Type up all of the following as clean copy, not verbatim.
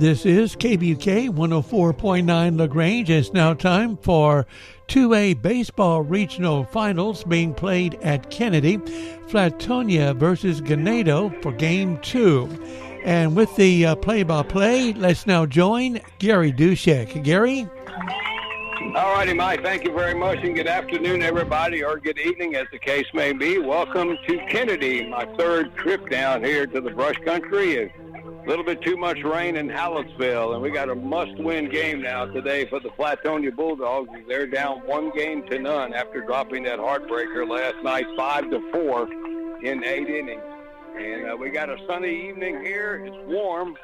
This is KVUK 104.9 LaGrange. It's now time for 2A Baseball Regional Finals being played at Kennedy. Flatonia versus Ganado for Game 2. And with the play-by-play, let's now join Gary Dushek. Gary? All righty, Mike. Thank you very much, and good afternoon, everybody, or good evening, as the case may be. Welcome to Kennedy, my third trip down here to the brush country. A little bit too much rain in Hallettsville, and we got a must-win game now today for the Flatonia Bulldogs. They're down 1-0 after dropping that heartbreaker last night, 5-4 in 8 innings. And we got a sunny evening here. It's warm.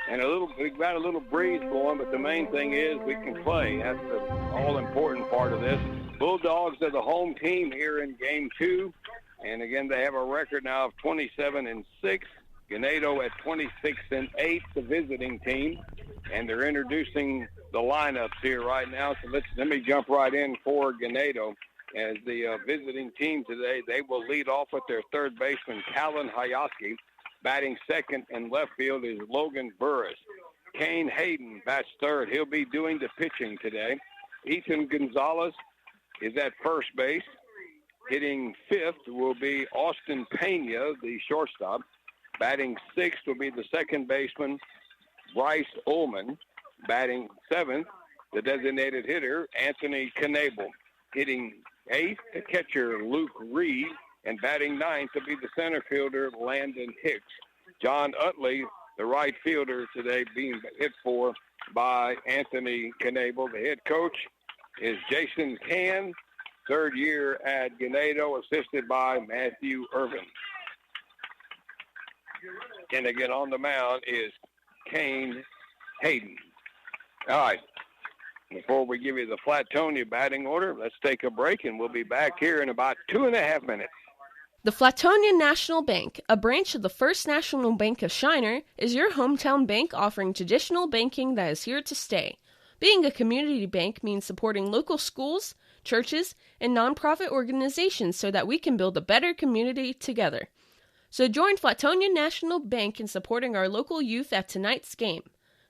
And we've got a little breeze blowing, but the main thing is we can play. That's the all-important part of this. Bulldogs are the home team here in Game 2. And, again, they have a record now of 27-6. Ganado at 26-8, the visiting team. And they're introducing the lineups here right now. So let me jump right in for Ganado. As the visiting team today, they will lead off with their third baseman, Callan Hayaski. Batting second in left field is Logan Burris. Kane Hayden bats third. He'll be doing the pitching today. Ethan Gonzalez is at first base. Hitting fifth will be Austin Pena, the shortstop. Batting sixth will be the second baseman, Bryce Ullman. Batting seventh, the designated hitter, Anthony Knable. Hitting eighth, the catcher, Luke Reed. And batting ninth will be the center fielder, Landon Hicks. John Utley, the right fielder today, being hit for by Anthony Knable. The head coach is Jason Can, third year at Ganado, assisted by Matthew Irvin. And again on the mound is Kane Hayden. All right. Before we give you the Flatonia batting order, let's take a break, and we'll be back here in about 2.5 minutes. The Flatonia National Bank, a branch of the First National Bank of Shiner, is your hometown bank offering traditional banking that is here to stay. Being a community bank means supporting local schools, churches, and nonprofit organizations so that we can build a better community together. So join Flatonia National Bank in supporting our local youth at tonight's game.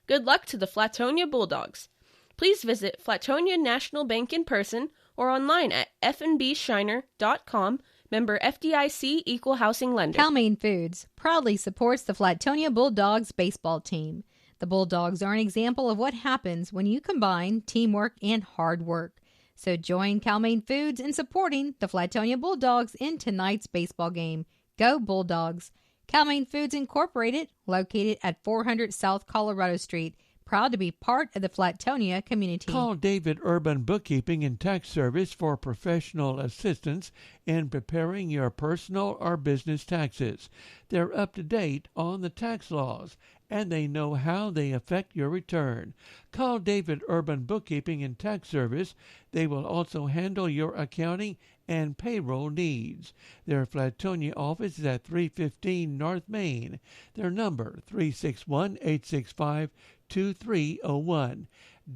Good luck to the Flatonia Bulldogs. Please visit Flatonia National Bank in person or online at fnbshiner.com. Member FDIC, Equal Housing Lender. Calmaine Foods proudly supports the Flatonia Bulldogs baseball team. The Bulldogs are an example of what happens when you combine teamwork and hard work. So join Calmaine Foods in supporting the Flatonia Bulldogs in tonight's baseball game. Go Bulldogs! Calmaine Foods Incorporated, located at 400 South Colorado Street. Proud to be part of the Flatonia community. Call David Urban Bookkeeping and Tax Service for professional assistance in preparing your personal or business taxes. They're up to date on the tax laws, and they know how they affect your return. Call David Urban Bookkeeping and Tax Service. They will also handle your accounting and payroll needs. Their Flatonia office is at 315 North Main. Their number, 361-865-2301.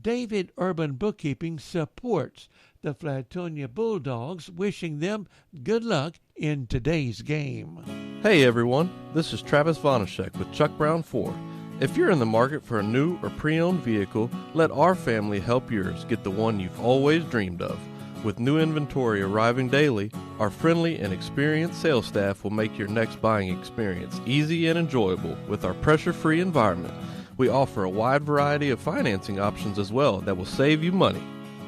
David Urban Bookkeeping supports the Flatonia Bulldogs, wishing them good luck in today's game. Hey everyone, this is Travis Vonashek with Chuck Brown Ford. If you're in the market for a new or pre-owned vehicle, let our family help yours get the one you've always dreamed of. With new inventory arriving daily, our friendly and experienced sales staff will make your next buying experience easy and enjoyable with our pressure-free environment. We offer a wide variety of financing options as well that will save you money.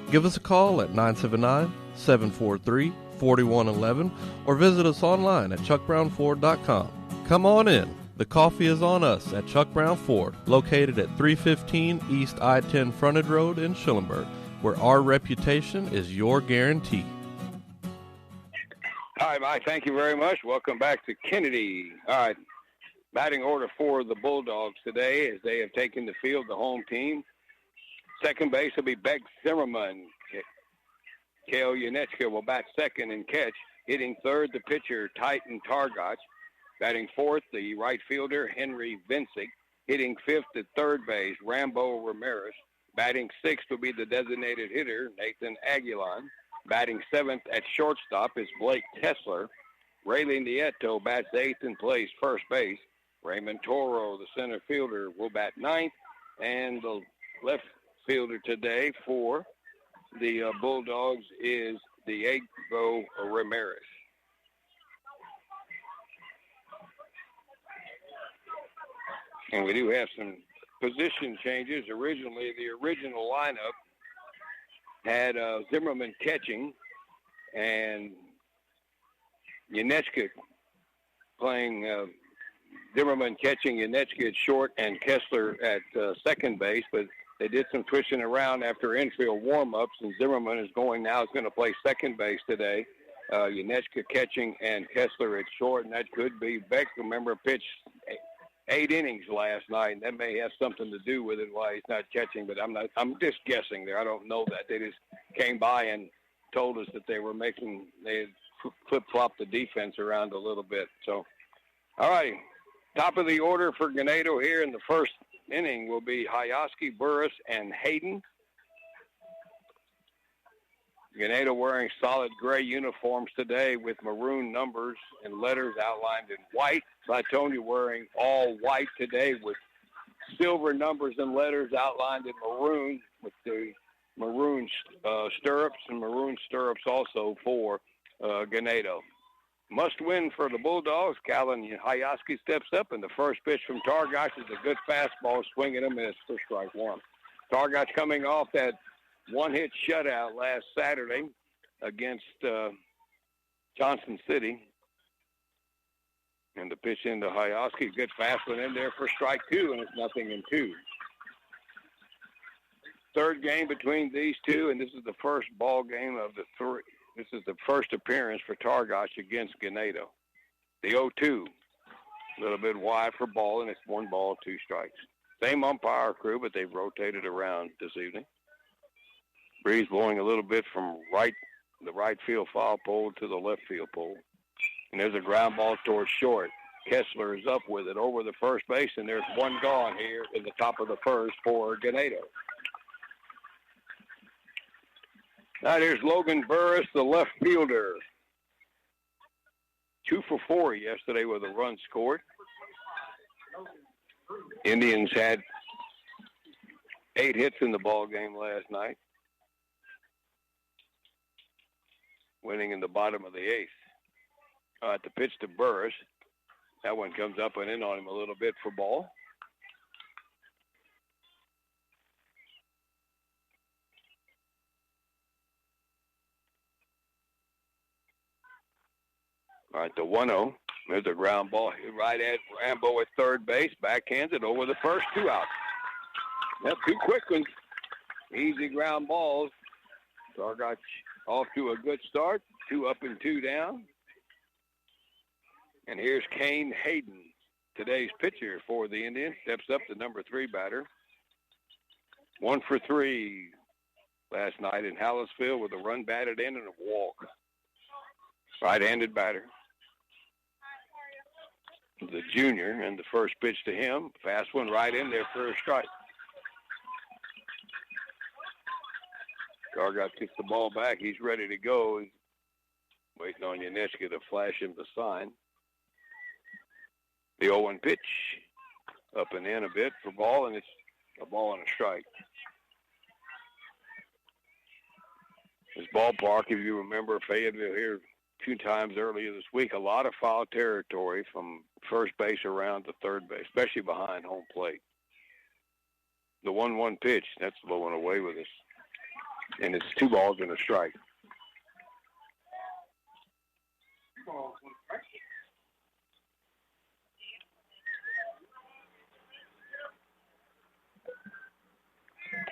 Give us a call at 979-743-4111 or visit us online at chuckbrownford.com. Come on in. The coffee is on us at Chuck Brown Ford, located at 315 East I-10 Frontage Road in Schulenburg, where our reputation is your guarantee. All right, Mike, thank you very much. Welcome back to Kennedy. All right, batting order for the Bulldogs today as they have taken the field, the home team. Second base will be Beck Zimmerman. Kale Yanechka will bat second and catch. Hitting third, the pitcher, Titan Targach. Batting fourth, the right fielder, Henry Vincic. Hitting fifth at third base, Rambo Ramirez. Batting sixth will be the designated hitter, Nathan Aguilan. Batting seventh at shortstop is Blake Kessler. Rayleigh Nieto bats eighth and plays first base. Raymond Toro, the center fielder, will bat ninth. And the left fielder today for the Bulldogs is Diego Ramirez. And we do have some position changes. Originally, the original lineup had Zimmerman catching and Yanechka playing, Zimmerman catching, Yanechka at short, and Kessler at second base. But they did some switching around after infield warm-ups, and Zimmerman is going to play second base today. Yanechka catching and Kessler at short, and that could be Beck. Remember, pitched 8 innings last night, and that may have something to do with it why he's not catching, but I'm just guessing there. I don't know that. They just came by and told us that they had flip-flopped the defense around a little bit. So, all right, top of the order for Ganado here in the first inning will be Hayaski, Burris, and Hayden. Ganado wearing solid gray uniforms today with maroon numbers and letters outlined in white. Flatonia wearing all white today with silver numbers and letters outlined in maroon with the maroon stirrups and maroon stirrups also for Ganado. Must win for the Bulldogs. Callan Hayaski steps up, and the first pitch from Targash is a good fastball, swinging him, and it's for strike one. Targash coming off that one-hit shutout last Saturday against Johnson City. And the pitch into Hayaski, good fast one in there for strike two, and it's 0-2. Third game between these two, and this is the first ball game of the three. This is the first appearance for Targash against Ganado. The 0-2, a little bit wide for ball, and it's 1 ball, 2 strikes. Same umpire crew, but they've rotated around this evening. Breeze blowing a little bit from the right field foul pole to the left field pole. And there's a ground ball towards short. Kessler is up with it over the first base, and there's one gone here in the top of the first for Ganado. Now there's Logan Burris, the left fielder. 2 for 4 yesterday with a run scored. Indians had 8 hits in the ball game last night, winning in the bottom of the 8th. The pitch to Burris. That one comes up and in on him a little bit for ball. All right, the 1-0. There's a ground ball right at Rambo at third base. Backhands it over the first, 2 outs. Yep, 2 quick ones. Easy ground balls. Targash off to a good start. 2 up and 2 down. And here's Kane Hayden, today's pitcher for the Indians. Steps up, the number 3 batter. 1 for 3 last night in Hallisville with a run batted in and a walk. Right-handed batter. The junior, and the first pitch to him. Fast one right in there for a strike. Targash gets the ball back. He's ready to go. He's waiting on Yanechka to flash him the sign. The 0-1 pitch. Up and in a bit for ball, and it's a ball and a strike. This ballpark, if you remember, Fayetteville here 2 times earlier this week, a lot of foul territory from first base around to third base, especially behind home plate. The 1-1 pitch, that's blowing away with us. And it's 2 balls and a strike.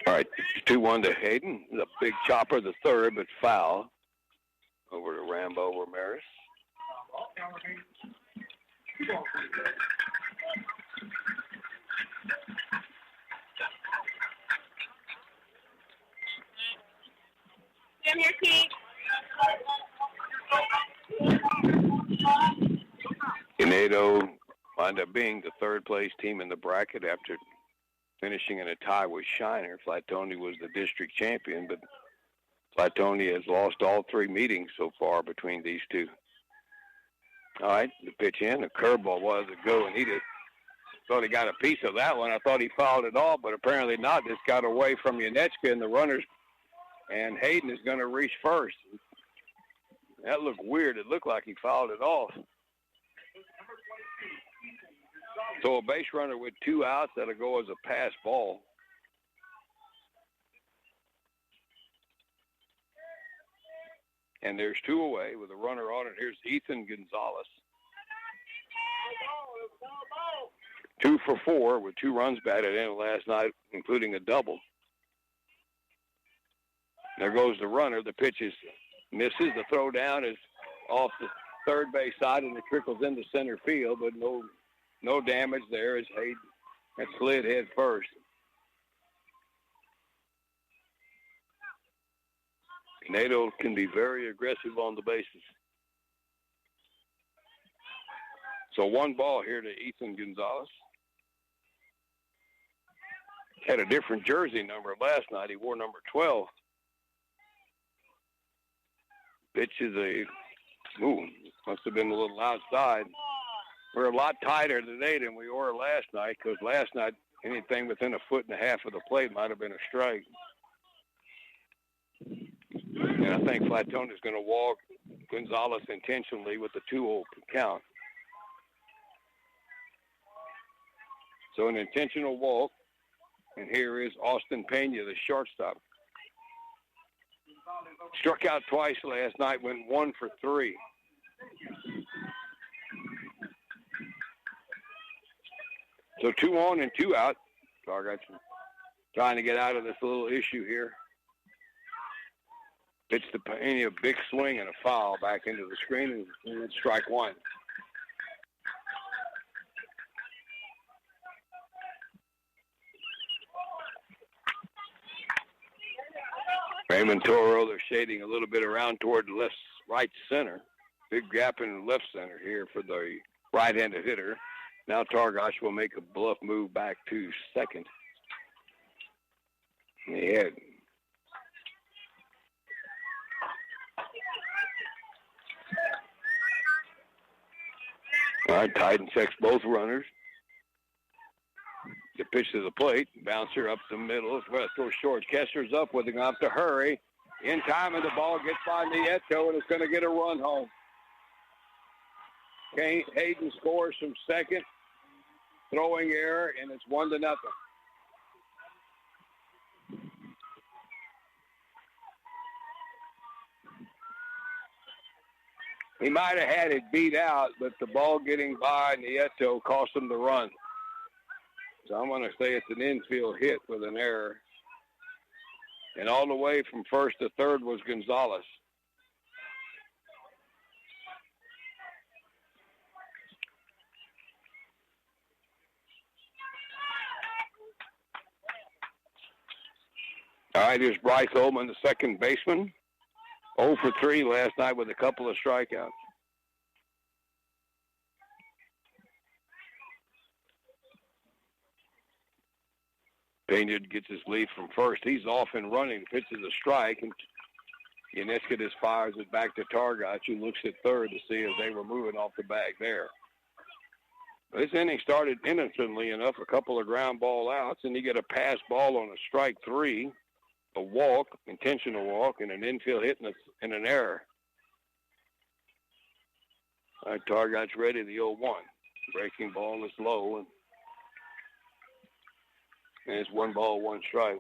All right, 2-1 to Hayden. The big chopper, the third, but foul. Over to Rambo Ramirez. Jim, your key. Ganado wound up being the third-place team in the bracket after finishing in a tie with Shiner. Flatonia was the district champion, but Flatonia has lost all 3 meetings so far between these two. All right, the pitch in, a curveball was a go, and he did. thought he got a piece of that one. I thought he fouled it off, but apparently not. Just got away from Yanechka and the runners, and Hayden is going to reach first. That looked weird. It looked like he fouled it off. So a base runner with 2 outs, that'll go as a pass ball. And there's 2 away with a runner on it. Here's Ethan Gonzalez. 2 for 4 with 2 runs batted in last night, including a double. There goes the runner. The pitch misses. The throw down is off the third base side, and it trickles into center field, but no damage there as Hayden had slid head first. Ganado can be very aggressive on the bases. So 1 ball here to Ethan Gonzalez. Had a different jersey number last night. He wore number 12. Pitch is must have been a little outside. We're a lot tighter today than we were last night, because last night anything within 1.5 feet of the plate might have been a strike. And I think Flatonia's going to walk Gonzalez intentionally with the 2-0 count. So an intentional walk. And here is Austin Pena, the shortstop. Struck out twice last night, went 1 for 3. So 2 on and 2 out. Target's trying to get out of this little issue here. Pitch to Pena, a big swing and a foul back into the screen, and it's strike 1. Raymond Toro, they're shading a little bit around toward the right center. Big gap in left center here for the right-handed hitter. Now Targash will make a bluff move back to second. Yeah. All right, Titan checks both runners. The pitch to the plate, bouncer up the middle. West goes short. Kessler's up with him, have to hurry. In time, and the ball gets by Nieto, and it's going to get a run home. Hayden scores from second. Throwing error, and it's 1-0. He might have had it beat out, but the ball getting by Nieto cost him the run. So I'm going to say it's an infield hit with an error. And all the way from first to third was Gonzalez. All right, here's Bryce Ullman, the second baseman. 0 for 3 last night with a couple of strikeouts. Pena gets his lead from first. He's off and running. The pitch is a strike, and Yanechka just fires it back to Targash, who looks at third to see if they were moving off the bag there. This inning started innocently enough, a couple of ground ball outs, and you get a pass ball on a strike 3, a walk, intentional walk, and an infield hit and an error. All right, Targash ready, the 0-1. Breaking ball is low, and it's 1 ball, 1 strike.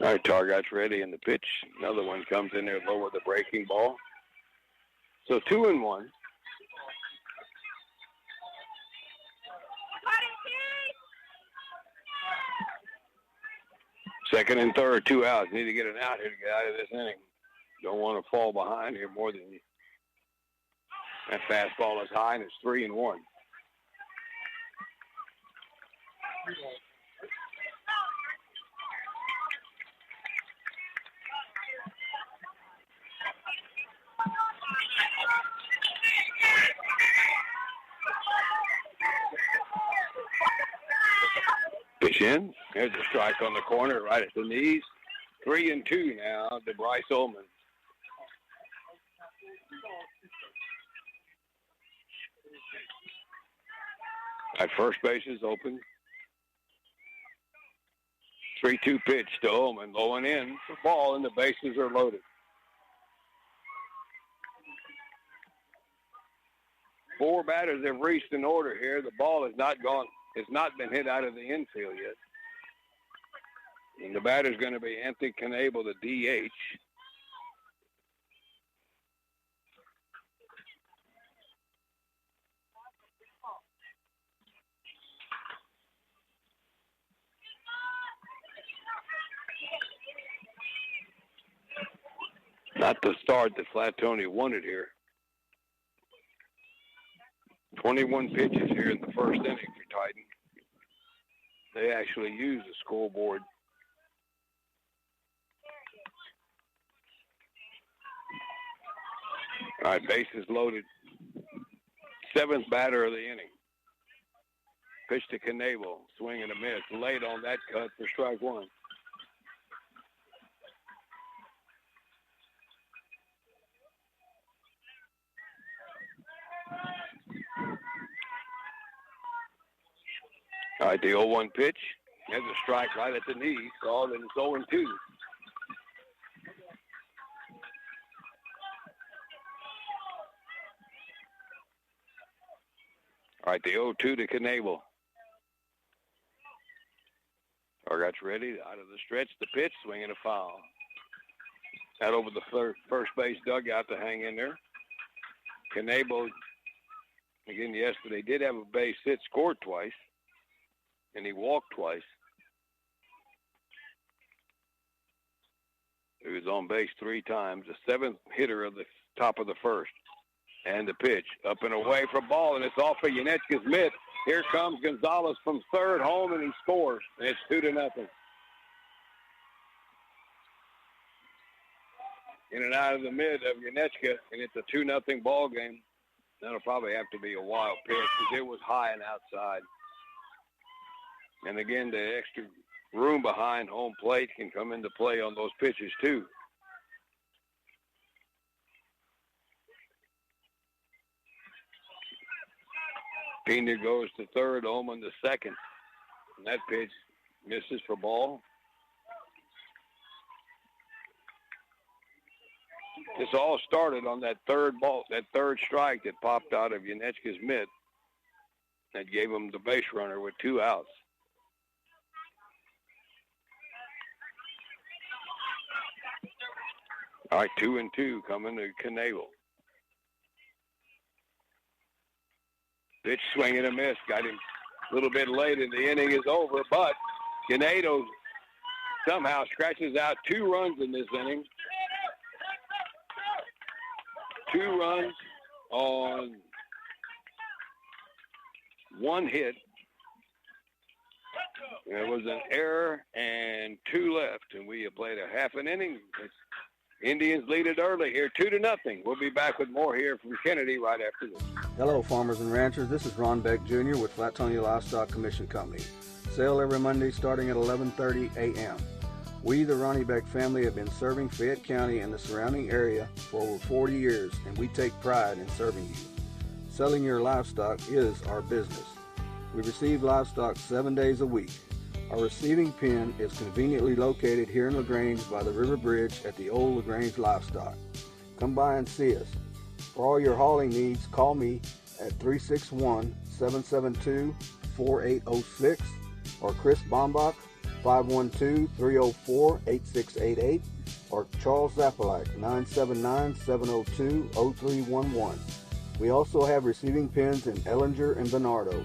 All right, Targash ready in the pitch. Another one comes in there low with the breaking ball. So 2-1. Second and third, 2 outs. Need to get an out here to get out of this inning. Don't want to fall behind here more than you. That fastball is high, and it's 3-1. Pitch in. There's a strike on the corner right at the knees. 3-2 now to Bryce Ullman. At first base is open. 3-2 pitch to Ullman. Low and in for ball, and the bases are loaded. 4 batters have reached an order here. The ball has not been hit out of the infield yet. And the batter's going to be Anthony Knable, the DH. Not the start that Flatonia wanted here. 21 pitches here in the first inning for Titan. They actually used the scoreboard. All right, bases loaded. 7th batter of the inning. Pitch to Knable. Swing and a miss. Late on that cut for strike 1. All right, the 0-1 pitch. There's a strike right at the knee. Called, and it's 0-2. All right, the 0-2 to Knable. Target's ready. Out of the stretch, the pitch. Swing and a foul. Out over the first base dugout to hang in there. Knable, again, yesterday, did have a base hit, scored twice. And he walked twice. He was on base 3 times. The 7th hitter of the top of the first. And the pitch up and away for ball, and it's off of Yanechka's mitt. Here comes Gonzalez from third home, and he scores. And it's 2-0. In and out of the mid of Yanechka, and it's a 2-0 ball game. That'll probably have to be a wild pitch because it was high and outside. And again, the extra room behind home plate can come into play on those pitches too. Pena goes to third, Ullman to second. And that pitch misses for ball. This all started on that third strike that popped out of Yanechka's mitt. That gave him the base runner with 2 outs. All right, 2-2 coming to Knable. Pitch, swing and a miss. Got him a little bit late, and the inning is over. But Ganado somehow scratches out 2 runs in this inning. 2 runs on 1 hit. There was an error and 2 left, and we have played a half an inning. Indians lead it early here, 2-0. We'll be back with more here from Kennedy right after this. Hello, farmers and ranchers. This is Ron Beck Jr. with Flatonia Livestock Commission Company. Sale every Monday starting at 11:30 a.m. We, the Ronnie Beck family, have been serving Fayette County and the surrounding area for over 40 years, and we take pride in serving you. Selling your livestock is our business. We receive livestock 7 days a week. Our receiving pen is conveniently located here in LaGrange by the River Bridge at the old LaGrange Livestock. Come by and see us. For all your hauling needs, call me at 361-772-4806 or Chris Bombach, 512-304-8688, or Charles Zapalak, 979-702-0311. We also have receiving pens in Ellinger and Bernardo.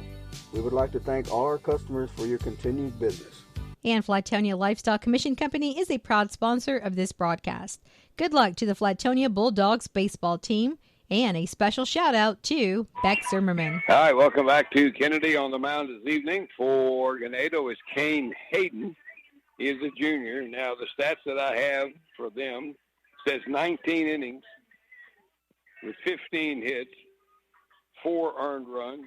We would like to thank all our customers for your continued business. And Flatonia Livestock Commission Company is a proud sponsor of this broadcast. Good luck to the Flatonia Bulldogs baseball team, and a special shout out to Beck Zimmerman. All right, welcome back to Kennedy. On the mound this evening for Ganado is Kane Hayden. He is a junior. Now, the stats that I have for them says 19 innings with 15 hits, 4 earned runs,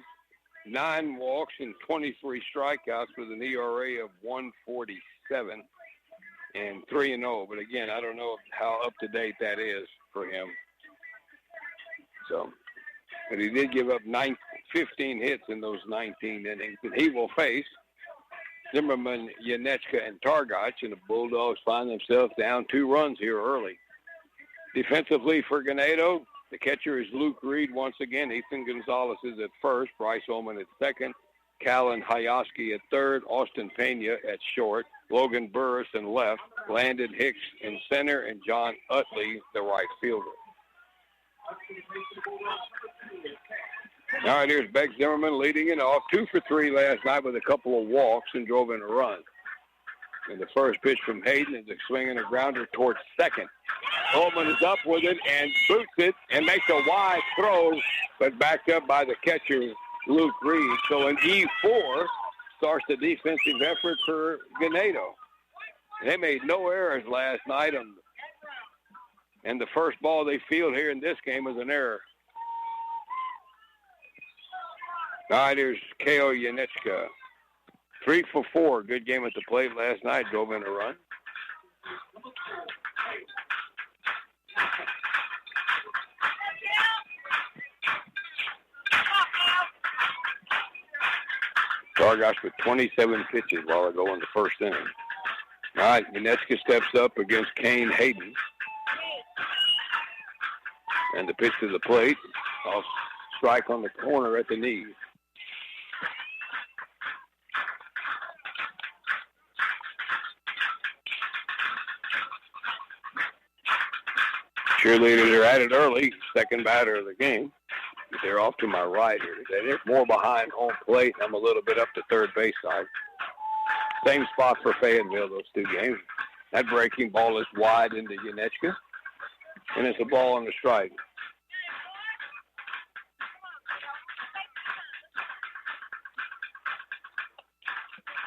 9 walks and 23 strikeouts with an ERA of 1.47 and 3-0. But again, I don't know how up to date that is for him. So, but he did give up 15 hits in those 19 innings, and he will face Zimmerman, Yanechka, and Targach, and the Bulldogs find themselves down 2 runs here early. Defensively for Ganado, the catcher is Luke Reed once again. Ethan Gonzalez is at first, Bryce Ullman at second, Callan Hayaski at third, Austin Pena at short, Logan Burris in left, Landon Hicks in center, and John Utley, the right fielder. All right, here's Beck Zimmerman leading it off. 2 for 3 last night with a couple of walks and drove in a run. And the first pitch from Hayden is a swing and a grounder towards second. Ullman is up with it and boots it and makes a wide throw, but backed up by the catcher, Luke Reed. So an E4 starts the defensive effort for Ganado. They made no errors last night, and the first ball they field here in this game was an error. All right, here's K.O. Yanechka. 3 for 4. Good game at the plate last night. Drove in a run. Targach with 27 pitches while they go in the first inning. All right, Yanechka steps up against Kane Hayden. And the pitch to the plate. Off strike on the corner at the knee. Cheerleaders are at it early, second batter of the game. They're off to my right here today. They're more behind home plate. I'm a little bit up to third base side. Same spot for Fayetteville, those 2 games. That breaking ball is wide into Yanechka, and it's a ball on the strike.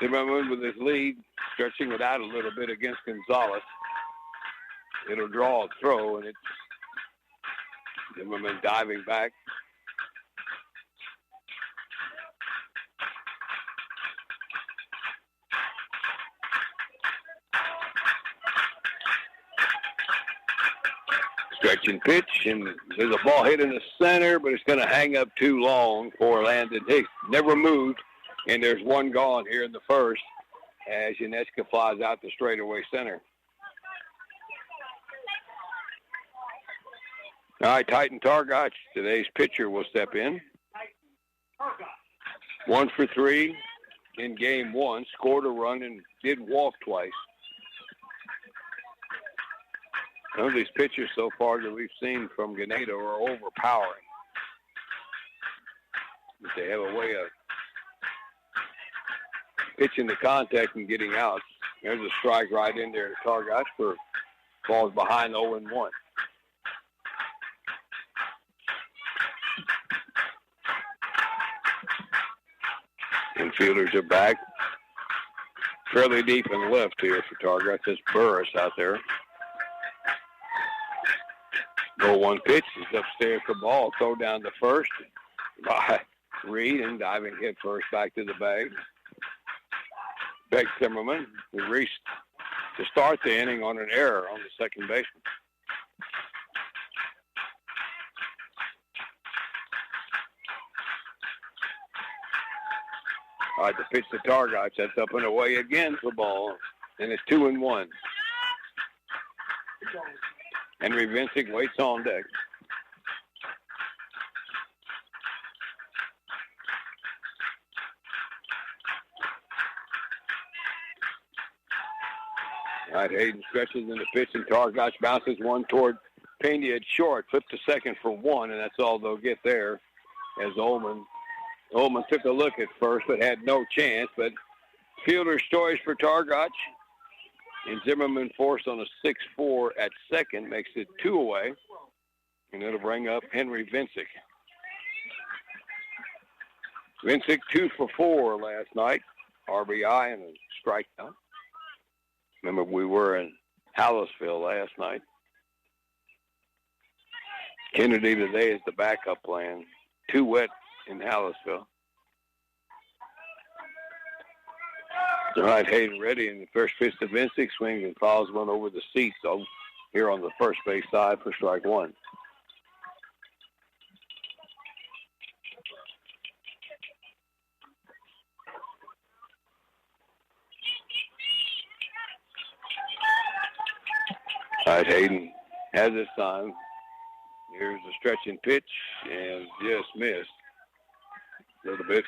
Zimmerman with his lead, stretching it out a little bit against Gonzalez. It'll draw a throw, and it's Zimmerman diving back. Stretch and pitch, and there's a ball hit in the center, but it's going to hang up too long for Landon Hicks. Never moved, and there's 1 gone here in the first as Yanechka flies out the straightaway center. All right, Titan Targach, today's pitcher, will step in. 1 for 3 in game 1, scored a run and did walk twice. Some of these pitchers so far that we've seen from Ganado are overpowering. But they have a way of pitching the contact and getting out. There's a strike right in there to Targach for balls behind 0-1. Infielders are back. Fairly deep in left here for Targach. That's Burris out there. 0-1 pitch is upstairs for ball. Throw down to first by Reed and diving hit first back to the bag. Beck Zimmerman, who reached to start the inning on an error on the second baseman. All right, the pitch to Targach. That's up and away again for ball. And it's 2-1. Henry Vincent waits on deck. All right, Hayden stretches in the pitch, and Targach bounces one toward Pena at short. Flip to second for 1, and that's all they'll get there as Ullman took a look at first but had no chance. But fielder's choice for Targach. And Zimmerman forced on a 6-4 at second, makes it 2 away. And it'll bring up Henry Vincent. Vincent 2 for 4 last night. RBI and a strikeout. Remember, we were in Hallisville last night. Kennedy today is the backup plan. Too wet in Hallisville. All right, Hayden ready, and the first pitch to Vincic, swings and fouls one over the seats here on the first base side for strike one. All right, Hayden has his time. Here's a stretching pitch, and just missed a little bit.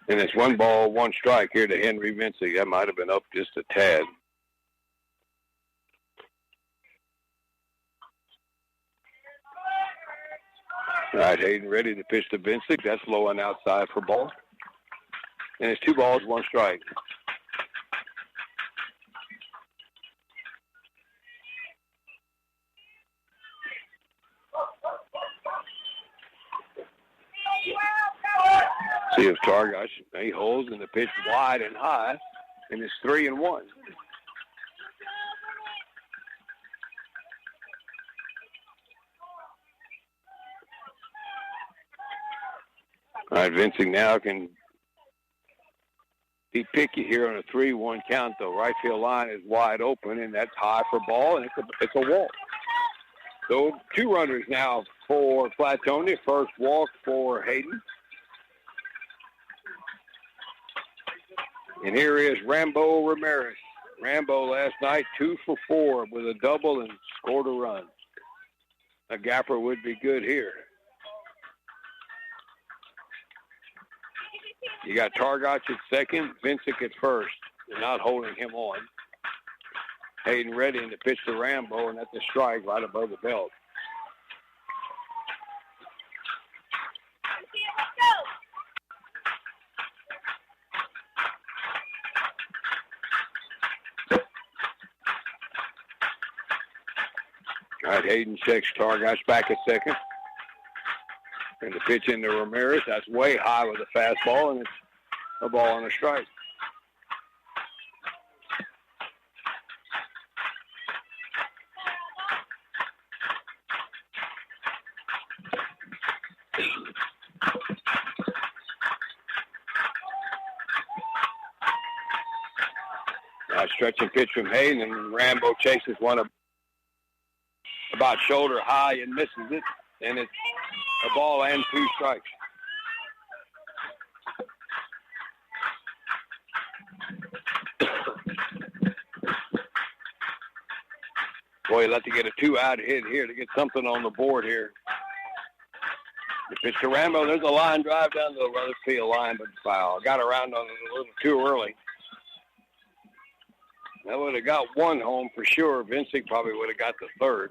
And it's 1-1 strike here to Henry Vincic. That might have been up just a tad. All right, Hayden ready to pitch to Vincic. That's low and outside for ball. And it's 2 balls, 1 strike. See if Targash, he holds and the pitch wide and high, and it's 3-1. All right, Vincent now can be picky here on a 3-1 count, though. Right field line is wide open, and that's high for ball, and it's a walk. So 2 runners now for Flatonia. First walk for Hayden. And here is Rambo Ramirez. Rambo last night 2 for 4 with a double and scored a run. A gapper would be good here. You got Targach at second, Vincic at first. They're not holding him on. Hayden ready to pitch to Rambo, and that's a strike right above the belt. All right, Hayden checks Targash back at second. And the pitch into Ramirez. That's way high with a fastball, and it's a ball and a strike. Stretching pitch from Hayden, and Rambo chases one about shoulder high and misses it, and it's a ball and 2 strikes. Boy, you'll have to get a 2-out hit here to get something on the board here. The pitch to Rambo. There's a line drive down the other field line, but foul. Got around on it a little too early. That would have got 1 home for sure. Vincic probably would have got the 3rd.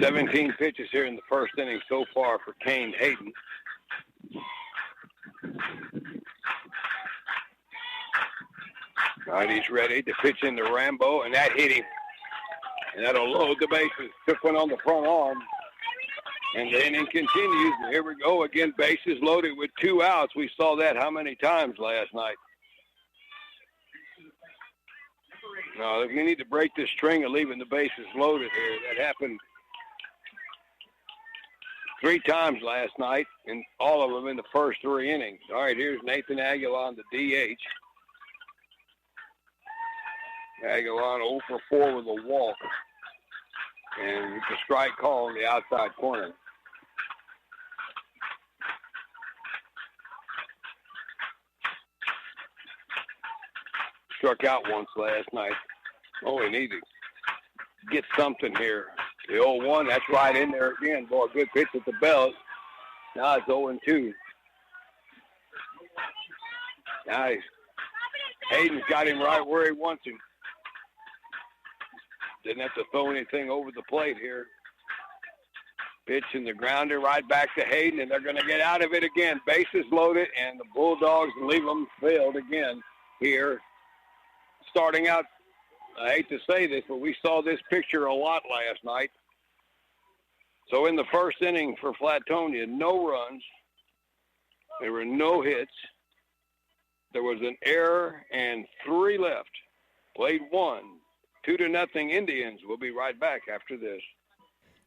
17 pitches here in the first inning so far for Kane Hayden. All right, he's ready to pitch into Rambo, and that hit him. And that'll load the bases. Took one on the front arm. And the inning continues. Here we go again. Bases loaded with 2 outs. We saw that how many times last night? No, we need to break this string of leaving the bases loaded here. That happened 3 times last night, and all of them in the first 3 innings. All right, here's Nathan Aguilar on the DH. Aguilar 0 for 4 with a walk. And it's a strike call in the outside corner. Struck out once last night. Oh, we need to get something here. The 0-1, that's right in there again. Boy, good pitch at the belt. Now it's 0-2. Nice. Hayden's got him right where he wants him. Didn't have to throw anything over the plate here. Pitch in the grounder right back to Hayden, and they're going to get out of it again. Bases loaded, and the Bulldogs leave them filled again here. Starting out, I hate to say this, but we saw this picture a lot last night. So in the first inning for Flatonia, no runs. There were no hits. There was an error and 3 left. Played 1. 2-0 Indians. We'll be right back after this.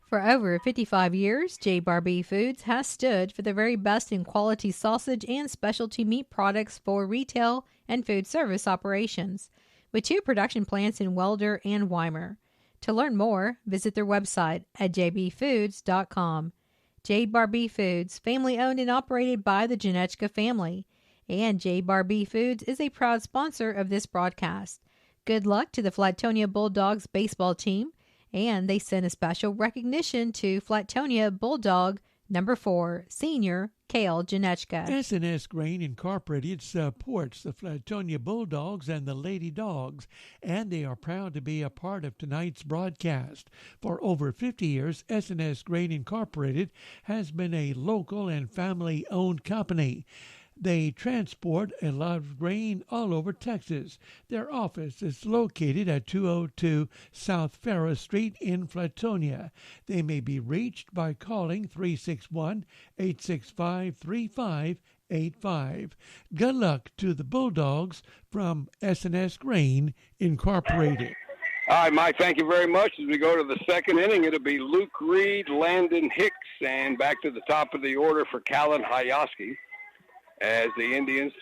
For over 55 years, J. Barbie Foods has stood for the very best in quality sausage and specialty meat products for retail and food service operations, with 2 production plants in Welder and Weimar. To learn more, visit their website at jbfoods.com. J. Barbie Foods, family-owned and operated by the Janechka family. And J. Barbie Foods is a proud sponsor of this broadcast. Good luck to the Flatonia Bulldogs baseball team. And they send a special recognition to Flatonia Bulldog number 4, Senior Kale Janechka. S&S Grain Incorporated supports the Flatonia Bulldogs and the Lady Dogs, and they are proud to be a part of tonight's broadcast. For over 50 years, S&S Grain Incorporated has been a local and family-owned company. They transport a lot of grain all over Texas. Their office is located at 202 South Ferris Street in Flatonia. They may be reached by calling 361-865-3585. Good luck to the Bulldogs from S&S Grain Incorporated. All right, Mike, thank you very much. As we go to the second inning, it'll be Luke Reed, Landon Hicks, and back to the top of the order for Callan Hayaski, as the Indians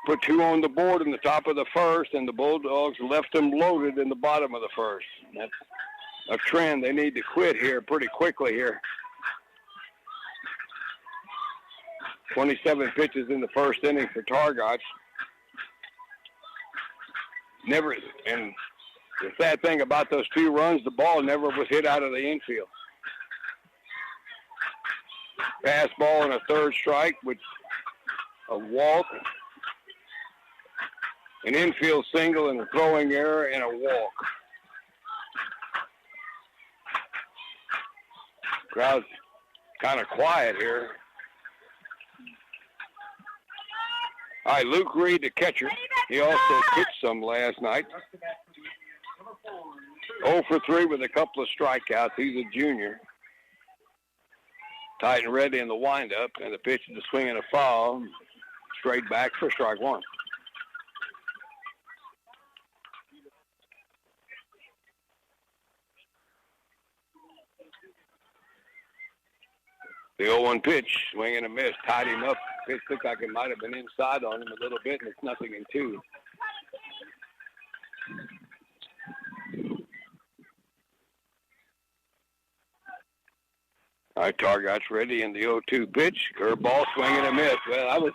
put 2 on the board in the top of the first, and the Bulldogs left them loaded in the bottom of the first. That's a trend they need to quit here pretty quickly here. 27 pitches in the first inning for Targots. Never, and the sad thing about those 2 runs, the ball never was hit out of the infield. Fastball and a third strike, which a walk, an infield single, and a throwing error, and a walk. Crowd's kind of quiet here. All right, Luke Reed, the catcher. He also pitched some last night. 0 for 3 with a couple of strikeouts. He's a junior. Tight and ready in the windup, and the pitch is a swing and a foul. Straight back for strike 1. The 0-1 pitch, swing and a miss, tied him up. Pitch looked like it might have been inside on him a little bit, and it's 0-2. All right, Targot's ready in the 0-2 pitch. Curveball, swing and a miss. Well, that was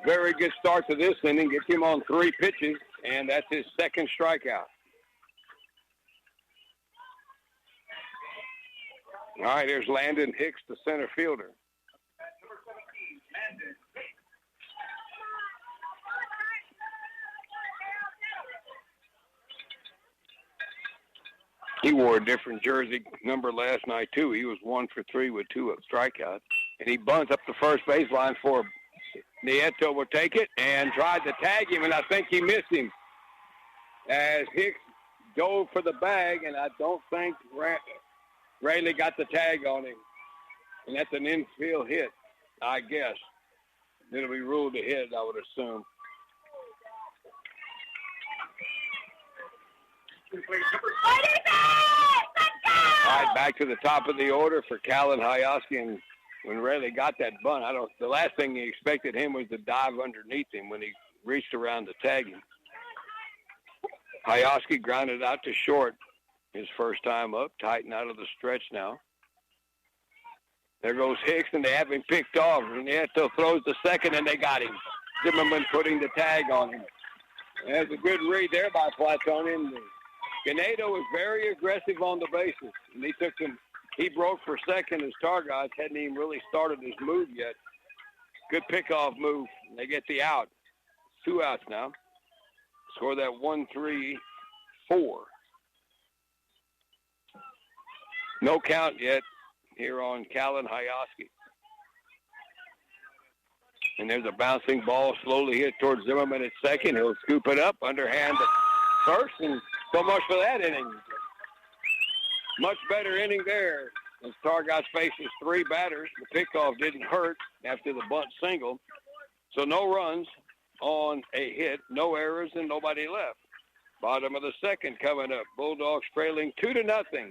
a very good start to this inning. Gets him on 3 pitches, and that's his second strikeout. All right, here's Landon Hicks, the center fielder. He wore a different jersey number last night, too. He was 1 for 3 with 2 strikeouts. And he bunts up the first baseline for Nieto will take it and tried to tag him, and I think he missed him. As Hicks dove for the bag, and I don't think Rayleigh got the tag on him. And that's an infield hit, I guess. It'll be ruled a hit, I would assume. All right, back to the top of the order for Callan Hayaski, and when Rayleigh got that bunt, the last thing he expected him was to dive underneath him when he reached around to tag him. Hayaski grounded out to short his first time up, tighten out of the stretch now. There goes Hicks, and they have him picked off. Nieto throws the second, and they got him. Zimmerman putting the tag on him. That's a good read there by Flatonia. Ganado was very aggressive on the bases, and he broke for second as Targots hadn't even really started his move yet. Good pickoff move. They get the out. 2 outs now. Score that 1-3-4. No count yet here on Callan Hayaski. And there's a bouncing ball slowly hit towards Zimmerman at second. He'll scoop it up, underhand to first, and so much for that inning. Much better inning there as Targots faces 3 batters. The pickoff didn't hurt after the bunt single. So no runs on a hit, no errors, and nobody left. Bottom of the second coming up. Bulldogs trailing 2-0.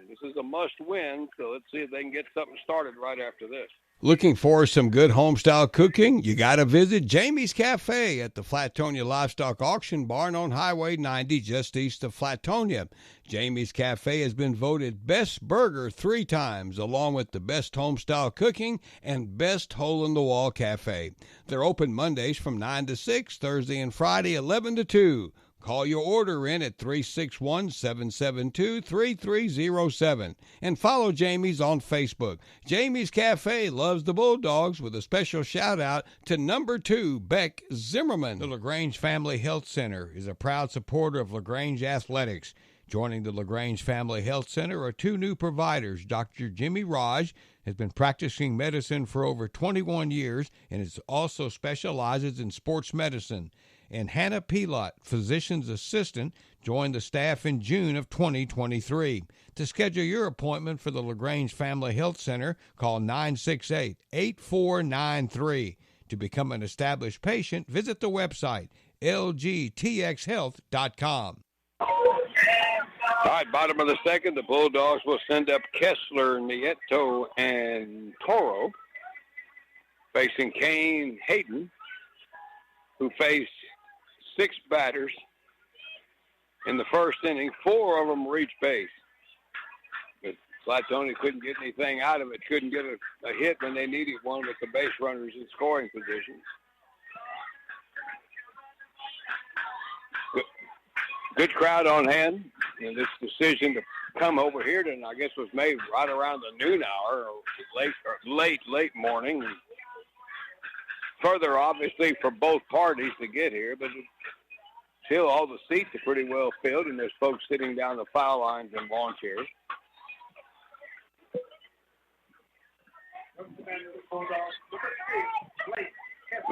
This is a must-win, so let's see if they can get something started right after this. Looking for some good home-style cooking? You got to visit Jamie's Cafe at the Flatonia Livestock Auction Barn on Highway 90 just east of Flatonia. Jamie's Cafe has been voted Best Burger 3 times, along with the Best Home-Style Cooking and Best Hole-in-the-Wall Cafe. They're open Mondays from 9 to 6, Thursday and Friday 11 to 2. Call your order in at 361-772-3307 and follow Jamie's on Facebook. Jamie's Cafe loves the Bulldogs with a special shout-out to number 2, Beck Zimmerman. The LaGrange Family Health Center is a proud supporter of LaGrange Athletics. Joining the LaGrange Family Health Center are 2 new providers. Dr. Jimmy Raj has been practicing medicine for over 21 years and is also specializes in sports medicine. And Hannah Pilot, physician's assistant, joined the staff in June of 2023. To schedule your appointment for the LaGrange Family Health Center, call 968-8493. To become an established patient, visit the website, lgtxhealth.com. All right, bottom of the second, the Bulldogs will send up Kessler, Nieto, and Toro, facing Kane Hayden, who faced 6 batters in the first inning. 4 of them reached base. But Flatonia couldn't get anything out of it, couldn't get a hit when they needed one with the base runners in scoring position. Good crowd on hand. And this decision to come over here, and I guess was made right around the noon hour, or late morning. And further, obviously, for both parties to get here, but still all the seats are pretty well filled, and there's folks sitting down the foul lines in lawn chairs.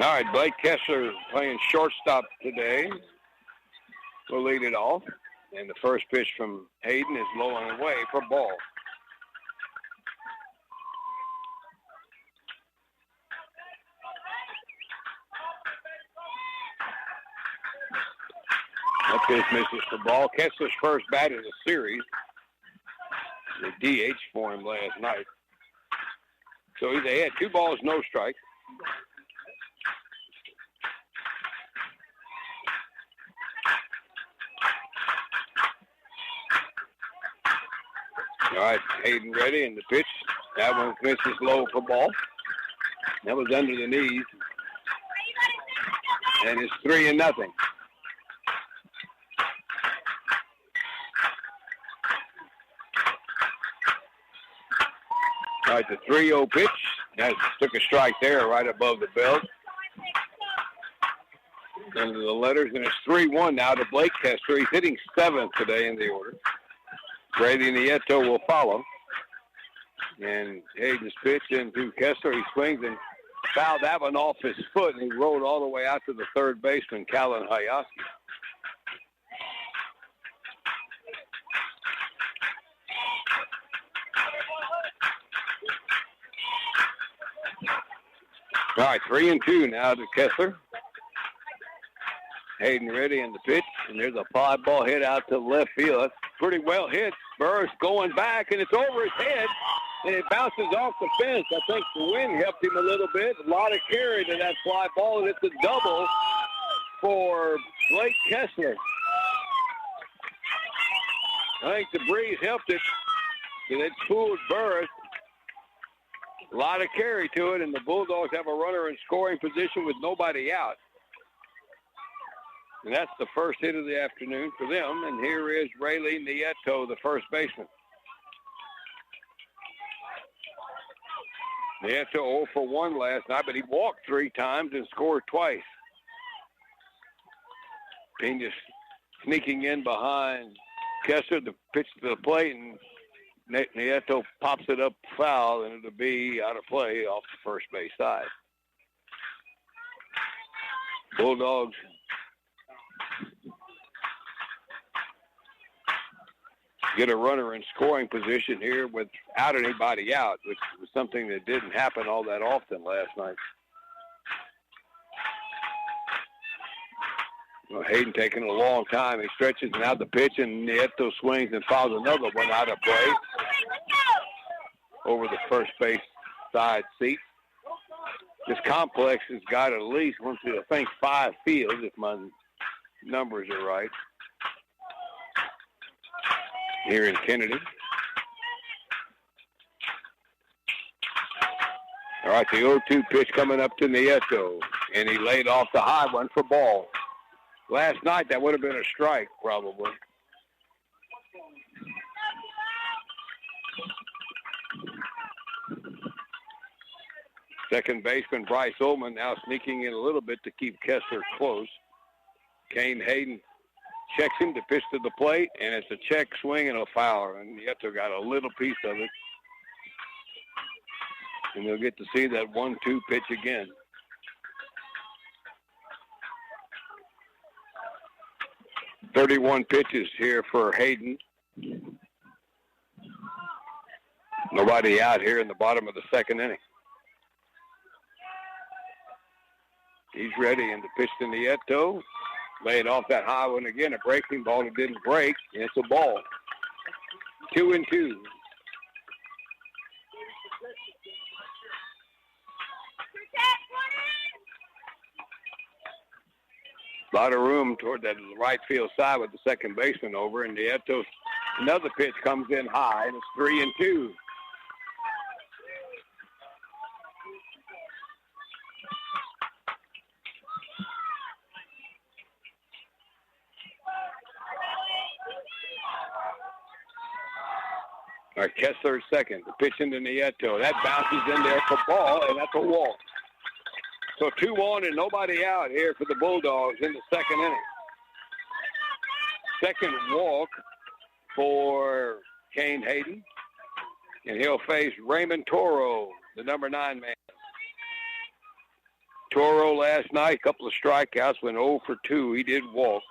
All right, Blake Kessler playing shortstop today. Will lead it off. And the first pitch from Hayden is low and away for ball. That pitch misses for ball. Kessler's first bat in the series. The DH for him last night. So they had 2 balls, no strikes. All right, Hayden ready, and the pitch. That one misses low for ball. That was under the knees. And it's 3-0. All right, the 3-0 pitch. That took a strike there right above the belt. Under the letters, and it's 3-1 now to Blake Kessler. He's hitting 7th today in the order. Brady Nieto will follow. And Hayden's pitch into Kessler. He swings and fouled that one off his foot, and he rolled all the way out to the third baseman, Callan Hayashi. All right, 3-2 now to Kessler. Hayden ready in the pitch, and there's a fly ball hit out to left field. That's pretty well hit. Burris going back, and it's over his head, and it bounces off the fence. I think the wind helped him a little bit. A lot of carry to that fly ball, and it's a double for Blake Kessler. I think the breeze helped it, and it fooled Burris. A lot of carry to it, and the Bulldogs have a runner in scoring position with nobody out. And that's the first hit of the afternoon for them. And here is Rayleigh Nieto, the first baseman. Nieto 0 for 1 last night, but he walked 3 times and scored twice. Pena sneaking in behind Kessler, the pitch to the plate, and Nieto pops it up foul, and it'll be out of play off the first base side. Bulldogs get a runner in scoring position here without anybody out, which was something that didn't happen all that often last night. Well, Hayden taking a long time. He stretches out the pitch, and Nieto swings and fouls another one out of play over the first base side seat. This complex has got at least, I think, 5 fields, if my numbers are right, here in Kennedy. All right, the 0-2 pitch coming up to Nieto, and he laid off the high one for ball. Last night, that would have been a strike, probably. Second baseman Bryce Ullman now sneaking in a little bit to keep Kessler close. Kane Hayden checks him to pitch to the plate, and it's a check swing and a foul. And Nieto got a little piece of it. And they'll get to see that 1-2 pitch again. .31 pitches here for Hayden. Nobody out here in the bottom of the second inning. He's ready, and the pitch to Nieto. Laying off that high one again. A breaking ball that didn't break, and it's a ball. 2-2. A lot of room toward that right field side with the second baseman over, and Nieto, another pitch comes in high, and it's 3-2. All right, Kessler second. The pitch into Nieto. That bounces in there for ball, and that's a walk. So 2 on and nobody out here for the Bulldogs in the second inning. Second walk for Kane Hayden. And he'll face Raymond Toro, the number 9 man. Toro last night, a couple of strikeouts, went 0 for 2. He did walk.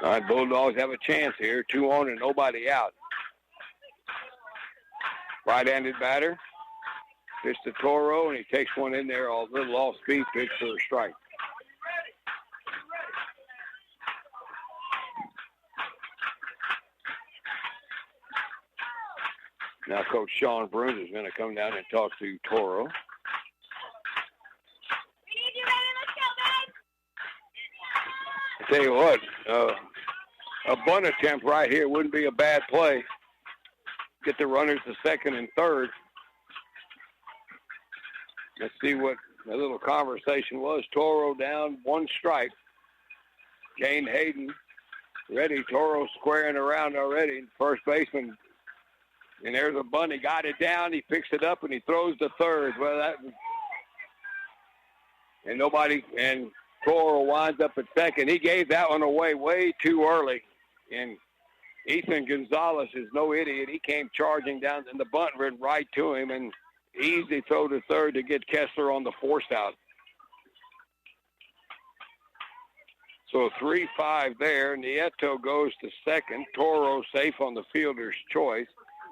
All right, Bulldogs have a chance here. 2 on and nobody out. Right-handed batter. Pitch to Toro, and he takes one in there, a little off-speed pitch for a strike. Now Coach Sean Bruns is going to come down and talk to Toro. I tell you what, a bunt attempt right here wouldn't be a bad play. Get the runners to second and third. Let's see what the little conversation was. Toro down, 1 strike. Kane Hayden ready. Toro squaring around already. First baseman. And there's a bunt. He got it down. He picks it up, and he throws to third. Well, and Toro winds up at second. He gave that one away way too early. And Ethan Gonzalez is no idiot. He came charging down, and the bunt went right to him, and easy throw to third to get Kessler on the force out. So 3-5 there. Nieto goes to second. Toro safe on the fielder's choice.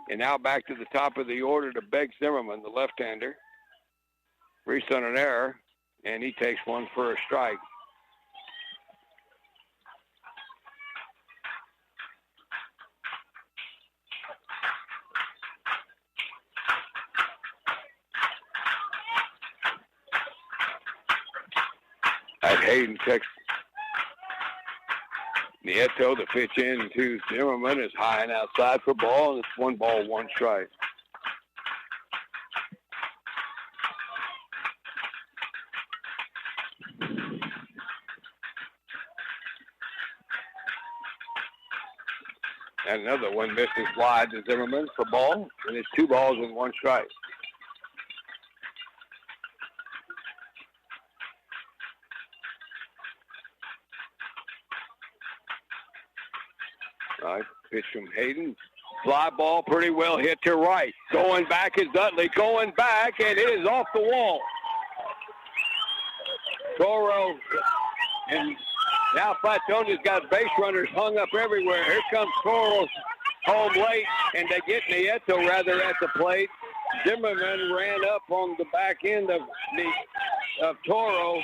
And now back to the top of the order to Beck Zimmerman, the left-hander. Reese on an error, and he takes one for a strike. Hayden checks Nieto. The pitch in to Zimmerman is high and outside for ball, and it's 1 ball, 1 strike. And another one misses wide to Zimmerman for ball, and it's 2 balls and 1 strike. All right, pitch from Hayden. Fly ball pretty well hit to right. Going back is Dudley. Going back, and it is off the wall. Toro, and now Flatonia's got base runners hung up everywhere. Here comes Toro home late, and they get Nieto rather at the plate. Zimmerman ran up on the back end of Toro.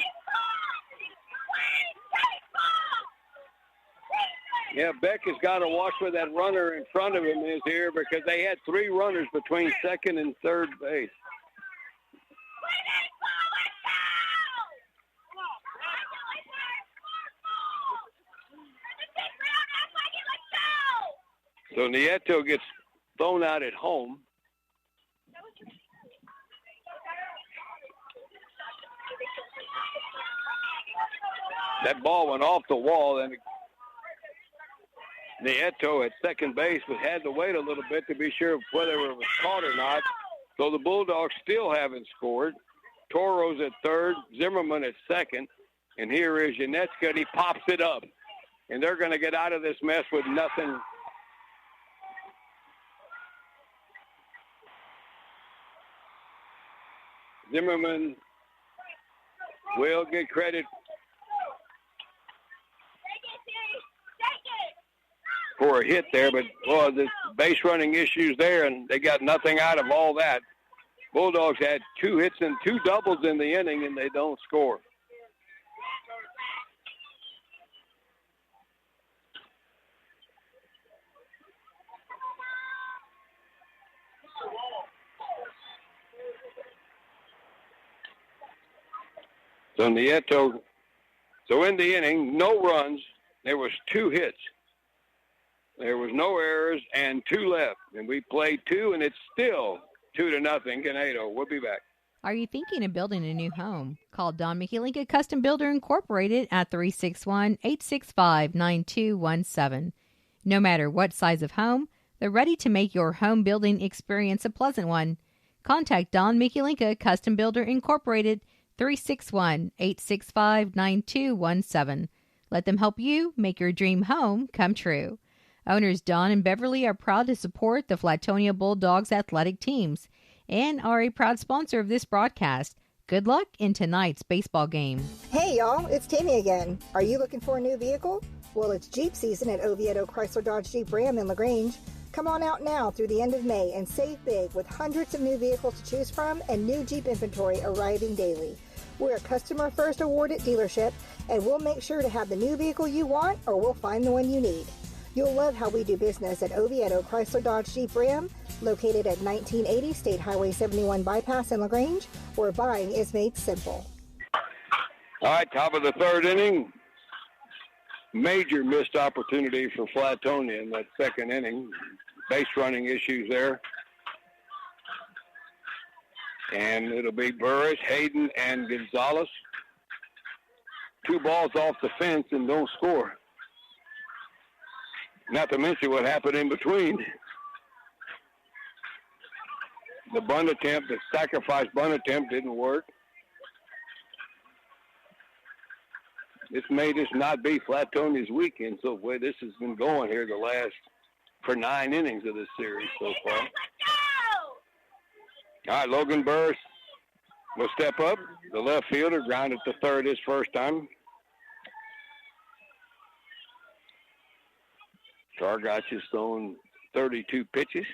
Yeah, Beck has got to watch where that runner in front of him is here because they had 3 runners between second and third base. So Nieto gets thrown out at home. That ball went off the wall, and Nieto at second base had to wait a little bit to be sure whether it was caught or not. So the Bulldogs still haven't scored. Toro's at third, Zimmerman at second, and here is Janetska, and he pops it up. And they're going to get out of this mess with nothing. Zimmerman will get credit for a hit there, but boy, the base running issues there, and they got nothing out of all that. Bulldogs had 2 hits and 2 doubles in the inning, and they don't score. So Nieto, so in the inning, no runs. There was 2 hits. There was no errors and 2 left. And we played 2, and it's still 2-0, Ganado. We'll be back. Are you thinking of building a new home? Call Don McKeelinka Custom Builder Incorporated at 361-865-9217. No matter what size of home, they're ready to make your home building experience a pleasant one. Contact Don McKeelinka Custom Builder Incorporated, 361-865-9217. Let them help you make your dream home come true. Owners Don and Beverly are proud to support the Flatonia Bulldogs athletic teams and are a proud sponsor of this broadcast. Good luck in tonight's baseball game. Hey y'all, it's Tammy again. Are you looking for a new vehicle? Well, it's Jeep season at Oviedo Chrysler Dodge Jeep Ram in LaGrange. Come on out now through the end of May and save big with hundreds of new vehicles to choose from and new Jeep inventory arriving daily. We're a customer first awarded dealership, and we'll make sure to have the new vehicle you want, or we'll find the one you need. You'll love how we do business at Oviedo Chrysler Dodge Jeep Ram, located at 1980 State Highway 71 Bypass in LaGrange, where buying is made simple. All right, top of the third inning. Major missed opportunity for Flatonia in that second inning. Base running issues there. And it'll be Burris, Hayden, and Gonzalez. 2 balls off the fence and don't score. Not to mention what happened in between. The bunt attempt, the sacrifice bunt attempt didn't work. This may just not be Flatonia's weekend, so the way this has been going here for 9 innings of this series so far. All right, Logan Burris will step up. The left fielder grounded to third his first time. Targach has thrown 32 pitches.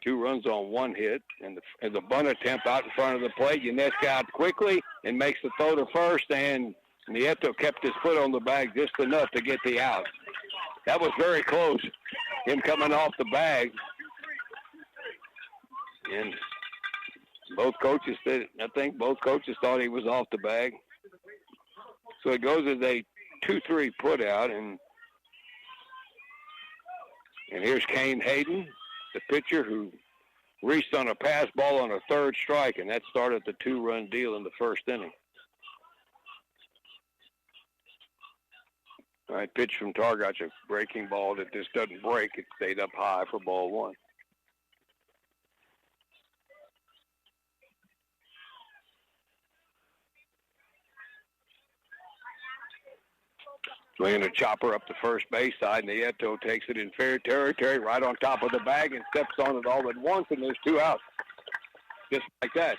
2 runs on 1 hit. And the bunt attempt out in front of the plate. Unesco out quickly and makes the throw to first. And Nieto kept his foot on the bag just enough to get the out. That was very close, him coming off the bag. And I think both coaches thought he was off the bag. So it goes as a 2-3 put out. And here's Kane Hayden, the pitcher who reached on a pass ball on a third strike, and that started the 2-run deal in the first inning. All right, pitch from Targach, a breaking ball that just doesn't break. It stayed up high for ball 1. Swinging a chopper up the first base side. Nieto takes it in fair territory right on top of the bag and steps on it all at once, and there's 2 outs. Just like that.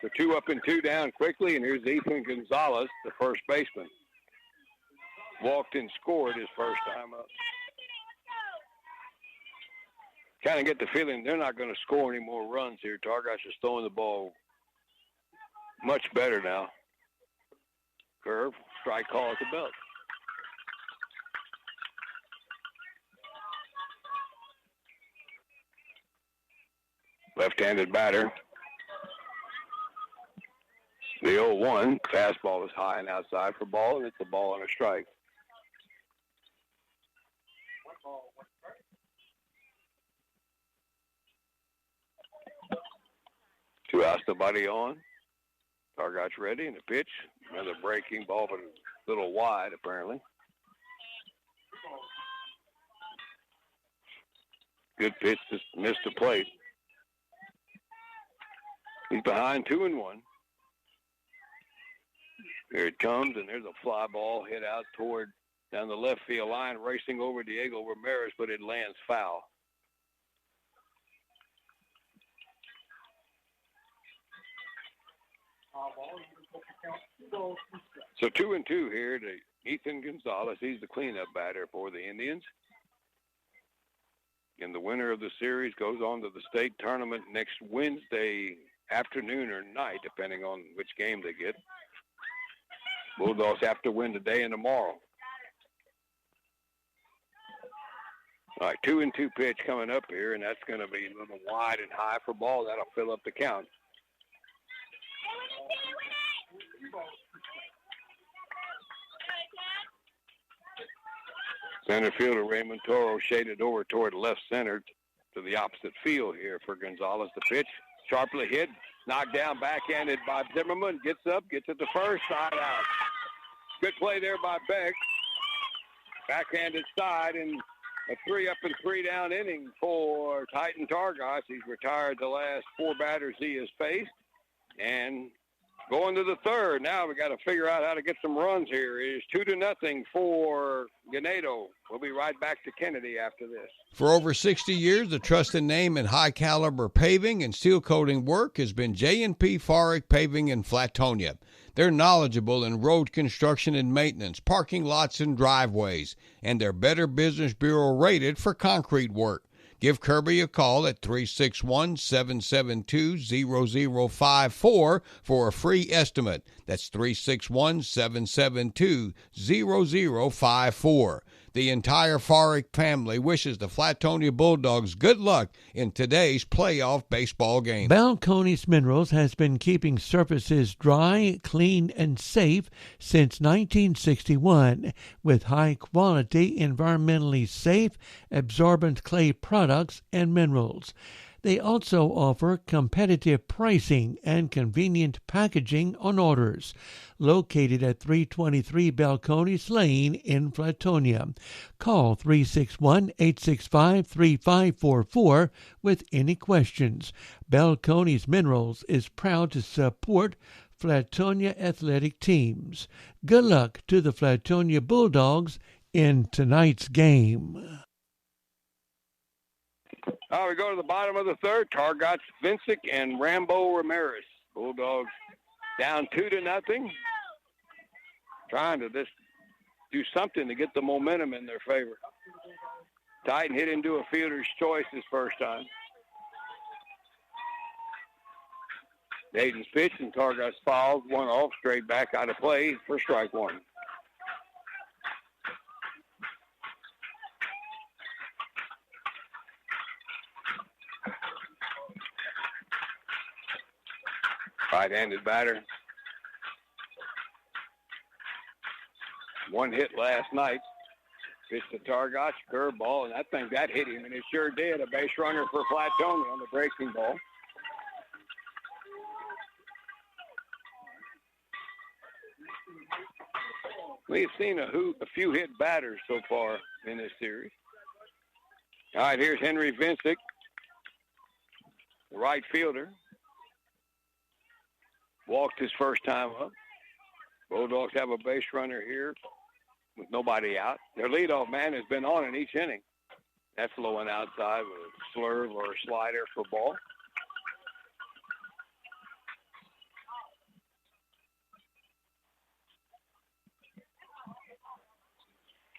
So 2 up and 2 down quickly, and here's Ethan Gonzalez, the first baseman. Walked and scored his first time up. kind of get the feeling they're not going to score any more runs here. Targosh is throwing the ball much better now. Curve, strike call at the belt. Left-handed batter. The 0-1, fastball is high and outside for ball, and it's a ball and a strike. Two outs, nobody on. Targosh ready, and the pitch. Another breaking ball, but a little wide, apparently. Good pitch, just missed the plate. He's behind 2-1. Here it comes, and there's a fly ball hit out toward down the left field line, racing over Diego Ramirez, but it lands foul. So 2-2 here to Ethan Gonzalez. He's the cleanup batter for the Indians. And the winner of the series goes on to the state tournament next Wednesday afternoon or night, depending on which game they get. Bulldogs have to win today and tomorrow. All right, 2-2 pitch coming up here, and that's going to be a little wide and high for ball. That'll fill up the count. Center fielder Raymond Toro shaded over toward left center to the opposite field here for Gonzalez. The pitch, sharply hit, knocked down, backhanded by Zimmerman. Gets up, gets it to first, side out. Good play there by Beck. Backhanded side, and a 3-up and 3-down inning for Titan Targosh. He's retired the last 4 batters he has faced. And going to the third. Now we got to figure out how to get some runs here. It is 2-0 for Ganado. We'll be right back to Kennedy after this. For over 60 years, the trusted name in high-caliber paving and steel coating work has been J&P Farick Paving in Flatonia. They're knowledgeable in road construction and maintenance, parking lots and driveways, and they're Better Business Bureau rated for concrete work. Give Kirby a call at 361-772-0054 for a free estimate. That's 361-772-0054. The entire Farick family wishes the Flatonia Bulldogs good luck in today's playoff baseball game. Balcones Minerals has been keeping surfaces dry, clean, and safe since 1961 with high-quality, environmentally safe, absorbent clay products and minerals. They also offer competitive pricing and convenient packaging on orders. Located at 323 Balcones Lane in Flatonia. Call 361-865-3544 with any questions. Balcones Minerals is proud to support Flatonia athletic teams. Good luck to the Flatonia Bulldogs in tonight's game. We go to the bottom of the third. Targosh, Vincic, and Rambo Ramirez. Bulldogs down 2-0. Trying to just do something to get the momentum in their favor. Titan hit into a fielder's choice his first time. Dayton's pitch, and Targosh fouled one off, straight back out of play for strike one. Right-handed batter. One hit last night. Pitched to Targosh, curveball, and I think that hit him, and it sure did. A base runner for Flatonia on the breaking ball. We've seen a few hit batters so far in this series. All right, here's Henry Vincic, the right fielder. Walked his first time up. Bulldogs have a base runner here with nobody out. Their leadoff man has been on in each inning. That's low and outside with a slurve or a slider for ball.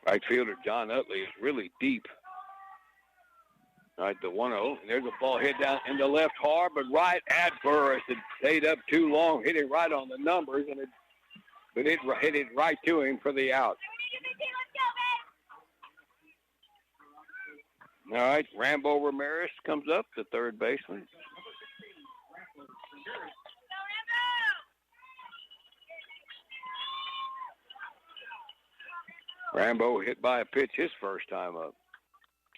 Right fielder John Utley is really deep. All right, the 1-0. There's a ball hit down in the left hard, but right at Burris. It stayed up too long, hit it right on the numbers, but it hit it right to him for the out. All right, Rambo Ramirez comes up, the third baseman. Rambo hit by a pitch his first time up.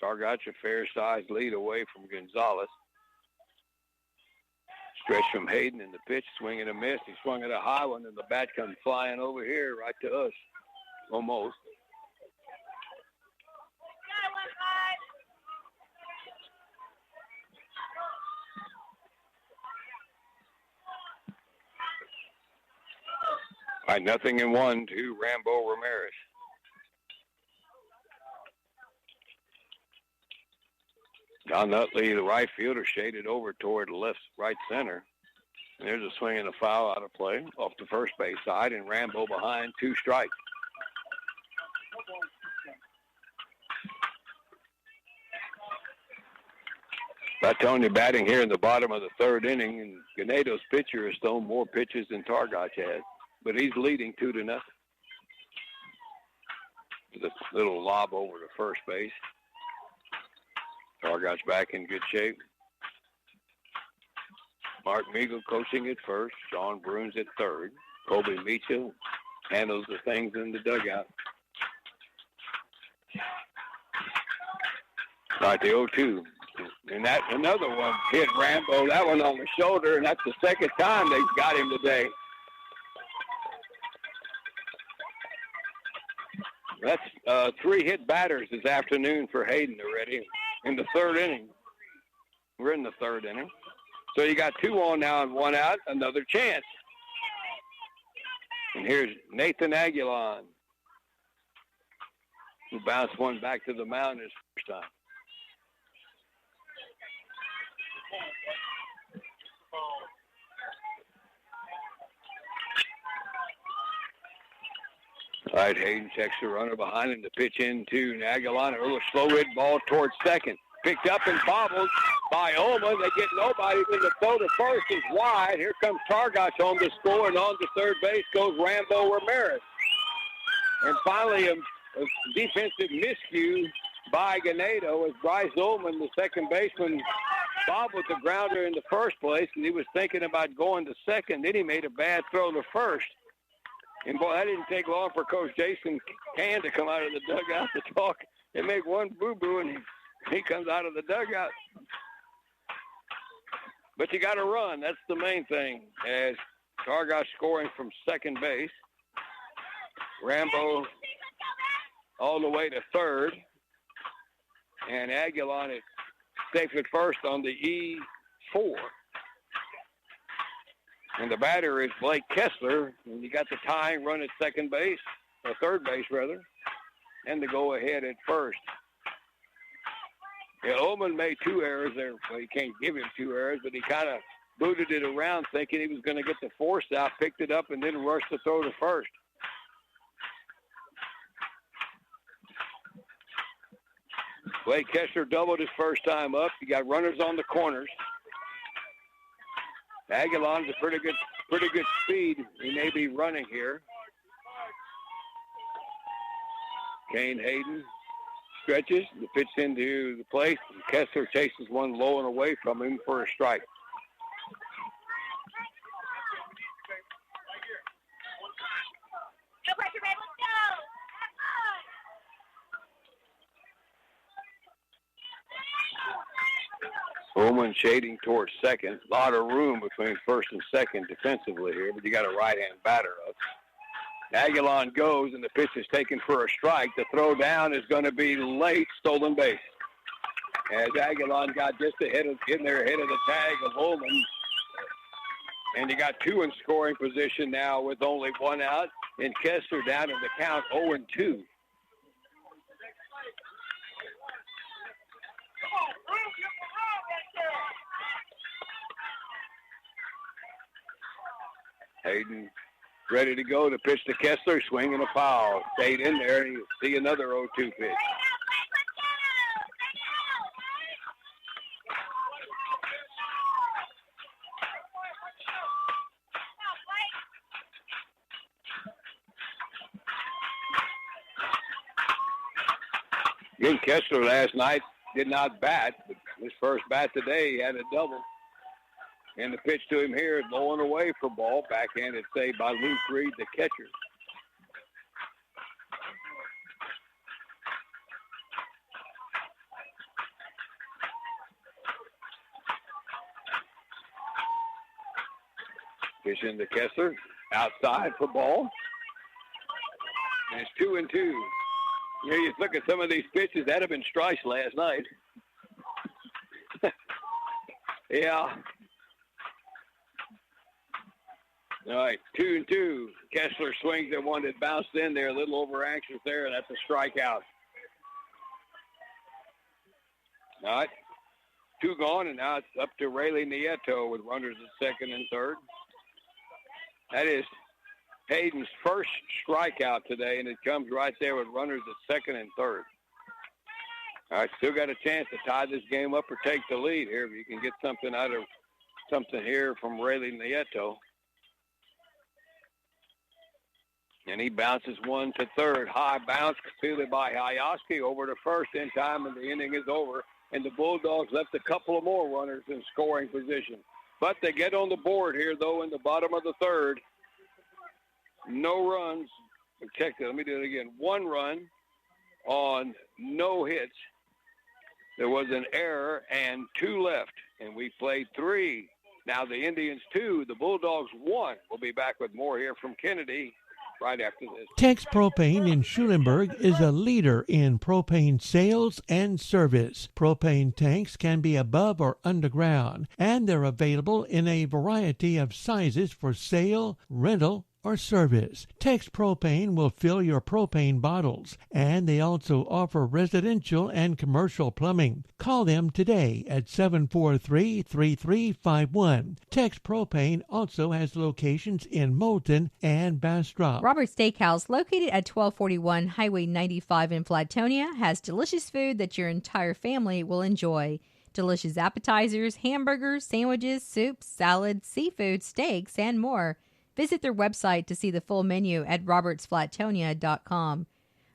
Targot's a fair-sized lead away from Gonzalez. Stretch from Hayden in the pitch, swing and a miss. He swung at a high one, and the bat comes flying over here right to us, almost. All right, 0-1 to Rambo Ramirez. Don Nutley, the right fielder, shaded over toward right center. And there's a swing and a foul out of play off the first base side, and Rambo behind, 2 strikes. Flatonia batting here in the bottom of the third inning, and Ganado's pitcher has thrown more pitches than Targach has, but he's leading 2-0. The little lob over to first base. Targot's back in good shape. Mark Meagle coaching at first. Sean Bruns at third. Kobe Mitchell handles the things in the dugout. Right, the 0-2. And that another one hit Rambo. That one on the shoulder, and that's the second time they've got him today. That's 3 hit batters this afternoon for Hayden already in the third inning. We're in the third inning. So you got 2 on now and 1 out, another chance. And here's Nathan Aguilon, who bounced one back to the mound his first time. All right, Hayden checks the runner behind him to pitch into Aguilon. A little slow hit ball towards second. Picked up and bobbled by Ullman. They get nobody. Then the throw to first is wide. Here comes Targach on the score, and on to third base goes Rambo Ramirez. And finally, a defensive miscue by Ganado as Bryce Ullman, the second baseman, bobbled the grounder in the first place, and he was thinking about going to second. Then he made a bad throw to first. And, boy, that didn't take long for Coach Jason Can to come out of the dugout to talk and make one boo-boo, and he comes out of the dugout. But you got to run. That's the main thing. As Targach scoring from second base. Rambo all the way to third. And Aguilon is safe at first on the E4. And the batter is Blake Kessler. And you got the tying run at second base, or third base rather, and the go-ahead at first. Yeah, Ullman made 2 errors there. Well, you can't give him 2 errors, but he kind of booted it around thinking he was going to get the force out, picked it up, and then rushed the throw to first. Blake Kessler doubled his first time up. You got runners on the corners. Aguilon's a pretty good speed. He may be running here. Kane Hayden stretches, the pitch into the plate. Kessler chases one low and away from him for a strike. Ullman shading towards second. A lot of room between first and second defensively here, but you got a right-hand batter up. Aguilon goes, and the pitch is taken for a strike. The throw down is going to be late, stolen base. As Aguilon got just in there ahead of the tag of Ullman. And you got 2 in scoring position now with only 1 out. And Kessler down in the count 0-2. Hayden ready to go to pitch to Kessler, swing and a foul. Stayed in there, and you see another 0-2 pitch. Again, Kessler last night did not bat, but his first bat today, he had a double. And the pitch to him here is blowing away for ball. Backhanded save by Luke Reed, the catcher. Pitch into Kessler, outside for ball. And it's 2-2. You know, you look at some of these pitches, that have been strikes last night. Yeah. All right, 2-2. Kessler swings at one that bounced in there, a little over anxious there, and that's a strikeout. All right, 2 gone, and now it's up to Rayleigh Nieto with runners at second and third. That is Hayden's first strikeout today, and it comes right there with runners at second and third. All right, still got a chance to tie this game up or take the lead here if you can get something out of something here from Rayleigh Nieto. And he bounces one to third. High bounce, fielded by Hayaski over to first in time, and the inning is over. And the Bulldogs left a couple of more runners in scoring position. But they get on the board here, though, in the bottom of the third. No runs. Check that. Let me do it again. 1 run on no hits. There was an error and 2 left. And we played 3. Now the Indians 2, the Bulldogs 1. We'll be back with more here from Kennedy right after this. Tex Propane in Schulenburg is a leader in propane sales and service. Propane tanks can be above or underground, and they're available in a variety of sizes for sale, rental, or service. Tex Propane will fill your propane bottles, and they also offer residential and commercial plumbing. Call them today at 743-3351. Tex Propane also has locations in Moulton and Bastrop. Robert's Steakhouse, located at 1241 Highway 95 in Flatonia, has delicious food that your entire family will enjoy. Delicious appetizers, hamburgers, sandwiches, soups, salads, seafood, steaks, and more. Visit their website to see the full menu at robertsflatonia.com.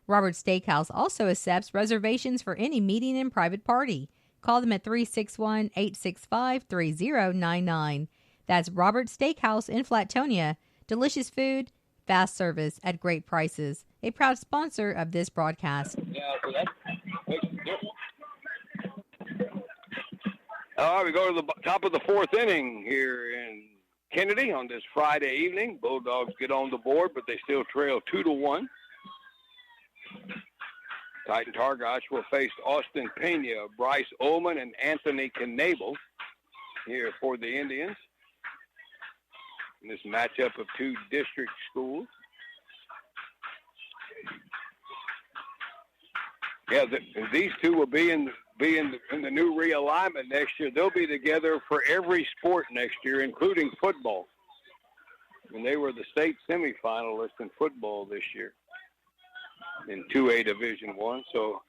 Robert's Steakhouse also accepts reservations for any meeting and private party. Call them at 361-865-3099. That's Robert's Steakhouse in Flatonia. Delicious food, fast service at great prices. A proud sponsor of this broadcast. Yeah, so that makes a difference. All right, we go to the top of the 4th inning here in Kennedy on this Friday evening. Bulldogs get on the board, but they still trail 2-1. Titan Targosh will face Austin Pena, Bryce Ullman, and Anthony Knable here for the Indians in this matchup of 2 district schools. Yeah, these 2 will be in the new realignment next year. They'll be together for every sport next year, including football. And they were the state semifinalists in football this year in 2A Division I. So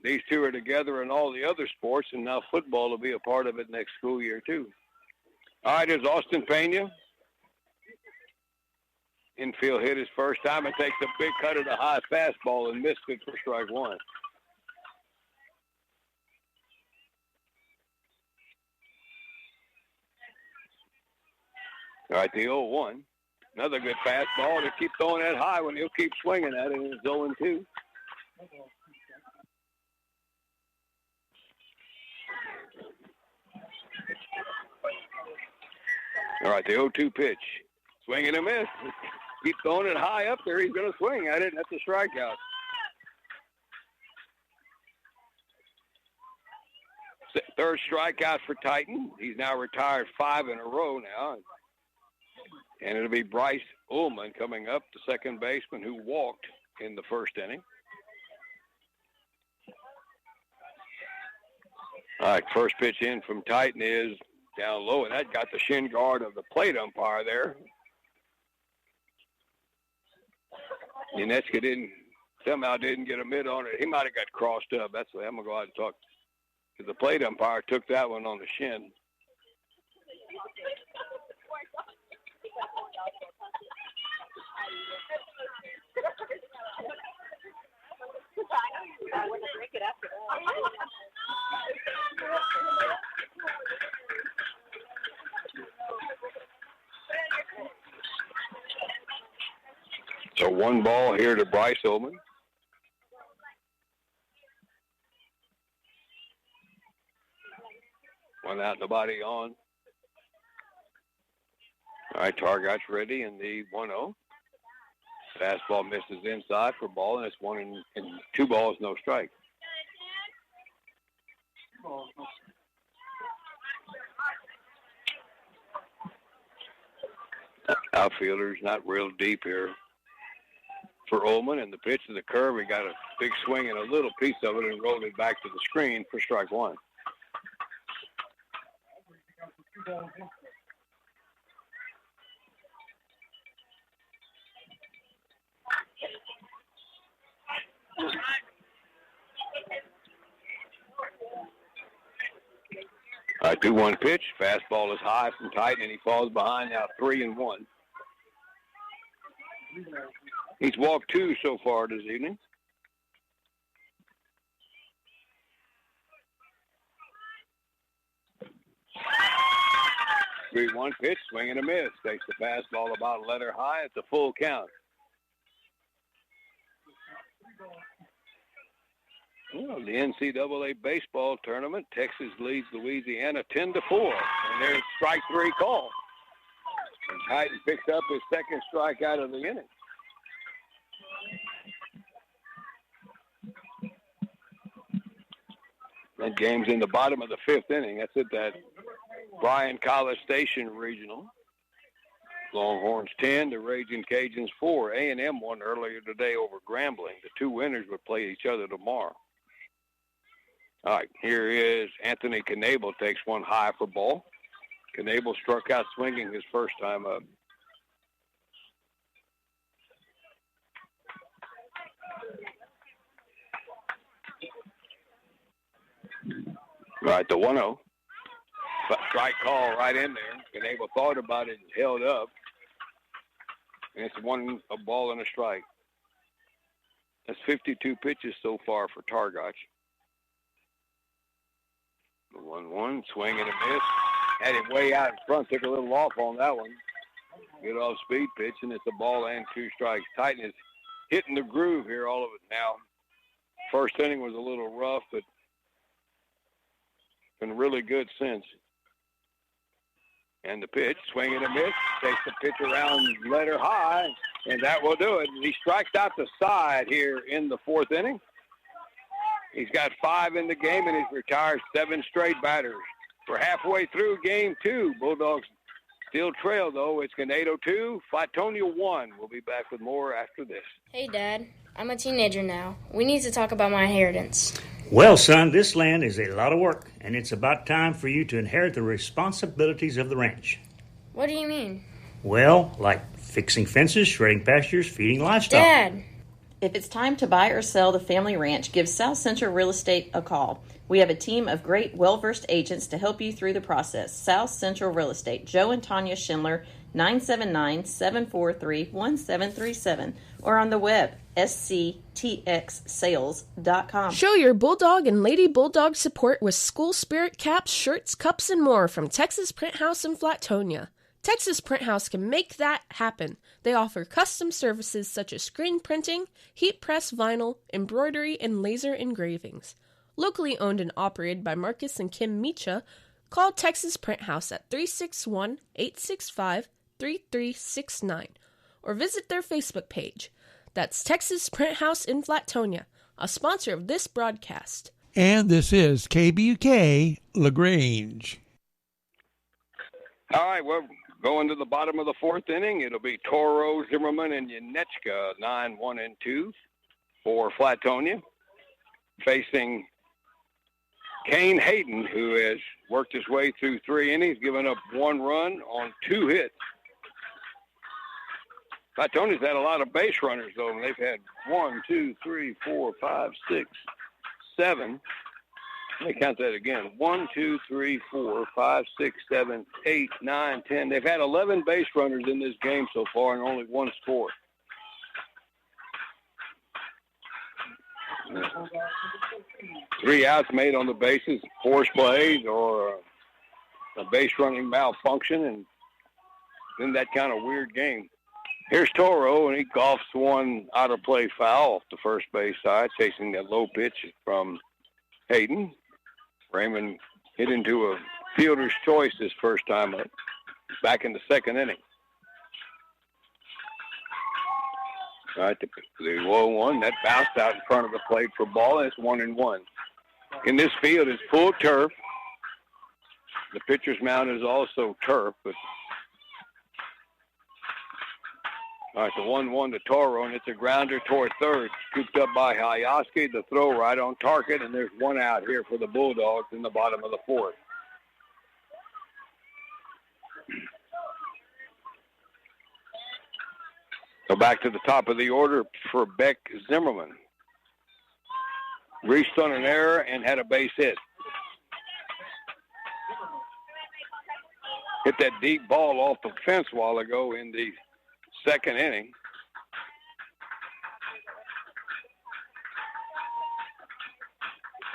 these 2 are together in all the other sports, and now football will be a part of it next school year too. All right, here's Austin Pena. Infield hit his first time and takes a big cut of the high fastball and missed it for strike 1. All right, the 0-1. Another good fastball to keep throwing that high when he'll keep swinging at it, and it's 0-2. All right, the 0-2 pitch. Swing and a miss. Keep throwing it high up there. He's going to swing at it, and that's a strikeout. Third strikeout for Titan. He's now retired 5 in a row now. And it'll be Bryce Ullman coming up, the second baseman who walked in the first inning. All right, first pitch in from Titan is down low, and that got the shin guard of the plate umpire there. Uneska somehow didn't get a mid on it. He might have got crossed up. That's the way I'm going to go out and talk. Because the plate umpire took that one on the shin. So 1 ball here to Bryce Ullman. One out in the body on. All right, Targot's ready in the 1-0. Fastball misses inside for ball, and it's 1 and 2 balls, no strike. Outfielder's not real deep here for Ullman, and the pitch to the curve. He got a big swing and a little piece of it and rolled it back to the screen for strike 1. All right, 2-1 pitch. Fastball is high from Titan, and he falls behind now 3-1. He's walked 2 so far this evening. Three one pitch, swing and a miss. Takes the fastball about letter high. It's a full count. Well, the NCAA baseball tournament, Texas leads Louisiana 10-4. And there's strike 3 call. And Titan picks up his second strikeout of the inning. That game's in the bottom of the 5th inning. That's at that Bryan College Station Regional. Longhorns 10, the Raging Cajuns 4. A&M won earlier today over Grambling. The 2 winners would play each other tomorrow. All right, here is Anthony Knable, takes one high for ball. Knable struck out swinging his first time up. All right, the 1-0. Strike call right in there. Knable thought about it and held up. And it's a ball and a strike. That's 52 pitches so far for Targotch. The 1-1, swing and a miss. Had him way out in front, took a little off on that one. Good off speed pitch, and it's a ball and 2 strikes. Titan is hitting the groove here, all of it now. First inning was a little rough, but been really good since. And the pitch, swing and a miss, takes the pitch around letter high, and that will do it. He strikes out the side here in the 4th inning. He's got 5 in the game, and he's retired 7 straight batters. We're halfway through game 2. Bulldogs still trail, though. It's Ganado 2, Flatonia 1. We'll be back with more after this. Hey, Dad. I'm a teenager now. We need to talk about my inheritance. Well, son, this land is a lot of work, and it's about time for you to inherit the responsibilities of the ranch. What do you mean? Well, like fixing fences, shredding pastures, feeding livestock. Dad! If it's time to buy or sell the family ranch, give South Central Real Estate a call. We have a team of great, well-versed agents to help you through the process. South Central Real Estate, Joe and Tanya Schindler, 979-743-1737, or on the web, sctxsales.com. Show your Bulldog and Lady Bulldog support with school spirit caps, shirts, cups, and more from Texas Print House in Flatonia. Texas Print House can make that happen. They offer custom services such as screen printing, heat press vinyl, embroidery, and laser engravings. Locally owned and operated by Marcus and Kim Micha, call Texas Print House at 361-865-3369 or visit their Facebook page. That's Texas Print House in Flatonia, a sponsor of this broadcast. And this is KBUK LaGrange. All right, we're going to the bottom of the 4th inning. It'll be Toro, Zimmerman, and Yanechka, 9-1-2 for Flatonia, facing Kane Hayden, who has worked his way through 3 innings, given up 1 run on 2 hits. Flatonia's had a lot of base runners, though, and they've had 1, 2, 3, 4, 5, 6, 7. Let me count that again. 1, 2, 3, 4, 5, 6, 7, 8, 9, 10. They've had 11 base runners in this game so far and only 1 score. Three outs made on the bases, forced plays, or a base running malfunction, and then that kind of weird game. Here's Toro, and he golfs one out-of-play foul off the first base side, chasing that low pitch from Hayden. Raymond hit into a fielder's choice his first time up, back in the second inning. All right, the 0-1, that bounced out in front of the plate for ball, and it's 1-1. In this field, it's full turf. The pitcher's mound is also turf, but all right, the 1-1 to Toro, and it's a grounder toward third. Scooped up by Hayaski. The throw right on target, and there's one out here for the Bulldogs in the bottom of the fourth. So back to the top of the order for Beck Zimmerman. Reached on an error and had a base hit. Hit that deep ball off the fence a while ago in the second inning.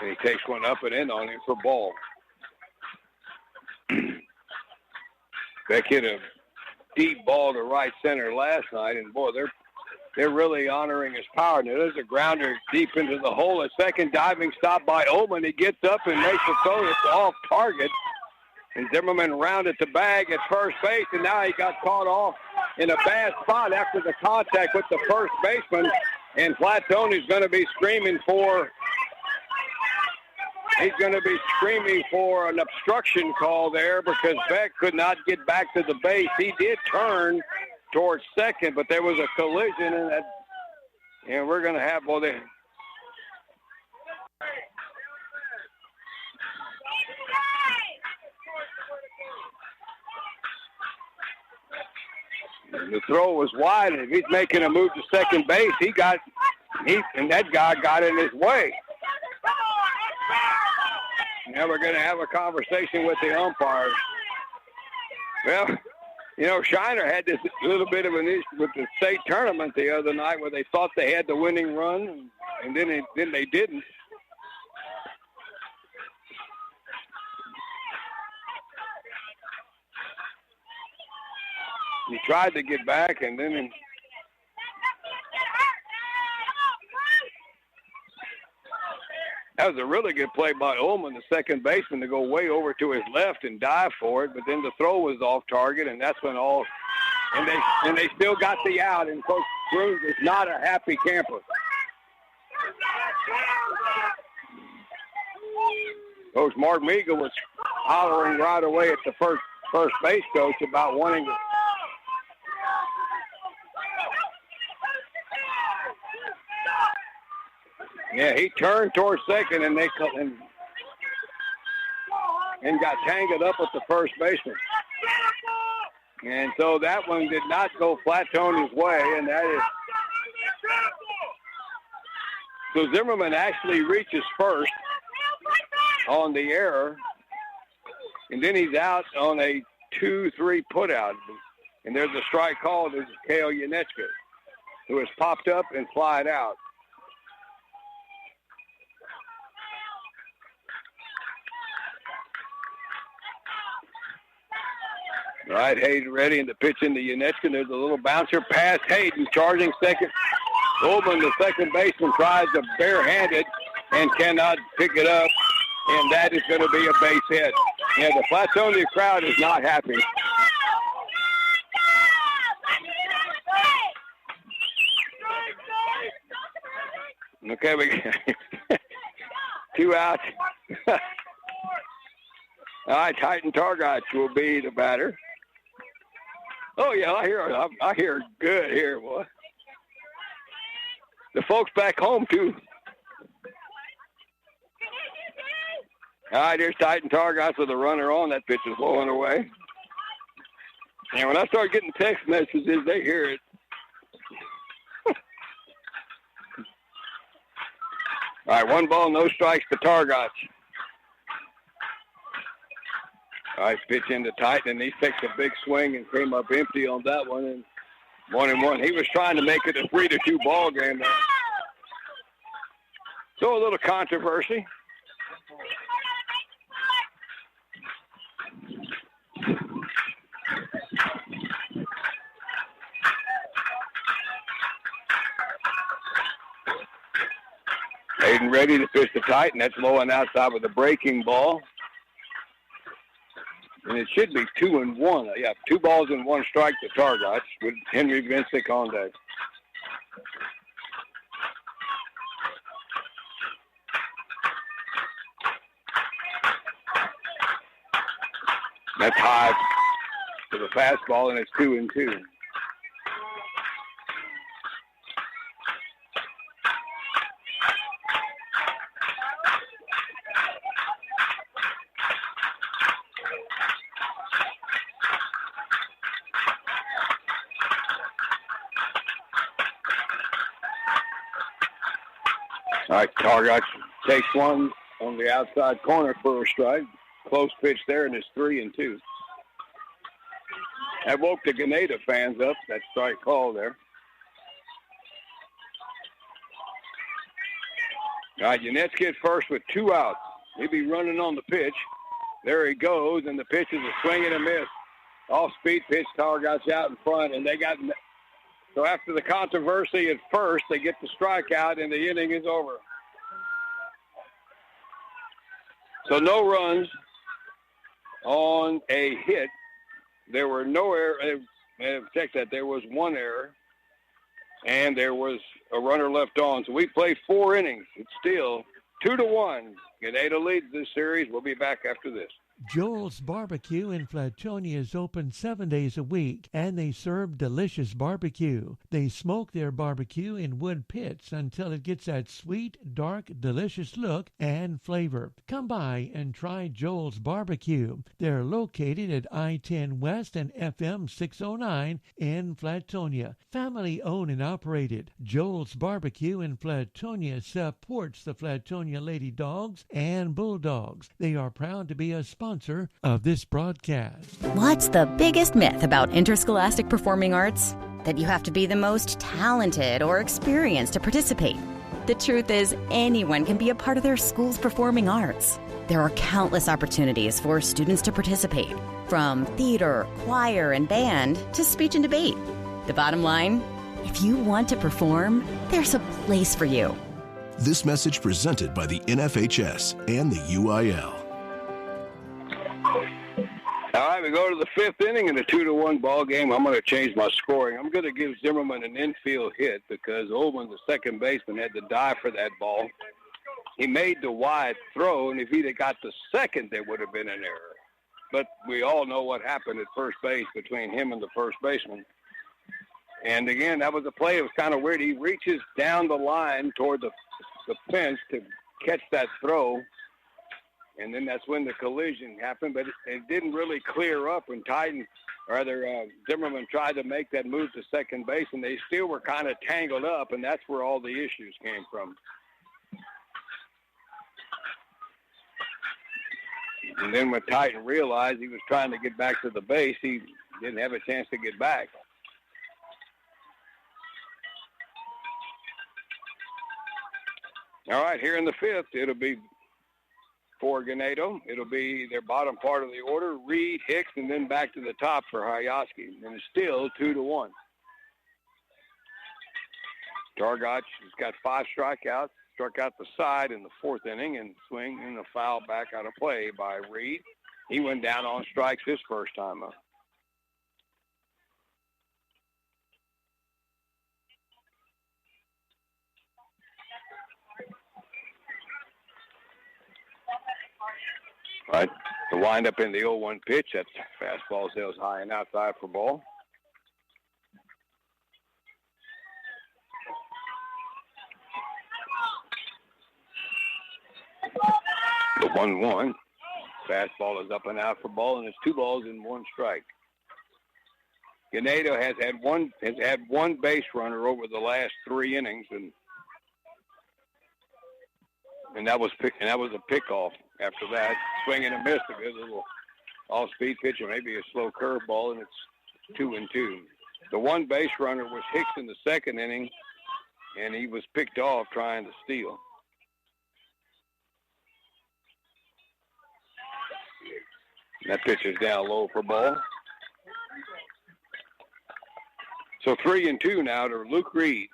And he takes one up and in on him for ball. Beck hit a deep ball to right center last night, and boy, they're really honoring his power. Now there's a grounder deep into the hole. A second diving stop by Ullman. He gets up and makes a throw. It's off target. And Zimmerman rounded the bag at first base, and now he got caught off in a bad spot after the contact with the first baseman. And Flatonia's going to be screaming for an obstruction call there because Beck could not get back to the base. He did turn towards second, but there was a collision, and we're going to have the throw was wide, and if he's making a move to second base, and that guy got in his way. Now we're going to have a conversation with the umpires. Well, you know, Shiner had this little bit of an issue with the state tournament the other night where they thought they had the winning run, and then they didn't. He tried to get back, and then that was a really good play by Ullman, the second baseman, to go way over to his left and dive for it. But then the throw was off target, and that's when they still got the out. And Coach Cruz is not a happy camper. Coach Martmiga was hollering right away at the first base coach about wanting to. Yeah, he turned towards second, and got tangled up with the first baseman. And so that one did not go Flatonia's way, and that is. So Zimmerman actually reaches first on the error, and then he's out on a 2-3 putout. And there's a strike called. There's Kale Yanechka, who has popped up and flied out. All right, Hayden ready in the pitch into Yanechka. There's a little bouncer past Hayden, charging second. Ullman, the second baseman, tries to barehanded and cannot pick it up, and that is going to be a base hit. Yeah, the Flatonia crowd is not happy. Okay, we got 2 outs. All right, Titan Targotch will be the batter. Oh, yeah, I hear good here, boy. The folks back home, too. All right, here's Titan Targotch with a runner on. That pitch is blowing away. And when I start getting text messages, they hear it. All right, 1 ball, no strikes to Targotch. All right, pitch into Titan, and he takes a big swing and came up empty on that one, and 1-1. He was trying to make it a 3-2 ball game there. So a little controversy. Getting ready to pitch the Titan. That's low and outside with a breaking ball. And it should be 2-1. Yeah, 2 balls and 1 strike to Targots with Henry Vincic on deck. That's high for the fastball, and it's 2-2. All right, Targots takes one on the outside corner for a strike. Close pitch there, and it's 3-2. That woke the Ganado fans up, that strike call there. All right, Yanet's get first with 2 outs. He'll be running on the pitch. There he goes, and the pitch is a swing and a miss. Off-speed pitch, Targots out in front, and they got... So after the controversy at first, they get the strikeout, and the inning is over. So no runs on a hit. There were no errors. Check that. There was 1 error, and there was a runner left on. So we played 4 innings. It's still 2-1. Ganado leads this series. We'll be back after this. Joel's Barbecue in Flatonia is open 7 days a week, and they serve delicious barbecue. They smoke their barbecue in wood pits until it gets that sweet, dark, delicious look and flavor. Come by and try Joel's Barbecue. They're located at I-10 West and FM 609 in Flatonia. Family owned and operated. Joel's Barbecue in Flatonia supports the Flatonia Lady Dogs and Bulldogs. They are proud to be a sponsor of this broadcast. What's the biggest myth about interscholastic performing arts? That you have to be the most talented or experienced to participate. The truth is, anyone can be a part of their school's performing arts. There are countless opportunities for students to participate, from theater, choir, and band to speech and debate. The bottom line, if you want to perform, there's a place for you. This message presented by the NFHS and the UIL. All right, we go to the 5th inning in a 2-1 ball game. I'm going to change my scoring. I'm going to give Zimmerman an infield hit because Ullman, the second baseman, had to dive for that ball. He made the wide throw, and if he'd have got the second, there would have been an error. But we all know what happened at first base between him and the first baseman. And, again, that was a play. It was kind of weird. He reaches down the line toward the fence to catch that throw. And then that's when the collision happened, but it didn't really clear up when Zimmerman tried to make that move to second base, and they still were kind of tangled up, and that's where all the issues came from. And then when Titan realized he was trying to get back to the base, he didn't have a chance to get back. All right, here in the 5th, it'll be for Ganado. It'll be their bottom part of the order, Reed, Hicks, and then back to the top for Hayaski. And it's still 2-1. Targots has got 5 strikeouts, struck out the side in the 4th inning and swing in the foul back out of play by Reed. He went down on strikes his first time up. All right, the windup in the 0-1 pitch. That's fastball sails high and outside for ball. The 1-1. Fastball is up and out for ball, and it's 2 balls and 1 strike. Ganado has had one base runner over the last 3 innings, and that was a pickoff. After that, swing and a miss, a good little off-speed pitch, or maybe a slow curveball, and it's 2-2. The one base runner was Hicks in the 2nd inning, and he was picked off trying to steal. That pitch is down low for ball. So 3-2 now to Luke Reed.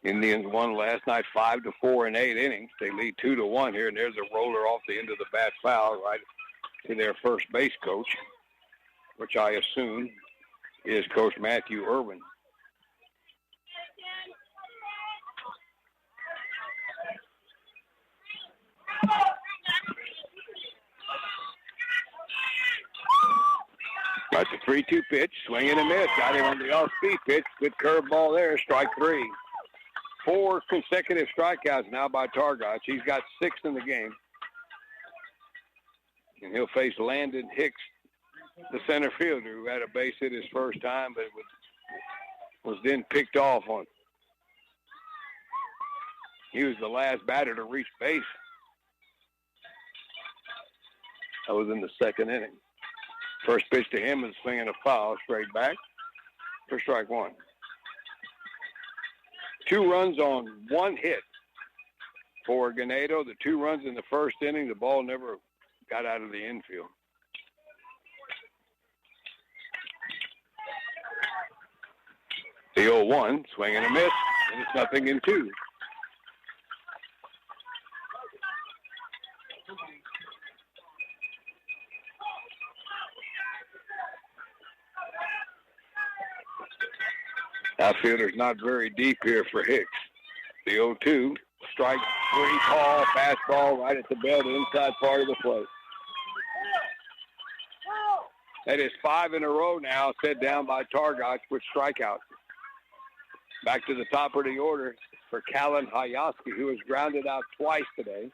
Indians won last night 5-4 in 8 innings. They lead 2-1 here, and there's a roller off the end of the bat foul right to their first base coach, which I assume is Coach Matthew Irwin. That's a 3-2 pitch, swing and a miss. Got him on the off-speed pitch. Good curveball there, strike 3. 4 consecutive strikeouts now by Targac. He's got 6 in the game. And he'll face Landon Hicks, the center fielder, who had a base hit his first time, but was then picked off on. He was the last batter to reach base. That was in the second inning. First pitch to him is swinging a foul straight back for strike 1. 2 runs on 1 hit for Ganado. The 2 runs in the first inning, the ball never got out of the infield. The 0-1, swing and a miss, and it's 0-2. Outfielder's not very deep here for Hicks. The 0-2, strike 3 call, fastball right at the bell, the inside part of the plate. That is 5 in a row now, set down by Targac with strikeouts. Back to the top of the order for Callan Hayaski, who has grounded out twice today.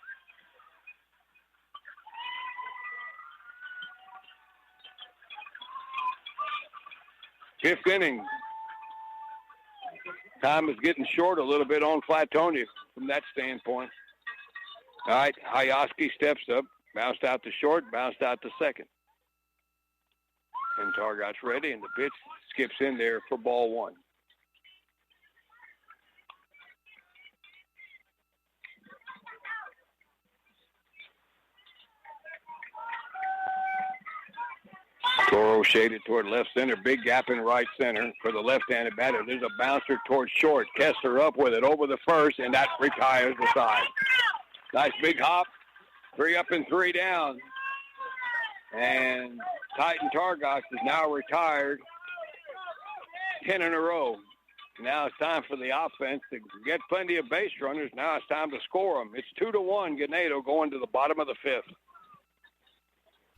Fifth inning. Time is getting short a little bit on Flatonia from that standpoint. All right, Hayaski steps up, bounced out to short, bounced out to second. And Targac's ready, and the pitch skips in there for ball 1. Toro shaded toward left center. Big gap in right center for the left-handed batter. There's a bouncer towards short. Kessler up with it over the first, and that retires the side. Nice big hop. 3 up and 3 down. And Titan Targac is now retired 10 in a row. Now it's time for the offense to get plenty of base runners. Now it's time to score them. It's 2-1 Ganado going to the bottom of the 5th.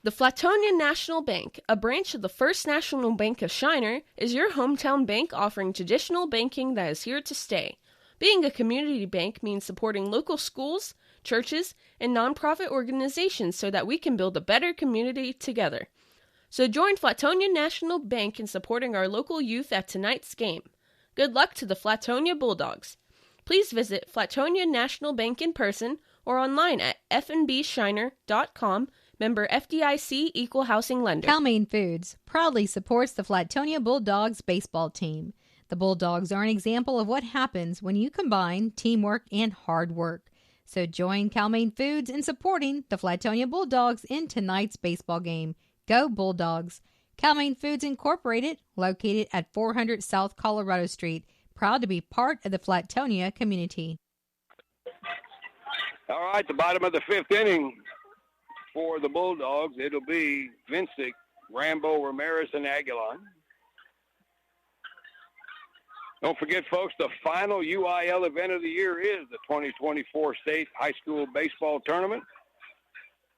The Flatonia National Bank, a branch of the First National Bank of Shiner, is your hometown bank offering traditional banking that is here to stay. Being a community bank means supporting local schools, churches, and nonprofit organizations so that we can build a better community together. So join Flatonia National Bank in supporting our local youth at tonight's game. Good luck to the Flatonia Bulldogs. Please visit Flatonia National Bank in person or online at fnbshiner.com. Member FDIC, Equal Housing Lender. Calmaine Foods proudly supports the Flatonia Bulldogs baseball team. The Bulldogs are an example of what happens when you combine teamwork and hard work. So join Calmaine Foods in supporting the Flatonia Bulldogs in tonight's baseball game. Go Bulldogs! Calmaine Foods Incorporated, located at 400 South Colorado Street, proud to be part of the Flatonia community. All right, the bottom of the 5th inning. For the Bulldogs, it'll be Vincic, Rambo, Ramirez, and Aguilar. Don't forget, folks, the final UIL event of the year is the 2024 State High School Baseball Tournament.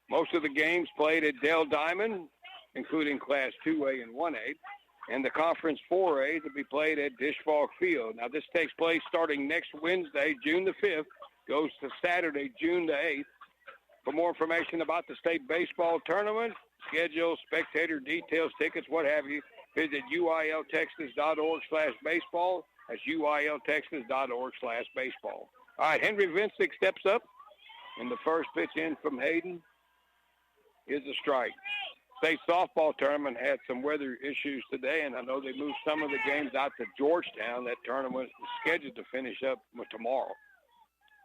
Most of the games played at Dell Diamond, including Class 2A and 1A, and the Conference 4A to be played at Dishfalk Field. Now, this takes place starting next Wednesday, June the 5th, goes to Saturday, June the 8th. For more information about the state baseball tournament, schedule, spectator details, tickets, what have you, visit uiltexas.org/baseball. That's uiltexas.org/baseball. All right, Henry Vincic steps up, and the first pitch in from Hayden is a strike. State softball tournament had some weather issues today, and I know they moved some of the games out to Georgetown. That tournament is scheduled to finish up tomorrow.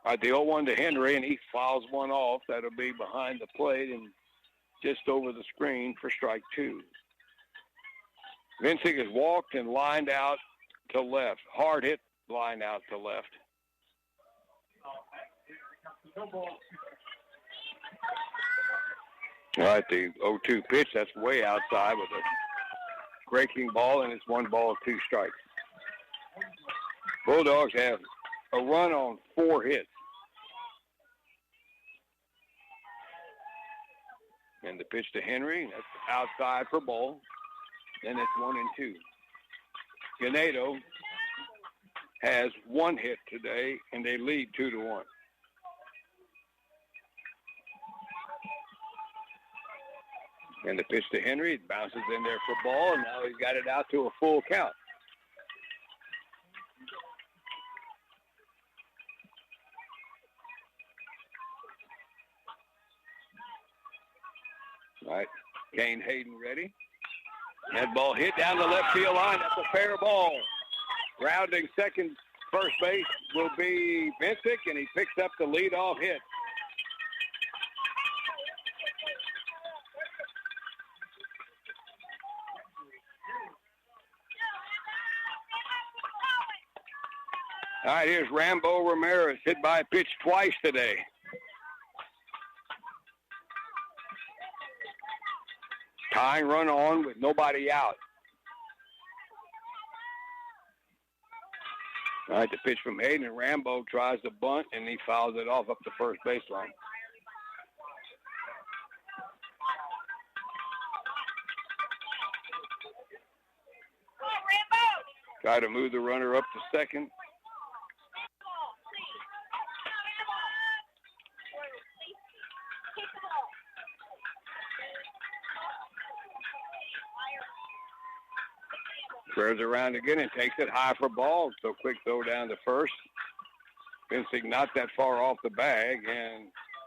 All right, the 0-1 to Henry, and he fouls one off. That'll be behind the plate and just over the screen for strike 2. Vincic is walked and lined out to left. Hard hit line out to left. All right, the 0-2 pitch, that's way outside with a breaking ball, and it's 1 ball, 2 strikes. Bulldogs have a run on 4 hits. And the pitch to Henry, that's outside for ball. Then it's 1-2. Ganado has 1 hit today, and they lead 2-1. And the pitch to Henry, it bounces in there for ball, and now he's got it out to a full count. All right, Kane Hayden ready. That ball hit down the left field line. That's a fair ball. Rounding first base will be Vincic, and he picks up the leadoff hit. All right, here's Rambo Ramirez, hit by a pitch twice today. Tying run on with nobody out. All right, the pitch from Hayden, and Rambo tries to bunt, and he fouls it off up the first baseline. Try to move the runner up to second. Throws around again and takes it high for ball. So quick throw down to first. Vincic not that far off the bag, and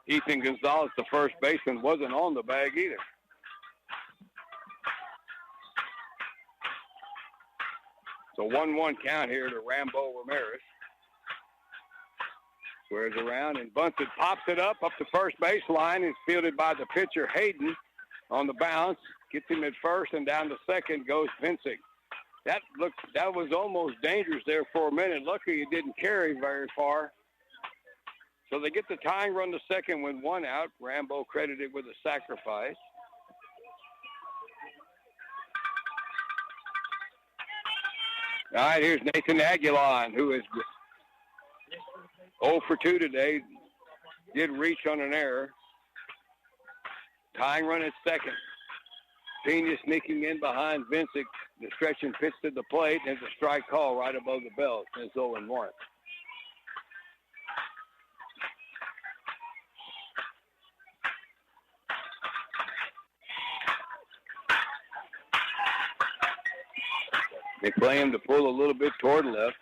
Ethan Gonzalez, the first baseman, wasn't on the bag either. So 1-1 count here to Rambo Ramirez. Squares around and bunts it, pops it up the first baseline. Is fielded by the pitcher Hayden on the bounce. Gets him at first, and down to second goes Vincic. That was almost dangerous there for a minute. Luckily, it didn't carry very far. So they get the tying run to second when 1 out. Rambo credited with a sacrifice. All right, here's Nathan Aguilar, who is 0 for 2 today. Did reach on an error. Tying run at second. Pena sneaking in behind Vincic. The stretching pitch to the plate. There's a strike call right above the belt. It's 0-1. They play him to pull a little bit toward left.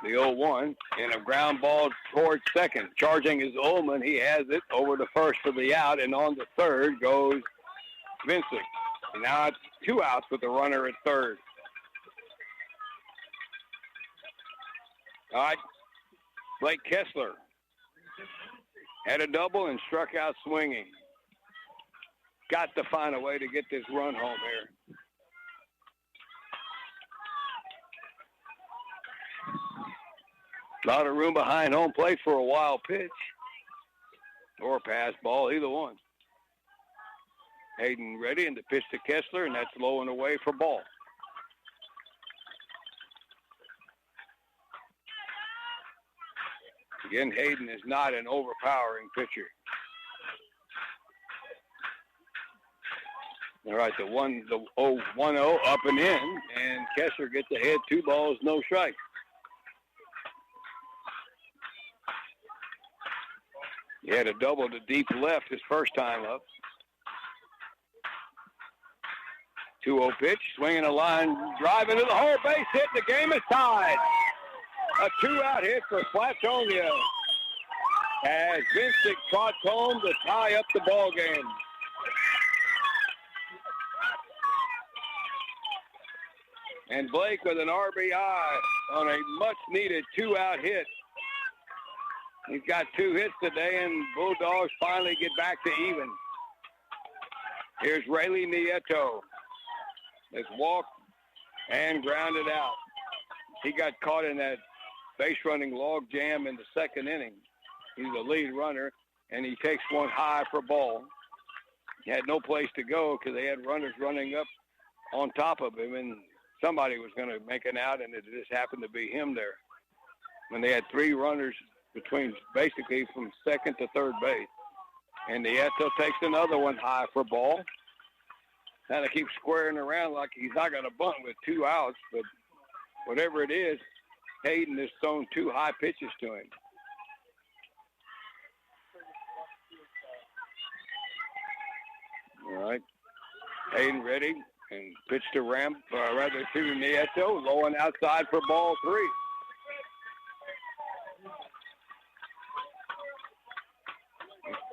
The 0-1 and a ground ball toward second. Charging is Ullman. He has it over to first for the out, and on the third goes Vincic. And now it's 2 outs with the runner at third. All right, Blake Kessler had a double and struck out swinging. Got to find a way to get this run home here. A lot of room behind home plate for a wild pitch or a pass ball, either one. Hayden ready, and the pitch to Kessler, and that's low and away for ball. Again, Hayden is not an overpowering pitcher. All right, the 1-0 up and in, and Kessler gets ahead, 2 balls, no strikes. He had a double to deep left his first time up. 2-0 pitch, swinging a line, driving to the home base hit. The game is tied. A 2-out hit for Flatonia as Vincic trots home to tie up the ball game. And Blake with an RBI on a much-needed 2-out hit. He's got 2 hits today, and Bulldogs finally get back to even. Here's Rayleigh Nieto. It's walked and grounded out. He got caught in that base-running log jam in the second inning. He's a lead runner, and he takes one high for ball. He had no place to go because they had runners running up on top of him, and somebody was going to make an out, and it just happened to be him there. When they had three runners between basically from second to third base. And Nieto takes another one high for ball. Kind of keeps squaring around like he's not going to bunt with 2 outs, but whatever it is, Hayden has thrown 2 high pitches to him. All right. Hayden ready and pitch to to Nieto, low and outside for ball 3.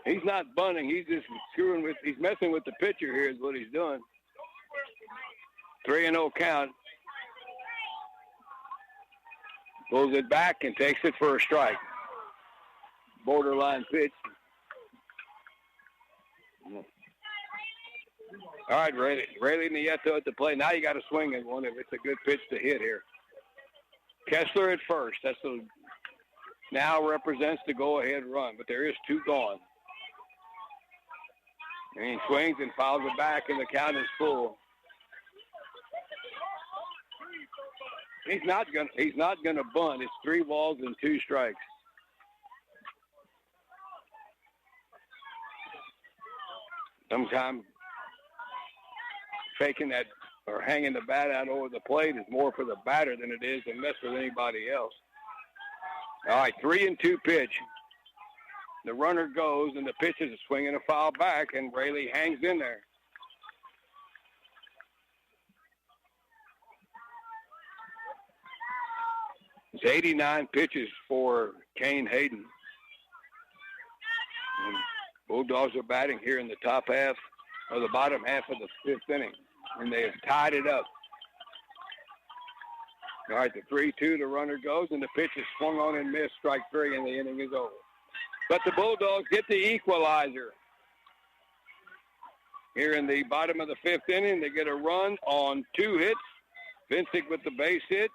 He's not bunting. He's just he's messing with the pitcher here is what he's doing. 3-0 count. Pulls it back and takes it for a strike. Borderline pitch. All right, Rayleigh Nieto at the plate. Now you got to swing at one if it's a good pitch to hit here. Kessler at first. Now represents the go-ahead run, but there is 2 gone. And he swings and fouls it back, and the count is full. He's not gonna bunt. It's 3 balls and 2 strikes. Sometimes faking that or hanging the bat out over the plate is more for the batter than it is to mess with anybody else. All right, 3-2 pitch. The runner goes, and the pitch is swinging a foul back, and Rayleigh hangs in there. It's 89 pitches for Kane Hayden. And Bulldogs are batting here in the top half, or the bottom half of the 5th inning, and they have tied it up. All right, the 3-2, the runner goes, and the pitch is swung on and missed, strike 3, and the inning is over. But the Bulldogs get the equalizer. Here in the bottom of the 5th inning, they get a run on 2 hits. Vincic with the base hit,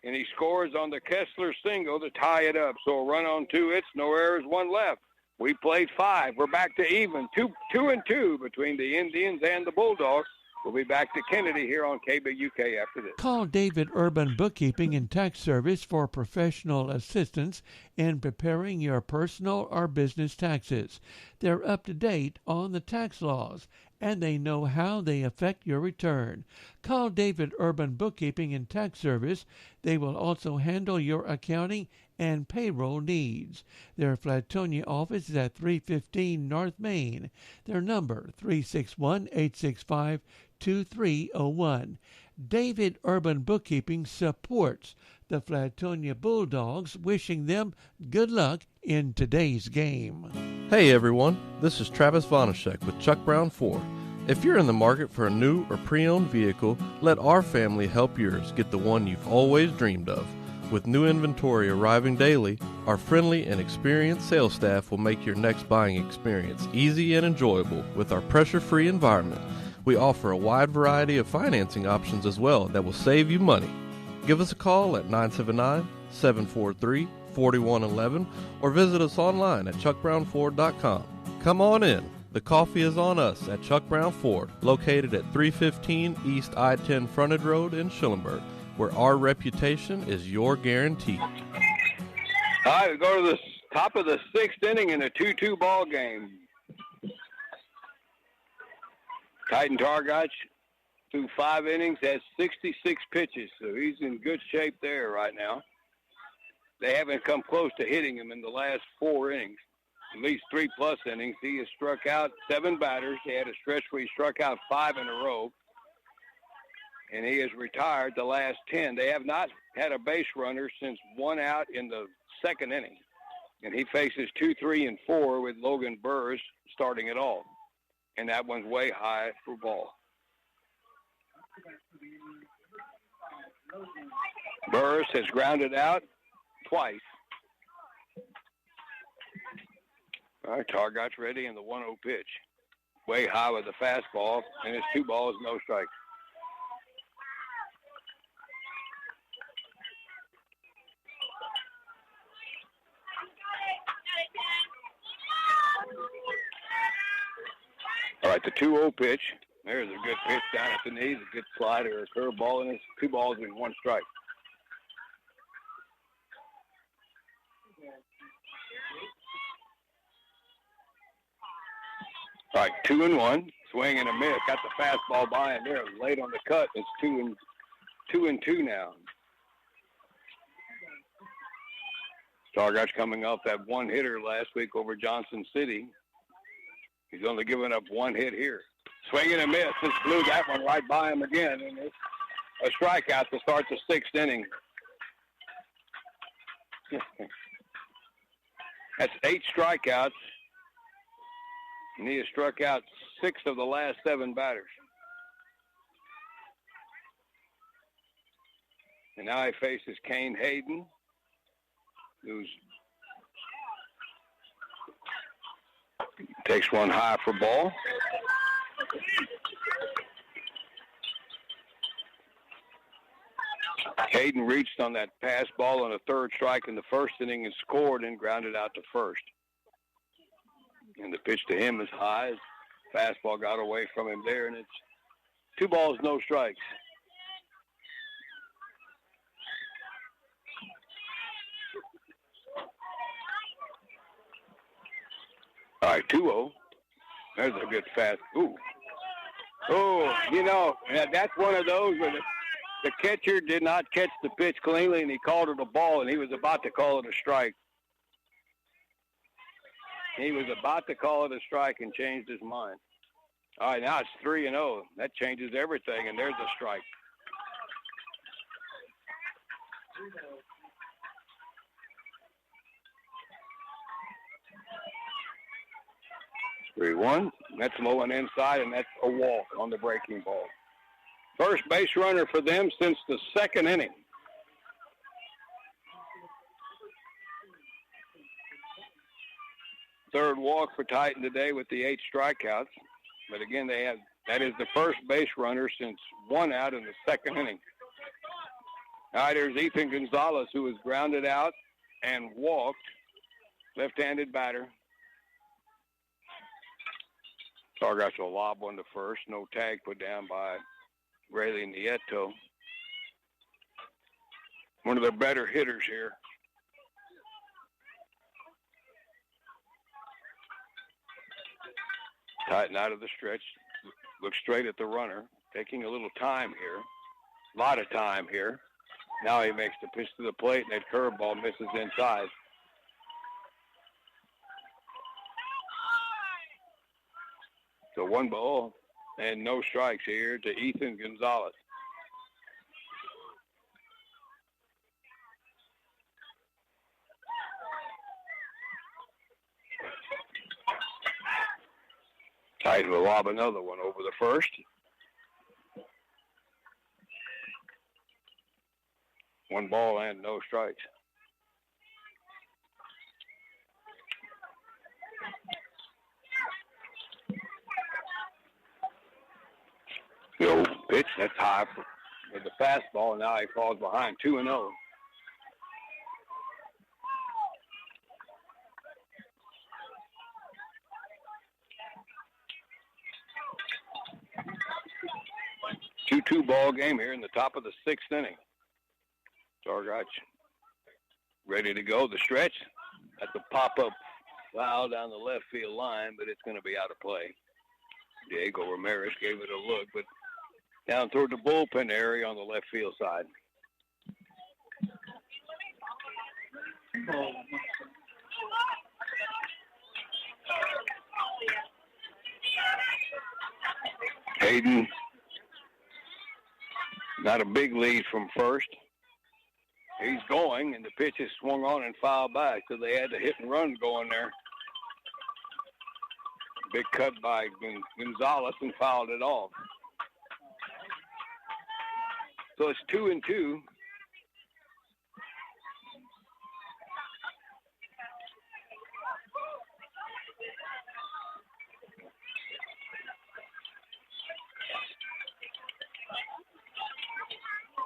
and he scores on the Kessler single to tie it up. So a run on 2 hits, no errors, 1 left. We played 5. We're back to even. 2-2 between the Indians and the Bulldogs. We'll be back to Kennedy here on KBUK after this. Call David Urban Bookkeeping and Tax Service for professional assistance in preparing your personal or business taxes. They're up to date on the tax laws, and they know how they affect your return. Call David Urban Bookkeeping and Tax Service. They will also handle your accounting and payroll needs. Their Flatonia office is at 315 North Main. Their number, 361-865-2301. David Urban Bookkeeping supports the Flatonia Bulldogs, wishing them good luck in today's game. Hey everyone, this is Travis Vonashek with Chuck Brown Ford. If you're in the market for a new or pre-owned vehicle, let our family help yours get the one you've always dreamed of. With new inventory arriving daily, our friendly and experienced sales staff will make your next buying experience easy and enjoyable with our pressure-free environment. We offer a wide variety of financing options as well that will save you money. Give us a call at 979-743-4111 or visit us online at chuckbrownford.com. Come on in. The coffee is on us at Chuck Brown Ford, located at 315 East I-10 Frontage Road in Schulenburg, where our reputation is your guarantee. All right, we go to the top of the 6th inning in a 2-2 ball game. Titan Targach, through 5 innings, has 66 pitches, so he's in good shape there right now. They haven't come close to hitting him in the last 4 innings, at least 3+ innings. He has struck out 7 batters. He had a stretch where he struck out 5 in a row, and he has retired the last 10. They have not had a base runner since 1 out in the 2nd inning, and he faces 2, 3, and 4 with Logan Burris starting it all, and that one's way high for ball. Burris has grounded out twice. All right, Targach ready in the 1-0 pitch. Way high with the fastball, and it's 2 balls, no strikes. All right, the 2-0 pitch. There's a good pitch down at the knees, a good slider, a curveball, and it's 2 balls and 1 strike. All right, 2-1. Swing and a miss. Got the fastball by him there. Late on the cut. It's 2-2 now. Stargotch coming off that 1 hitter last week over Johnson City. He's only given up 1 hit here. Swing and a miss. Just blew that one right by him again. And it's a strikeout to start the 6th inning. That's 8 strikeouts. And he has struck out 6 of the last 7 batters. And now he faces Kane Hayden, who's takes one high for ball. Hayden reached on that pass ball on a 3rd strike in the 1st inning and scored and grounded out to 1st. And the pitch to him is high. His fastball got away from him there, and it's 2 balls, no strikes. All right, 2-0. There's a good fast. Ooh. Oh, you know, that's one of those where the catcher did not catch the pitch cleanly, and he called it a ball, and he was about to call it a strike. He was about to call it a strike and changed his mind. All right, now it's 3-0. That changes everything, and there's a strike. 3-1. That's low and inside, and that's a walk on the breaking ball. First base runner for them since the 2nd inning. Third walk for Titan today with the 8 strikeouts. But again, that is the first base runner since 1 out in the 2nd inning. All right, there's Ethan Gonzalez, who was grounded out and walked. Left-handed batter. Stargotch will lob one to first. No tag put down by Rayleigh Nieto. One of the better hitters here. Titan out of the stretch. Looks straight at the runner. Taking a little time here. A lot of time here. Now he makes the pitch to the plate, and that curveball misses inside. So 1 ball and no strikes here to Ethan Gonzalez. Titan will lob another one over the first. One ball and no strikes. The pitch, that's high with the fastball. Now he falls behind 2-0. Two ball game here in the top of the 6th inning. Stargotch ready to go. The stretch at the pop-up foul down the left field line, but it's going to be out of play. Diego Ramirez gave it a look, but down toward the bullpen area on the left field side. Hayden, not a big lead from first. He's going, and the pitch is swung on and fouled back, so they had the hit and run going there. Big cut by Gonzalez and fouled it off. So it's 2-2.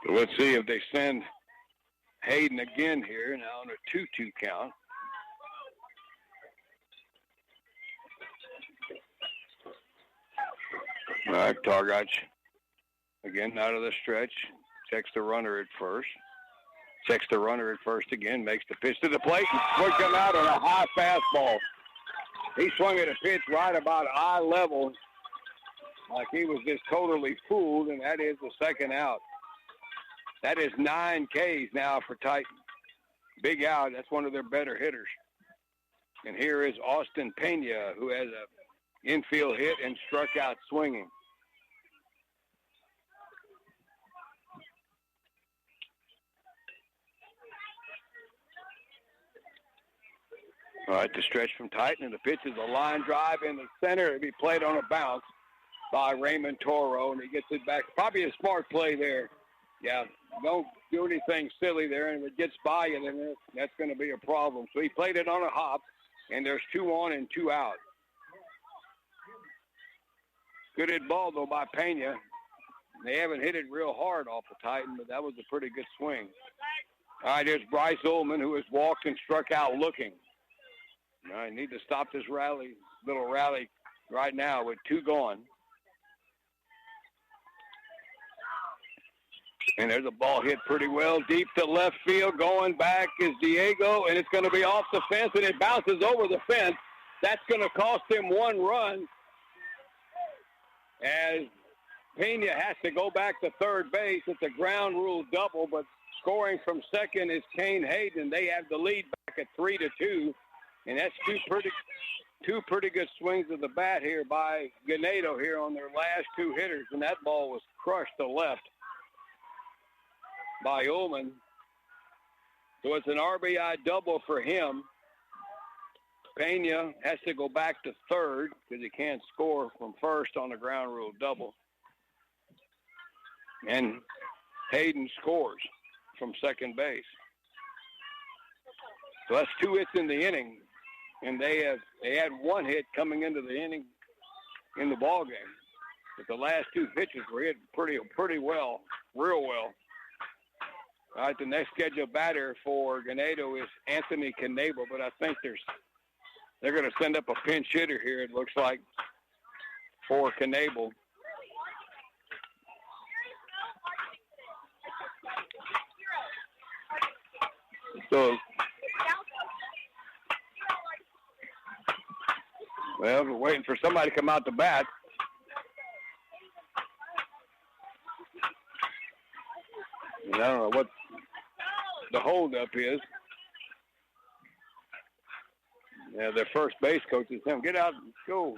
So let's see if they send Hayden again here now on a 2-2 count. All right, Targach again out of the stretch. Checks the runner at first. Checks the runner at first again. Makes the pitch to the plate and swings him out on a high fastball. He swung at a pitch right about eye level, like he was just totally fooled, and that is the second out. That is 9 Ks now for Titan. Big out. That's one of their better hitters. And here is Austin Pena, who has a infield hit and struck out swinging. All right, the stretch from Titan, and the pitch is a line drive in the center. It'll be played on a bounce by Raymond Toro, and he gets it back. Probably a smart play there. Yeah, don't do anything silly there, and if it gets by you, then that's going to be a problem. So he played it on a hop, and there's 2 on and 2 out. Good hit ball, though, by Pena. They haven't hit it real hard off the Titan, but that was a pretty good swing. All right, here's Bryce Ullman, who has walked and struck out looking. I need to stop this little rally right now with 2 gone. And there's a ball hit pretty well deep to left field. Going back is Diego, and it's going to be off the fence, and it bounces over the fence. That's going to cost him 1 run as Pena has to go back to third base. It's a ground rule double, but scoring from second is Kane Hayden. They have the lead back at 3-2. And that's two pretty good swings of the bat here by Ganado here on their last 2 hitters. And that ball was crushed to left by Ullman. So it's an RBI double for him. Pena has to go back to third because he can't score from first on the ground rule double. And Hayden scores from second base. So that's 2 hits in the inning. And they had 1 hit coming into the inning in the ball game. But the last 2 pitches were hit pretty well, real well. All right, the next scheduled batter for Ganado is Anthony Knable, but I think they're going to send up a pinch hitter here, it looks like, for Knable. So, well, we're waiting for somebody to come out to bat. And I don't know what the holdup is. Yeah, their first base coach is him. Get out and go.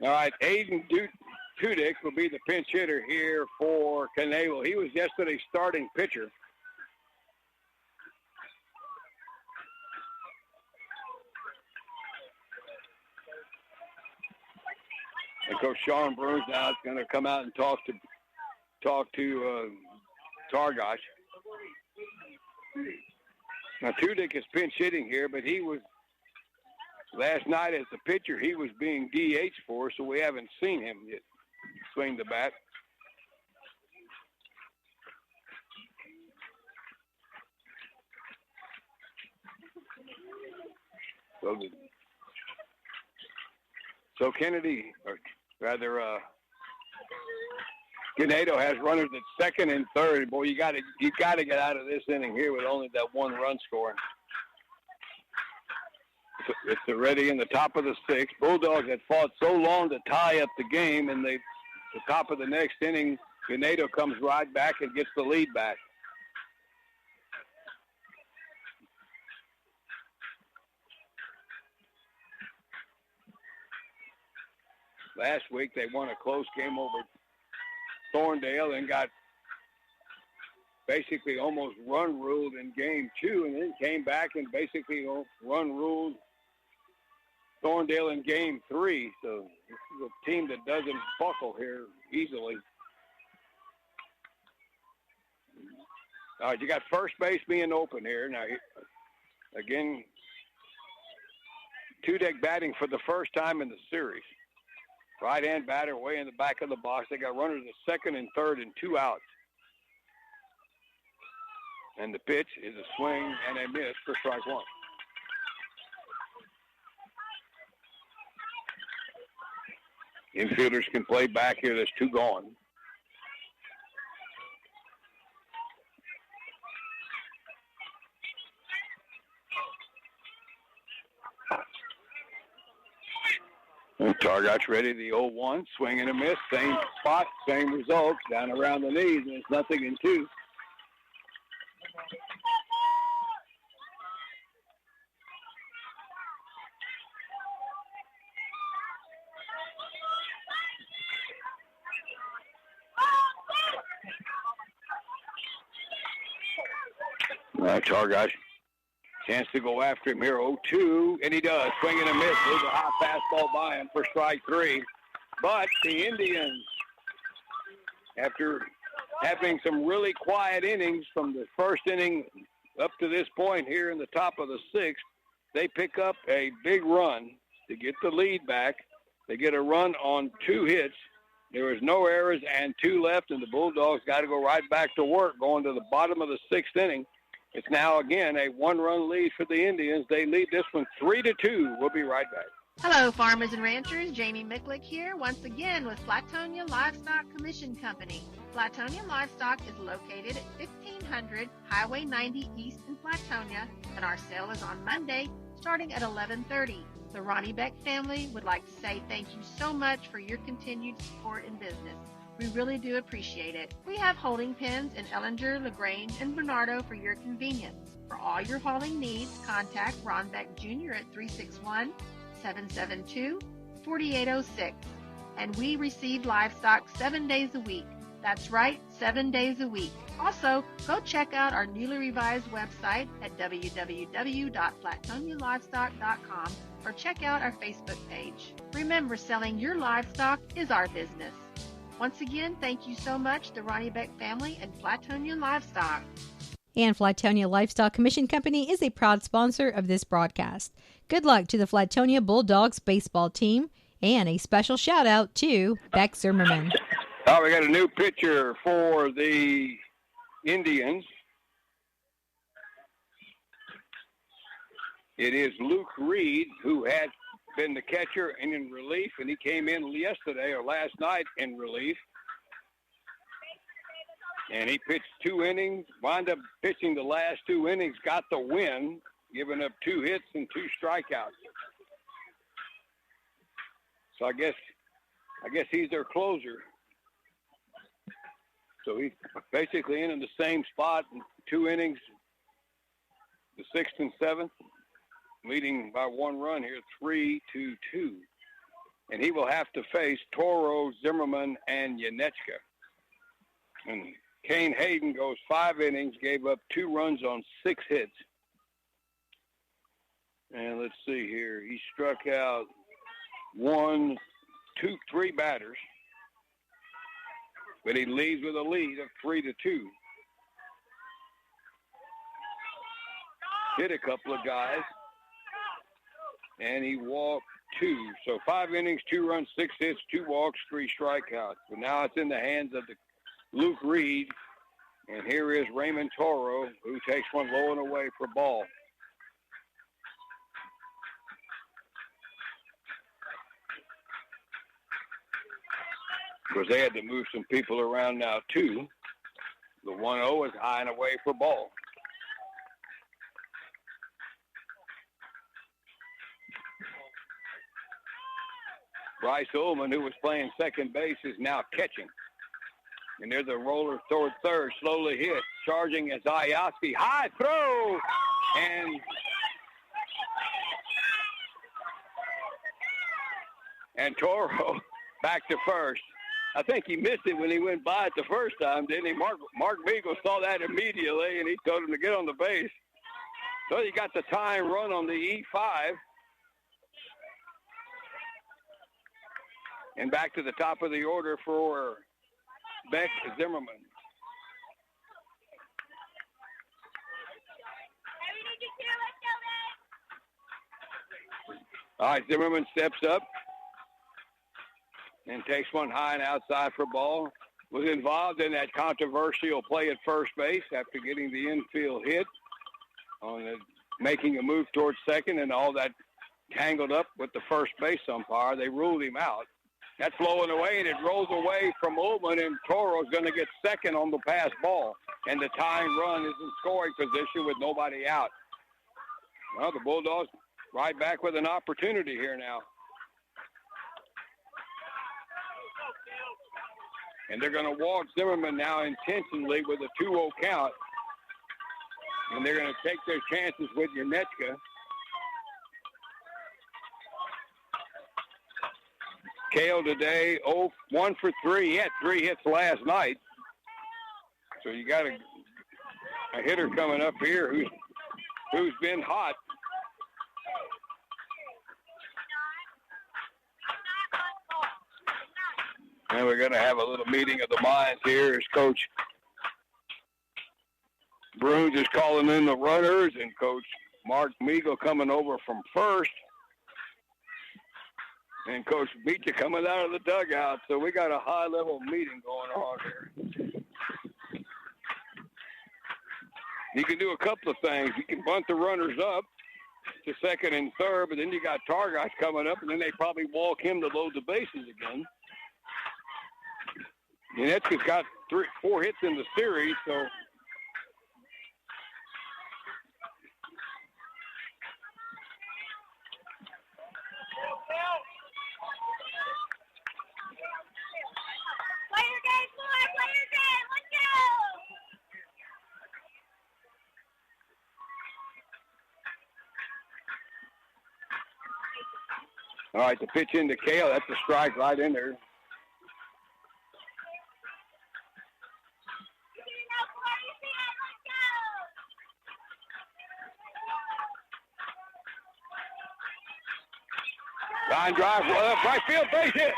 All right, Aiden Tudyk will be the pinch hitter here for Knable. He was yesterday's starting pitcher. And Coach Sean Bruce now is going to come out and talk to Targach. Now Tudyk is pinch hitting here, but he was last night as the pitcher. He was being DH for, so we haven't seen him yet swing the bat. So Kennedy, or rather, Ganado has runners at second and third. Boy, you got to get out of this inning here with only that 1 run scoring. It's already in the top of the 6th. Bulldogs had fought so long to tie up the game, and the top of the next inning, Ganado comes right back and gets the lead back. Last week they won a close game over Thorndale and got basically almost run ruled in game 2, and then came back and basically run ruled Thorndale in game 3. So this is a team that doesn't buckle here easily. All right, you got first base being open here. Now, again, Tudyk batting for the first time in the series. Right-hand batter way in the back of the box. They got runners at second and third and 2 outs. And the pitch is a swing and a miss for strike 1. Infielders can play back here. There's 2 gone. And Targot's ready, the 0-1, swing and a miss, same spot, same results, down around the knees, and it's 0-2. Targot, chance to go after him here, 0-2, and he does. Swing and a miss, there's a high fastball by him for strike 3. But the Indians, after having some really quiet innings from the first inning up to this point here in the top of the 6th, they pick up a big run to get the lead back. They get a run on 2 hits. There was no errors and 2 left, and the Bulldogs got to go right back to work going to the bottom of the 6th inning. It's now, again, a 1-run lead for the Indians. They lead this one 3-2. We'll be right back. Hello, farmers and ranchers. Jamie Micklick here once again with Flatonia Livestock Commission Company. Flatonia Livestock is located at 1500 Highway 90 East in Flatonia, and our sale is on Monday starting at 11:30. The Ronnie Beck family would like to say thank you so much for your continued support in business. We really do appreciate it. We have holding pens in Ellinger, LaGrange, and Bernardo for your convenience. For all your hauling needs, contact Ron Beck Jr. at 361-772-4806. And we receive livestock 7 days a week. That's right, 7 days a week. Also, go check out our newly revised website at www.flatonialivestock.com or check out our Facebook page. Remember, selling your livestock is our business. Once again, thank you so much, the Ronnie Beck family and Flatonia Livestock. And Flatonia Livestock Commission Company is a proud sponsor of this broadcast. Good luck to the Flatonia Bulldogs baseball team, and a special shout out to Beck Zimmerman. Oh, we got a new pitcher for the Indians. It is Luke Reed, who had been the catcher and in relief, and he came in yesterday or last night in relief. And he pitched 2 innings, wound up pitching the last 2 innings, got the win, giving up 2 hits and 2 strikeouts. So I guess he's their closer. So he's basically in the same spot in 2 innings, the 6th and 7th. Leading by 1 run here, 3-2. And he will have to face Toro, Zimmerman, and Yanechka. And Kane Hayden goes 5 innings, gave up 2 runs on 6 hits. And let's see here. He struck out 1, 2, 3 batters. But he leads with a lead of 3-2. Hit a couple of guys. And he walked 2. So 5 innings, 2 runs, 6 hits, 2 walks, 3 strikeouts. But now it's in the hands of the Luke Reed. And here is Raymond Toro, who takes one low and away for ball. Because they had to move some people around now, too. The 1-0 is high and away for ball. Bryce Ullman, who was playing second base, is now catching. And there's a roller toward third, slowly hit. Charging is Ayaski. High throw! And Toro back to first. I think he missed it when he went by it the first time, didn't he? Mark Beagle saw that immediately, and he told him to get on the base. So you got the tying run on the E5. And back to the top of the order for Beck Zimmerman. All right, Zimmerman steps up and takes one high and outside for ball. Was involved in that controversial play at first base after getting the infield hit on making a move towards second, and all that tangled up with the first base umpire. They ruled him out. That's blowing away, and it rolls away from Ullman, and Toro's going to get second on the pass ball. And the tying run is in scoring position with nobody out. Well, the Bulldogs right back with an opportunity here now. And they're going to walk Zimmerman now intentionally with a 2-0 count. And they're going to take their chances with Yanechka. Kale today, 1 for 3. He had 3 hits last night. So you got a hitter coming up here who's been hot. And we're going to have a little meeting of the minds here as Coach Bruins is calling in the runners, and Coach Mark Meagle coming over from first. And Coach Beecher coming out of the dugout. So we got a high-level meeting going on here. You can do a couple of things. You can bunt the runners up to second and third, but then you got Targott coming up, and then they probably walk him to load the bases again. Yanechka's got 4 hits in the series, so Play your game, boy! Play your game! Let's go! all right, the pitch into Kale. That's a strike right in there. Line drive, right field, base hit.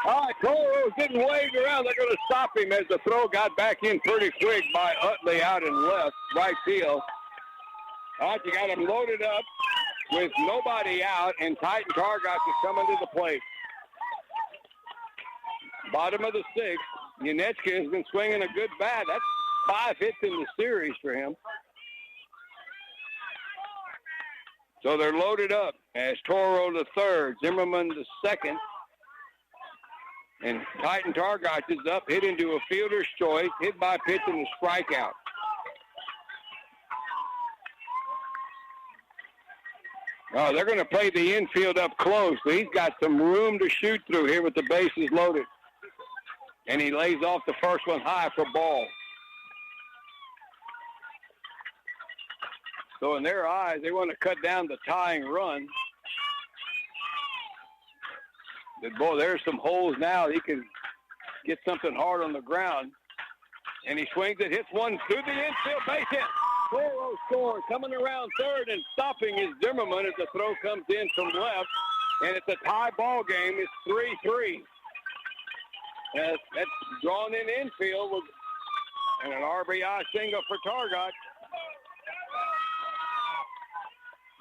All right, Toro's getting waved around. They're going to stop him as the throw got back in pretty quick by Utley out in left, right field. All right, you got him loaded up with nobody out, and Titan Targott is coming to the plate. Bottom of the 6th, Yanechka has been swinging a good bat. That's 5 hits in the series for him. So they're loaded up as Toro the 3rd, Zimmerman the 2nd, and Titan Targott is up, hit into a fielder's choice, hit by pitch and a strikeout. Oh, they're going to play the infield up close, but he's got some room to shoot through here with the bases loaded. And he lays off the first one high for ball. So in their eyes, they want to cut down the tying run. But boy, there's some holes now. He can get something hard on the ground. And he swings it, hits one through the infield, base hit. Toro scores, coming around third and stopping is Zimmerman as the throw comes in from left. And it's a tie ball game. It's 3-3. That's drawn in infield with and an RBI single for Targott.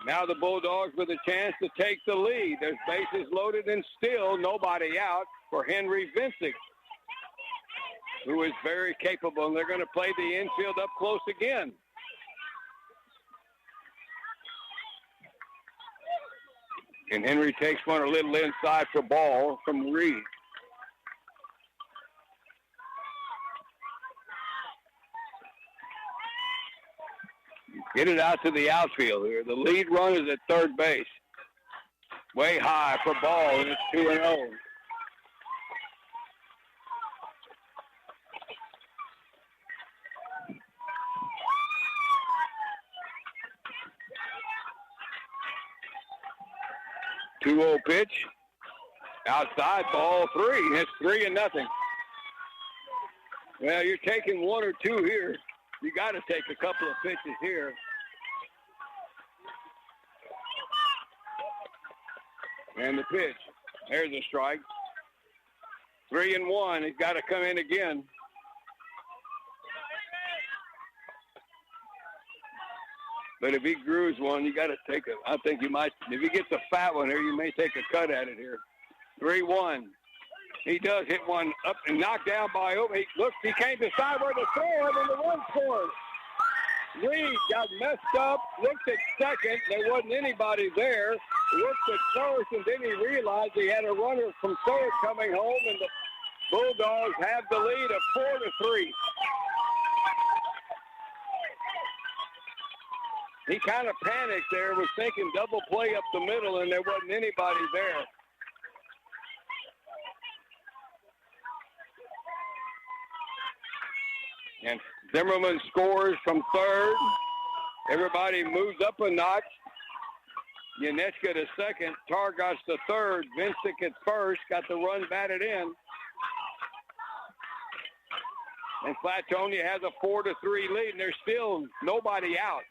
Now the Bulldogs with a chance to take the lead. There's bases loaded and still nobody out for Henry Vincic, who is very capable, and they're going to play the infield up close again. And Henry takes one a little inside for ball from Reed. Get it out to the outfield here. The lead run is at third base. Way high for ball, and it's 2-0. Two-0 pitch. Outside, ball 3. It's 3-0. Well, you're taking 1 or 2 here. You got to take a couple of pitches here. And the pitch. There's a strike. 3-1. He's got to come in again. But if he grooves one, you got to take it. I think you might. If he gets a fat one here, you may take a cut at it here. 3-1. He does hit one up and knocked down by Open. He came to side where the throw and the run scores. Reed got messed up, looked at second. There wasn't anybody there. Looked at first, and then he realized he had a runner from third coming home, and the Bulldogs have the lead of 4-3. He kind of panicked there, was thinking double play up the middle, and there wasn't anybody there. And Zimmerman scores from third. Everybody moves up a notch. Yanechka to second. Targos to third. Vincic at first. Got the run batted in. And Flatonia has a 4-3 lead, and there's still nobody out.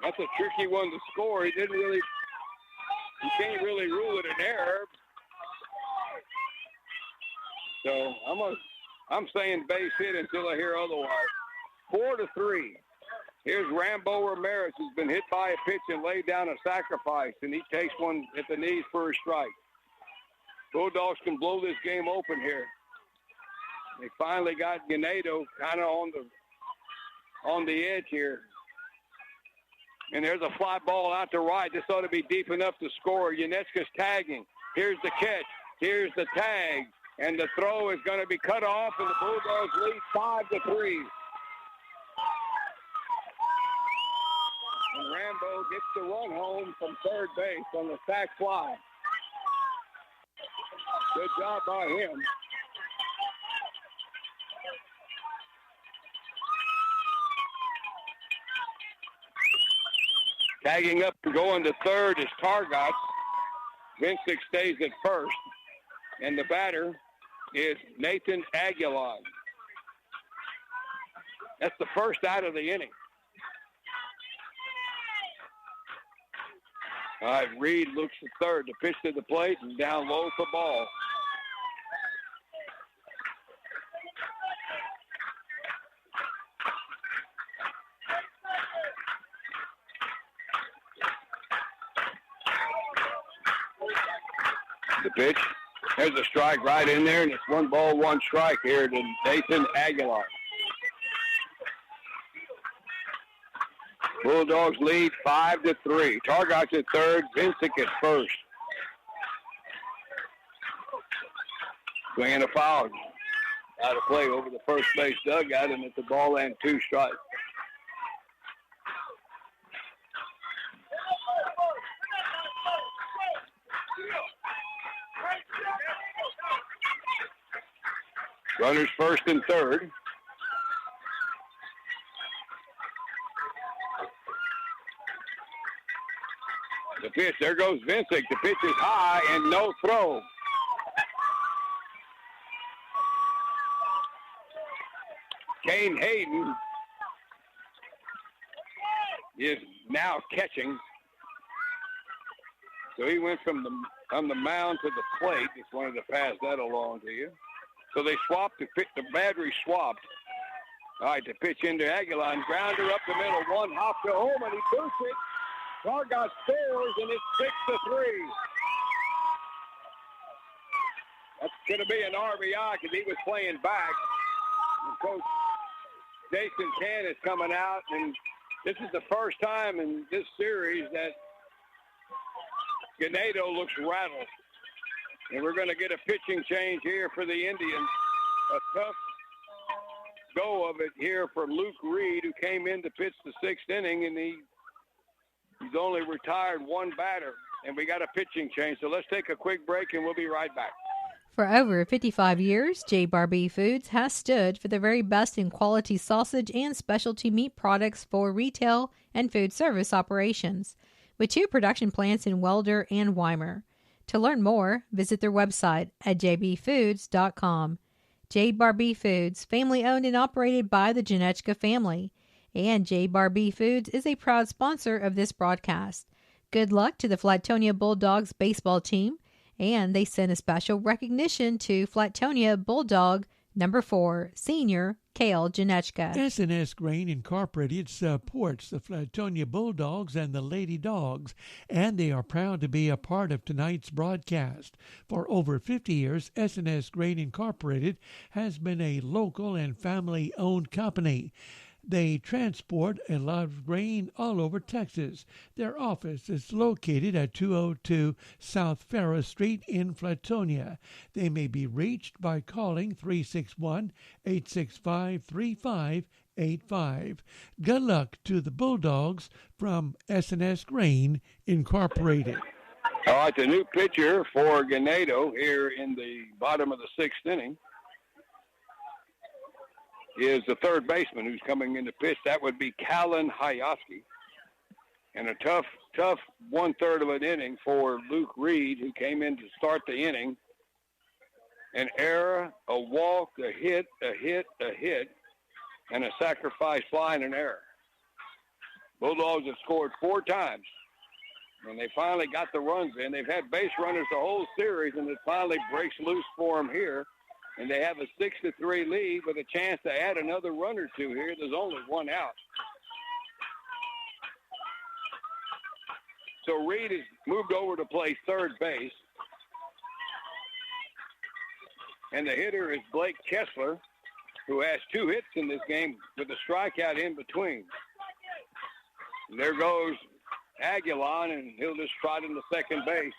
That's a tricky one to score. You can't really rule it an error. So I'm saying base hit until I hear otherwise. 4-3. Here's Rambo Ramirez, who's been hit by a pitch and laid down a sacrifice, and he takes one at the knees for a strike. Bulldogs can blow this game open here. They finally got Ganado kind of on the edge here. And there's a fly ball out to right. This ought to be deep enough to score. Yanechka's tagging. Here's the catch. Here's the tag. And the throw is going to be cut off, and the Bulldogs lead 5-3. And Rambo gets the run home from third base on the sac fly. Good job by him. Tagging up and going to third is Targos. Vincic stays at first. And the batter is Nathan Aguilar. That's the first out of the inning. All right, Reed looks at third. The pitch to the plate and down low for ball. The pitch. There's a strike right in there, and it's 1-1 strike here to Nathan Aguilar. Bulldogs lead 5-3. Targos at third, Vincic at first. Swinging a foul. Out of play over the first base dugout, and it's a ball and 2 strikes. Runners first and third. The pitch, there goes Vincic. The pitch is high and no throw. Kane Hayden is now catching. So he went from the mound to the plate. Just wanted to pass that along to you. So they swapped the battery swapped. All right, the pitch into Aguilar and grounder up the middle. One hop to home, and he boots it. Targos scores, and it's 6-3. That's going to be an RBI because he was playing back. And Coach Jason Can is coming out, and this is the first time in this series that Ganado looks rattled. And we're going to get a pitching change here for the Indians. A tough go of it here for Luke Reed, who came in to pitch the 6th inning, and he's only retired 1 batter. And we got a pitching change. So let's take a quick break, and we'll be right back. For over 55 years, J. Barbie Foods has stood for the very best in quality sausage and specialty meat products for retail and food service operations, with 2 production plants in Welder and Weimar. To learn more, visit their website at jbfoods.com. J. Barbie Foods, family owned and operated by the Janechka family. And J. Barbie Foods is a proud sponsor of this broadcast. Good luck to the Flatonia Bulldogs baseball team, and they send a special recognition to Flatonia Bulldog Number 4, senior Kale Janechka. S&S Grain Incorporated supports the Flatonia Bulldogs and the Lady Dogs, and they are proud to be a part of tonight's broadcast. For over 50 years, S&S Grain Incorporated has been a local and family-owned company. They transport a lot of grain all over Texas. Their office is located at 202 South Ferris Street in Flatonia. They may be reached by calling 361-865-3585. Good luck to the Bulldogs from S&S Grain Incorporated. All right, the new pitcher for Ganado here in the bottom of the sixth inning is the third baseman who's coming in to pitch. That would be Callan Hayaski. And a tough one-third of an inning for Luke Reed, who came in to start the inning. An error, a walk, a hit, and a sacrifice fly and an error. Bulldogs have scored 4 times, and they finally got the runs in. They've had base runners the whole series, and it finally breaks loose for them here. And they have a 6-3 lead with a chance to add another run or two here. There's only one out. So Reed has moved over to play third base. And the hitter is Blake Kessler, who has 2 hits in this game with a strikeout in between. And there goes Aguilon, and he'll just trot into second base.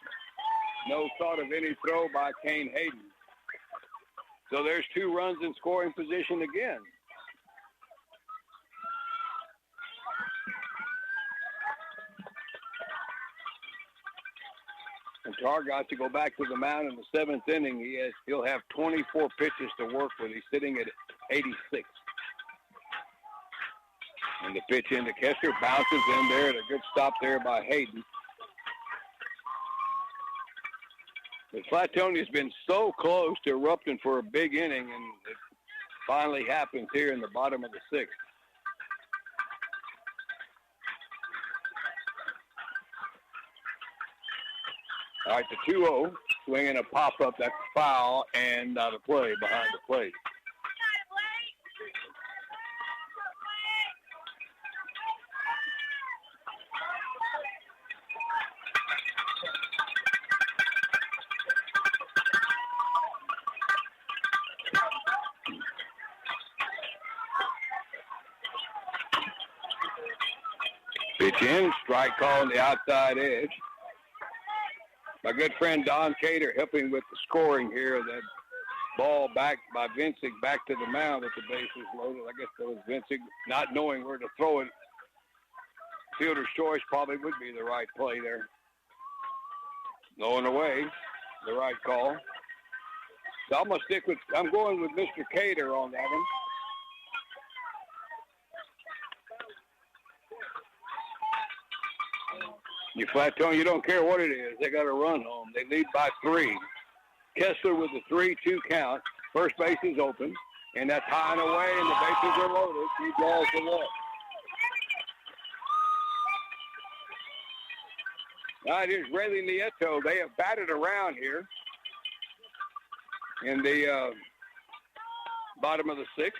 No thought of any throw by Kane Hayden. So there's 2 runs in scoring position again. And Tar got to go back to the mound in the 7th inning. He'll have 24 pitches to work with. He's sitting at 86. And the pitch into Kessler bounces in there, and a good stop there by Hayden. But Flatonia's been so close to erupting for a big inning, and it finally happens here in the bottom of the 6th. All right, the 2-0, swinging a pop-up, that's foul, and not a play behind the plate. Pitch in, strike call on the outside edge. My good friend Don Cater helping with the scoring here. That ball back by Vincig back to the mound at the bases loaded. I guess that was Vincig not knowing where to throw it. Fielder's choice probably would be the right play there. Going away, the right call. So I'm going with Mr. Cater on that one. You Flatonia, you don't care what it is. They got to run home. They lead by 3. Kessler with a 3-2 count. First base is open, and that's high and away, and the bases are loaded. He draws the walk. All right, here's Rayleigh Nieto. They have batted around here in the bottom of the 6th.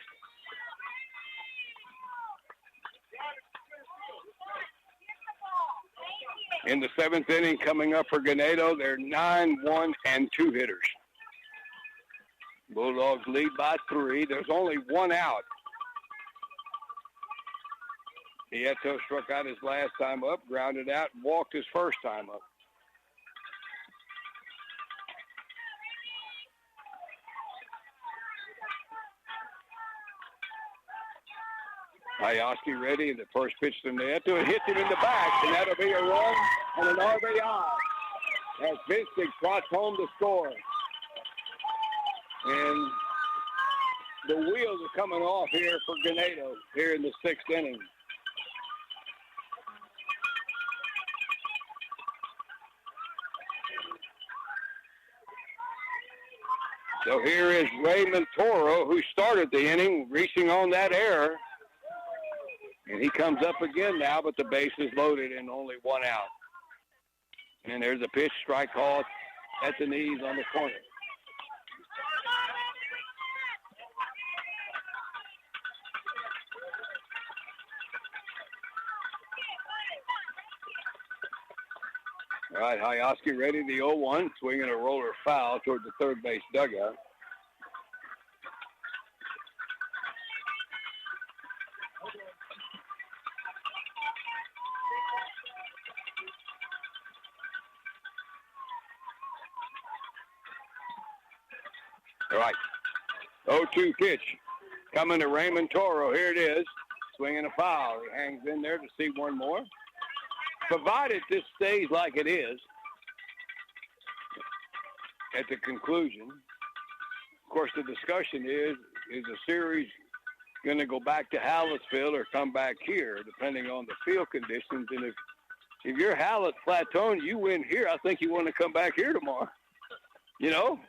In the 7th inning, coming up for Ganado, they're 9-1 and 2 hitters. Bulldogs lead by 3. There's only one out. Nieto struck out his last time up, grounded out, and walked his first time up. Hayaski ready, and the first pitch to Nieto. It hits him in the back, and that'll be a run and an RBI as Vincig trots home the score. And the wheels are coming off here for Ganado here in the 6th inning. So here is Raymond Toro, who started the inning, reaching on that error. And he comes up again now, but the base is loaded and only one out. And there's a pitch, strike call at the knees on the corner. All right, Hyoski ready, the 0-1, swinging a roller foul toward the third base dugout. All right, 0-2 pitch. Coming to Raymond Toro. Here it is. Swinging a foul. He hangs in there to see one more. Provided this stays like it is at the conclusion. Of course, the discussion is the series going to go back to Hallettsville or come back here, depending on the field conditions? And if you're Flatonia, you win here, I think you want to come back here tomorrow. You know?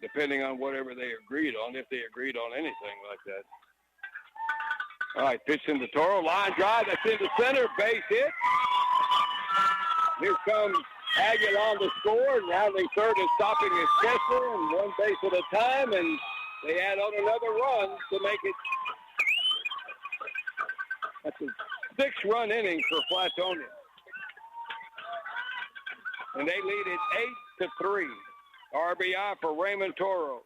Depending on whatever they agreed on, if they agreed on anything like that. All right, pitch into Toro, line drive, that's into center, base hit. Here comes Aguilar to score, rounding third and stopping is Kessler, and one base at a time, and they add on another run to make it. That's a 6-run inning for Flatonia. And they lead it 8-3. RBI for Raymond Toro.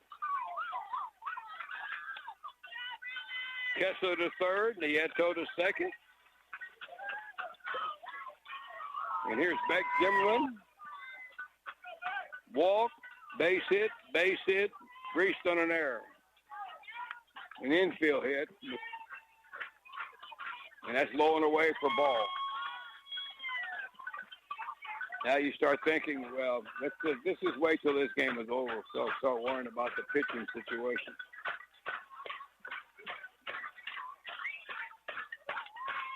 Kessler to third, Nieto to second. And here's Beck Zimmerman. Walk, base hit, reached on an error. An infield hit. And that's low and away for ball. Now you start thinking, well, this is wait till this game is over, so start worrying about the pitching situation.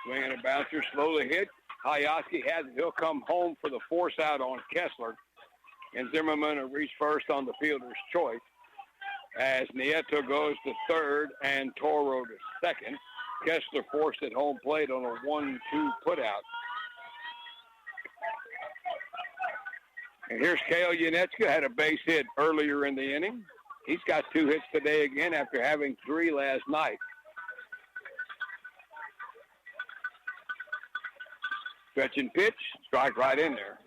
Swinging a bouncer, slowly hit. Hyoski has it. He'll come home for the force out on Kessler. And Zimmerman will reach first on the fielder's choice as Nieto goes to third and Toro to second. Kessler forced at home plate on a 1-2 putout. And here's Kale Yanechka, had a base hit earlier in the inning. He's got 2 hits today again after having 3 last night. Stretch and pitch, strike right in there.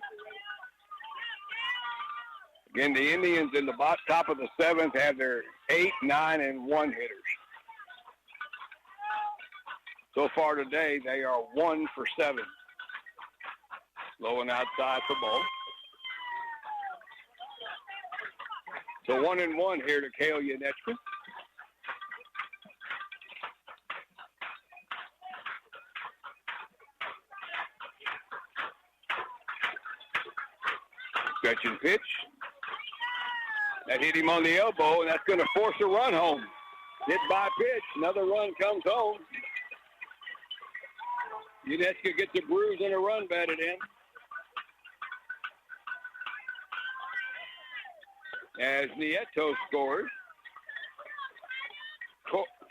Again, the Indians in the top of the 7th have their 8, 9, and 1 hitters. So far today, they are 1 for 7. Low and outside for ball. So 1-1 here to Kale Yanechka. Stretch and pitch. That hit him on the elbow, and that's going to force a run home. Hit by pitch. Another run comes home. Yanechka gets a bruise and a run batted in. As Nieto scores.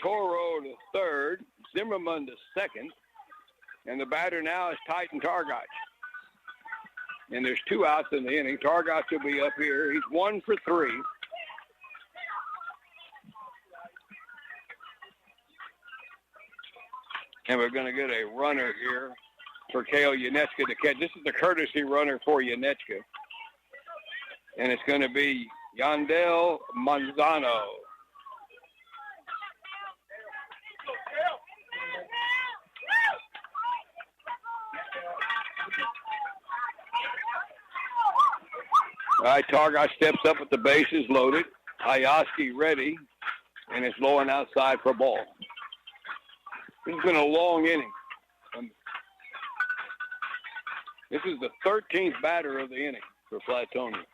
Toro to third. Zimmerman to second. And the batter now is Titan Targach. And there's 2 outs in the inning. Targach will be up here. He's 1 for 3. And we're going to get a runner here for Kale Yanechka to catch. This is the courtesy runner for Yanechka. And it's going to be Yandel Manzano. All right, Targach steps up with the bases loaded. Hyoski ready, and it's low and outside for ball. This has been a long inning. This is the 13th batter of the inning for Flatonia.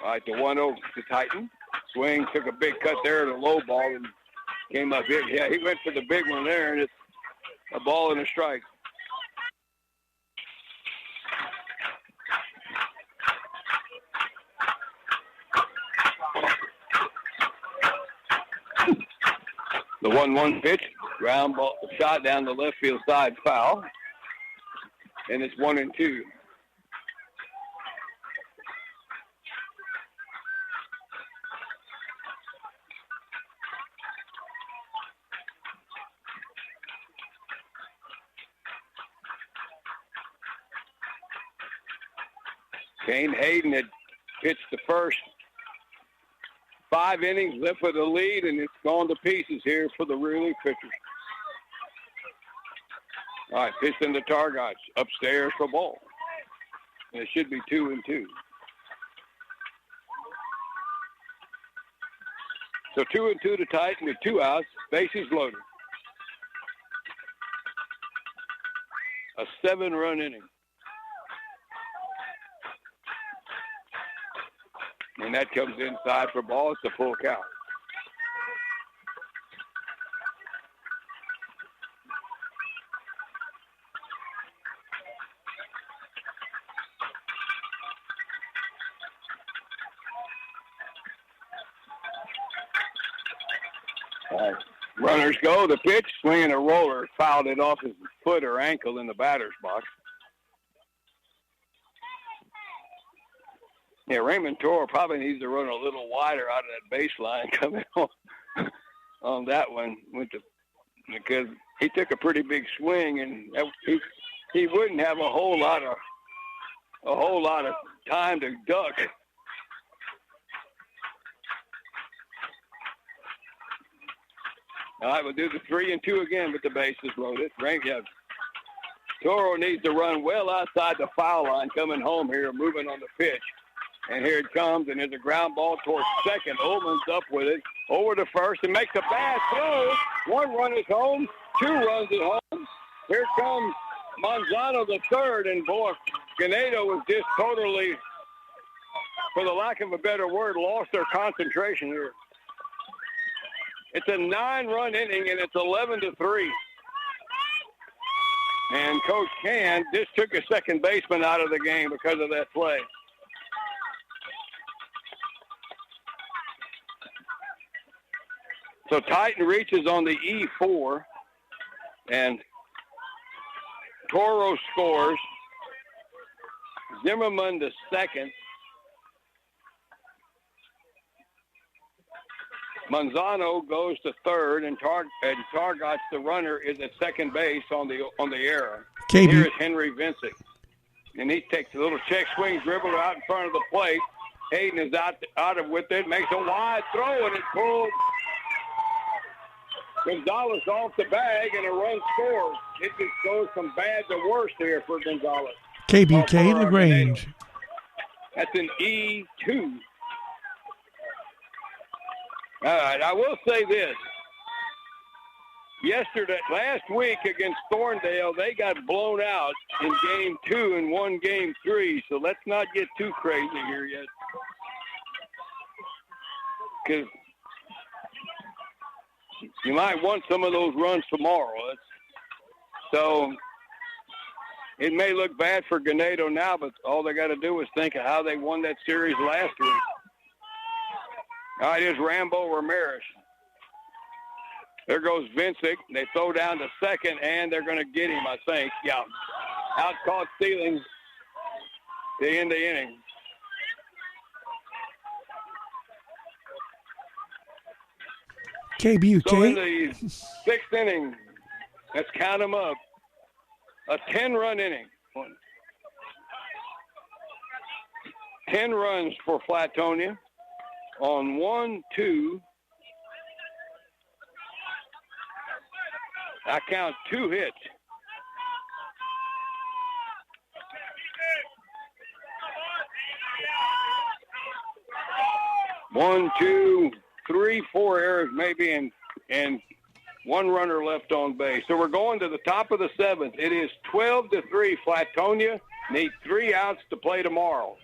All right, the 1-0 to Titan. Swing, took a big cut there at a low ball and came up here. Yeah, he went for the big one there, and it's a ball and a strike. The 1-1 pitch, ground ball, shot down the left field side, foul. And it's 1-2. Kane Hayden had pitched the first 5 innings, left with a lead, and it's gone to pieces here for the relief pitchers. All right, pitch into Targots, upstairs for ball. And it should be 2-2. So 2-2 to Titan with 2 outs, bases loaded. A 7-run inning. And that comes inside for ball. It's a full count. Runners go. The pitch, swinging a roller, fouled it off his foot or ankle in the batter's box. Yeah, Raymond Toro probably needs to run a little wider out of that baseline coming on that one because he took a pretty big swing, and he wouldn't have a whole lot of time to duck. All right, we'll do the 3-2 again with the bases loaded. Toro needs to run well outside the foul line coming home here, moving on the pitch. And here it comes, and there's a ground ball towards second. Ullman's up with it, over to first, and makes a bad throw. 1 run is home, 2 runs at home. Here comes Manzano the third, and boy, Ganado was just totally, for the lack of a better word, lost their concentration here. It's a 9-run inning, and it's 11-3. And Coach Can just took a second baseman out of the game because of that play. So Titan reaches on the E4, and Toro scores. Zimmerman the second. Manzano goes to third, and Targots, the runner, is at second base on the error. Here is Henry Vincent, and he takes a little check swing, dribble out in front of the plate. Hayden is out of with it, makes a wide throw, and it's pulled Gonzalez off the bag, and a run scores. It just goes from bad to worse here for Gonzalez. KBUK LaGrange. That's an E2. All right, I will say this. Last week against Thorndale, they got blown out in Game 2 and won Game 3, so let's not get too crazy here yet. Because you might want some of those runs tomorrow. So it may look bad for Ganado now, but all they got to do is think of how they won that series last week. All right, here's Rambo Ramirez. There goes Vincent. They throw down to second, and they're going to get him, I think. Yeah. Out caught stealing to end the inning. KBUK. So in the 6th inning, let's count them up, a 10-run inning. 10 runs for Flatonia on 1, 2. I count 2 hits. One, 2, 3, 4 errors maybe, and 1 runner left on base. So we're going to the top of the 7th. It is 12-3. Flatonia need 3 outs to play tomorrow.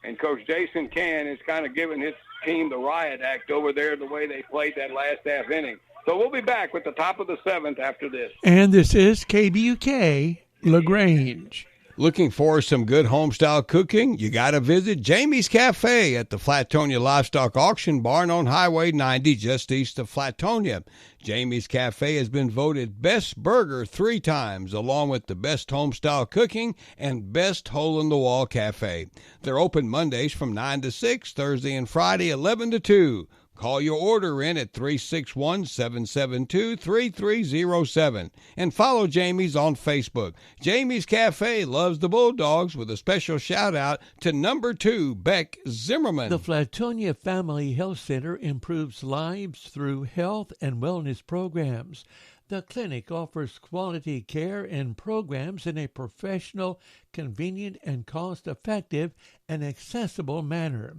And Coach Jason Can is kind of giving his team the riot act over there the way they played that last half inning. So we'll be back with the top of the 7th after this. And this is KBUK LaGrange. Looking for some good home-style cooking? You got to visit Jamie's Cafe at the Flatonia Livestock Auction Barn on Highway 90 just east of Flatonia. Jamie's Cafe has been voted Best Burger 3 times, along with the Best Home-Style Cooking and Best Hole-in-the-Wall Cafe. They're open Mondays from 9 to 6, Thursday and Friday 11 to 2. Call your order in at 361-772-3307 and follow Jamie's on Facebook. Jamie's Cafe loves the Bulldogs with a special shout out to number 2, Beck Zimmerman. The Flatonia Family Health Center improves lives through health and wellness programs. The clinic offers quality care and programs in a professional, convenient, and cost-effective and accessible manner.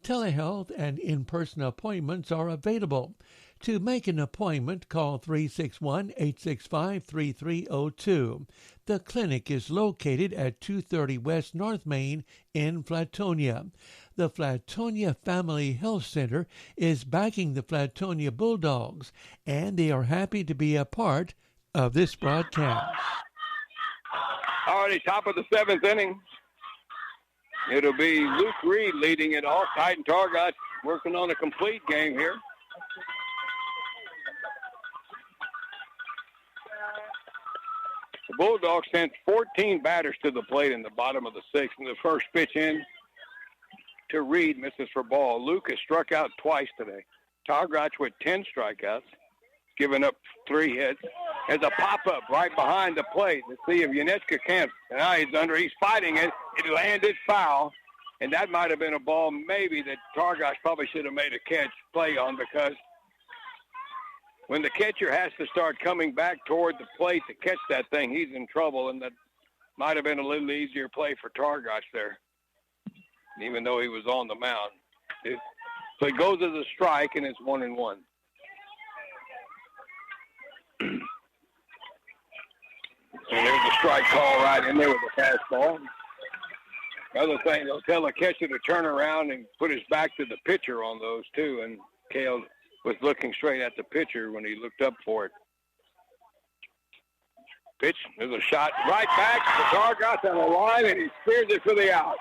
Telehealth and in-person appointments are available. To make an appointment, call 361-865-3302. The clinic is located at 230 West North Main in Flatonia. The Flatonia Family Health Center is backing the Flatonia Bulldogs, and they are happy to be a part of this broadcast. Already top of the 7th inning. It'll be Luke Reed leading it off. Titan Targott working on a complete game here. The Bulldogs sent 14 batters to the plate in the bottom of the 6th. And the first pitch in to Reed misses for ball. Luke has struck out twice today. Targott with 10 strikeouts, giving up 3 hits. Has a pop-up right behind the plate. Let's see if Yanechka can't. Now he's fighting it. It landed foul, and that might have been a ball maybe that Targott probably should have made a play on, because when the catcher has to start coming back toward the plate to catch that thing, he's in trouble, and that might have been a little easier play for Targott there, even though he was on the mound. So he goes as a strike, and it's 1-1. And there's a strike call right in there with a fastball. Other thing, they'll tell the catcher to turn around and put his back to the pitcher on those too. And Cale was looking straight at the pitcher when he looked up for it. Pitch, there's a shot right back. The Targott's on the line, and he spears it for the out.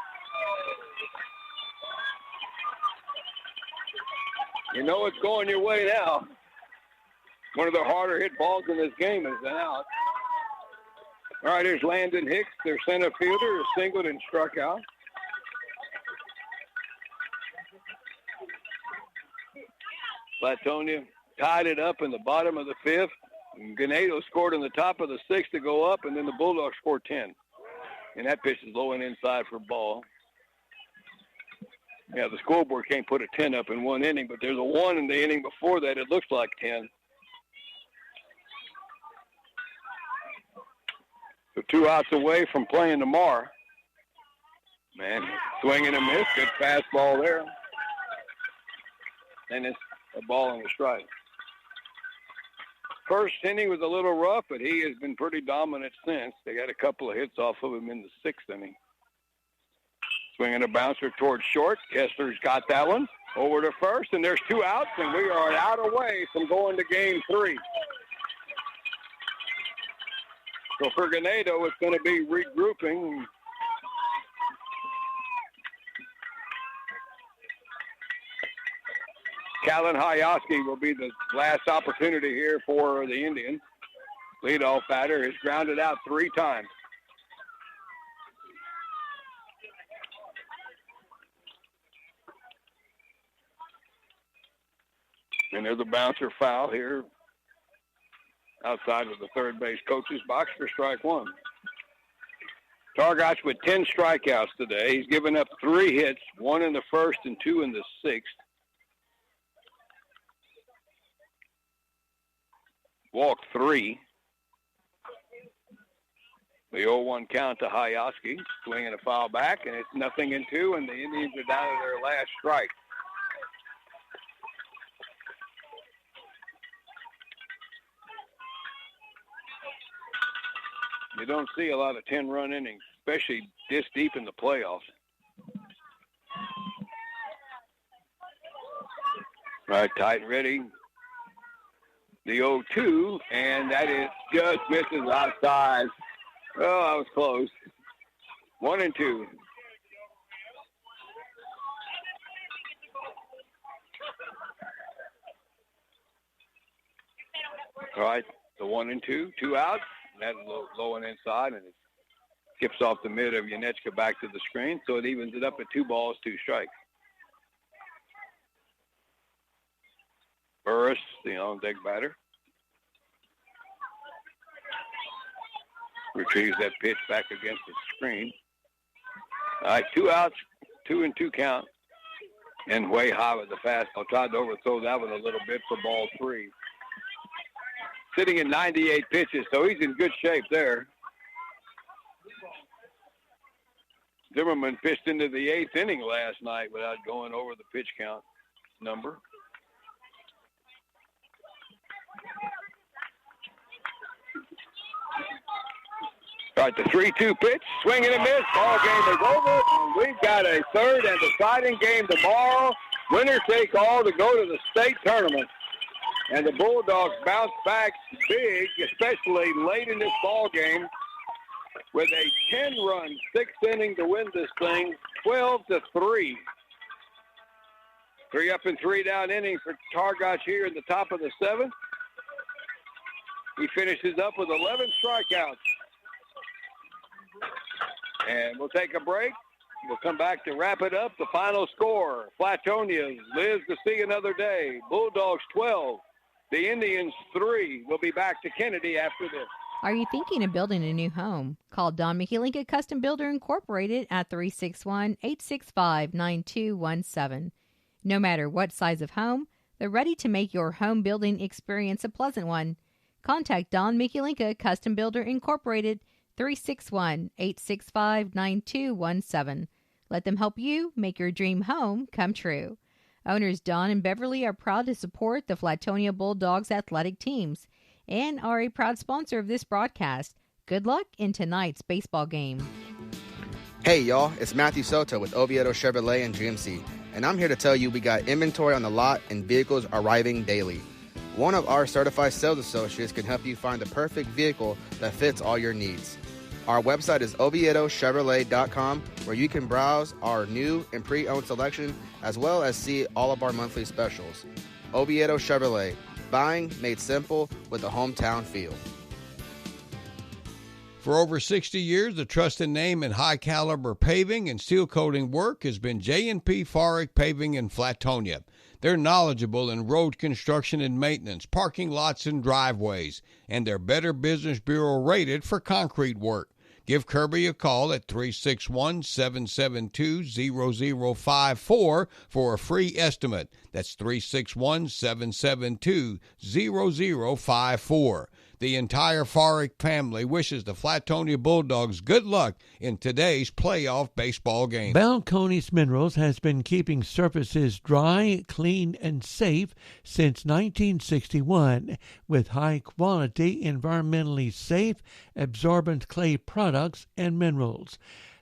You know it's going your way now. One of the harder hit balls in this game is an out. All right, here's Landon Hicks, their center fielder, singled and struck out. Flatonia tied it up in the bottom of the 5th. Ganado scored in the top of the 6th to go up, and then the Bulldogs scored 10. And that pitch is low and inside for ball. Yeah, the scoreboard can't put a 10 up in one inning, but there's a 1 in the inning before that. It looks like 10. So 2 outs away from playing tomorrow. Man, swing and a miss. Good fastball there. And it's a ball and a strike. First inning was a little rough, but he has been pretty dominant since. They got a couple of hits off of him in the 6th inning. Swinging a bouncer towards short. Kessler's got that one. Over to first, and there's 2 outs, and we are an out away from going to game 3. So for Ganado, it's going to be regrouping. Callan Hayaski will be the last opportunity here for the Indians. Leadoff batter has grounded out 3 times. And there's a bouncer foul here outside of the third base coach's box for strike 1. Targott with 10 strikeouts today. He's given up 3 hits, 1 in the 1st and 2 in the 6th. Walked 3. The 0-1 count to Hayaski, swinging a foul back, and it's 0-2, and the Indians are down to their last strike. You don't see a lot of 10-run innings, especially this deep in the playoffs. All right, tight and ready. The 0-2, and that is just misses outside. Oh, that was close. 1-2. All right, the 1-2, 2 outs. That's low and inside, and it skips off the mid of Yanechka back to the screen, so it evens it up at 2 balls, 2 strikes. the on-deck batter. Retrieves that pitch back against the screen. All right, 2 outs, 2-2 count. And way high with the fastball. Tried to overthrow that one a little bit for ball 3. Sitting at 98 pitches, so he's in good shape there. Zimmerman pitched into the 8th inning last night without going over the pitch count number. All right, the 3-2 pitch, swing and a miss. Ball game is over. We've got a third and deciding game tomorrow. Winners take all to go to the state tournament. And the Bulldogs bounce back big, especially late in this ball game, with a 10-run 6th inning to win this thing, 12-3. 3 up and 3 down inning for Targac here in the top of the 7th. He finishes up with 11 strikeouts. And we'll take a break. We'll come back to wrap it up. The final score, Flatonia lives to see another day. Bulldogs 12, the Indians 3. We'll be back to Kennedy after this. Are you thinking of building a new home? Call Don Mikulinka Custom Builder Incorporated at 361-865-9217. No matter what size of home, they're ready to make your home building experience a pleasant one. Contact Don Mikulinka Custom Builder Incorporated, 361-865-9217. Let them help you make your dream home come true. Owners Don and Beverly are proud to support the Flatonia Bulldogs athletic teams and are a proud sponsor of this broadcast. Good luck in tonight's baseball game. Hey y'all, it's Matthew Soto with Oviedo Chevrolet and GMC, and I'm here to tell you we got inventory on the lot and vehicles arriving daily. One of our certified sales associates can help you find the perfect vehicle that fits all your needs. Our website is OviedoChevrolet.com, where you can browse our new and pre-owned selection as well as see all of our monthly specials. Oviedo Chevrolet, buying made simple with a hometown feel. For over 60 years, the trusted name in high-caliber paving and steel coating work has been J&P Farick Paving in Flatonia. They're knowledgeable in road construction and maintenance, parking lots and driveways, and they're Better Business Bureau rated for concrete work. Give Kirby a call at 361-772-0054 for a free estimate. That's 361-772-0054. The entire Farick family wishes the Flatonia Bulldogs good luck in today's playoff baseball game. Balcones Minerals has been keeping surfaces dry, clean, and safe since 1961 with high-quality, environmentally safe, absorbent clay products and minerals.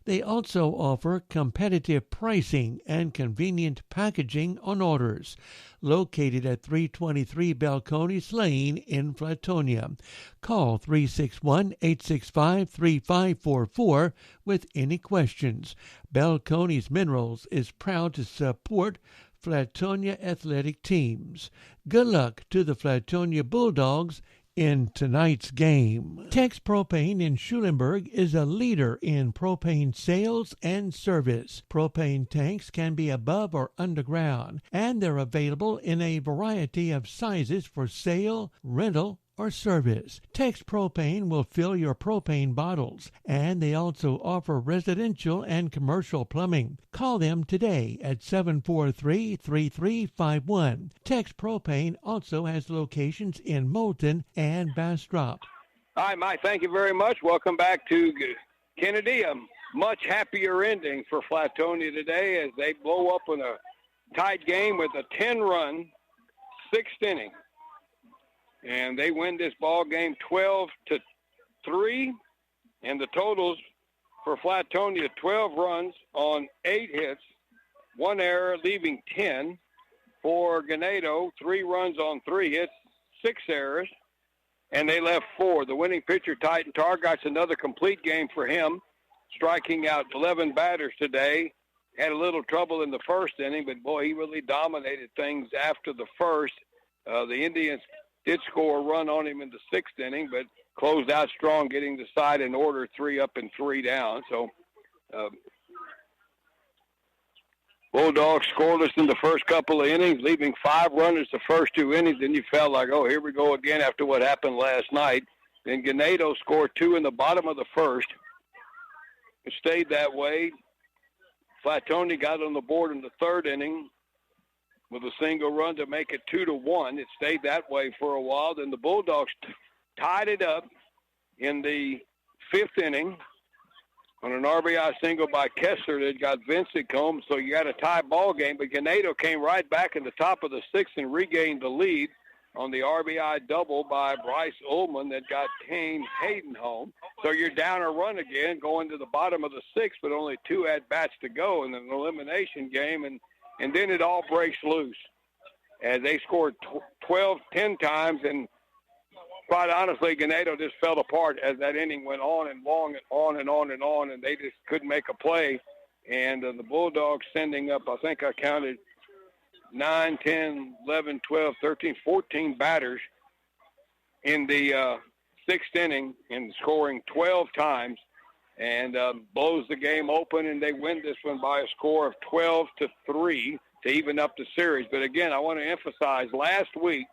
They also offer competitive pricing and convenient packaging on orders. Located at 323 Balcones Lane in Flatonia. Call 361-865-3544 with any questions. Balcones Minerals is proud to support Flatonia athletic teams. Good luck to the Flatonia Bulldogs in tonight's game. Tex Propane in Schulenburg is a leader in propane sales and service. Propane tanks can be above or underground, and they're available in a variety of sizes for sale, rental, or service. Tex Propane will fill your propane bottles, and they also offer residential and commercial plumbing. Call them today at 743-3351. Tex Propane also has locations in Moulton and Bastrop. Hi, Mike. Thank you very much. Welcome back to Kennedy. A much happier ending for Flatonia today as they blow up in a tight game with a 10-run 6th inning. And they win this ball game 12-3, and the totals for Flatonia, 12 runs on 8 hits, 1 error, leaving 10. For Ganado, 3 runs on 3 hits, 6 errors, and they left 4. The winning pitcher, Titan Targot's another complete game for him, striking out 11 batters today. Had a little trouble in the first inning, but, boy, he really dominated things after the first. The Indians did score a run on him in the 6th inning, but closed out strong, getting the side in order, 3 up and 3 down. So Bulldogs scoreless in the first couple of innings, leaving 5 runners the first 2 innings. Then you felt like, oh, here we go again after what happened last night. Then Ganado scored 2 in the bottom of the first. It stayed that way. Flatonia got on the board in the 3rd inning with a single run to make it 2-1. It stayed that way for a while. Then the Bulldogs tied it up in the 5th inning on an RBI single by Kessler that got Vincent home, so you got a tie ball game. But Ganado came right back in the top of the 6th and regained the lead on the RBI double by Bryce Ullman that got Kane Hayden home. So you're down a run again, going to the bottom of the 6th, but only 2 at-bats to go in an elimination game, and then it all breaks loose as they scored 10 times, and quite honestly, Ganado just fell apart as that inning went on and long and on and on and on, and they just couldn't make a play. And the Bulldogs sending up, I think I counted 9, 10, 11, 12, 13, 14 batters in the 6th inning and scoring 12 times, and blows the game open, and they win this one by a score of 12-3 to even up the series. But again, I want to emphasize, last week,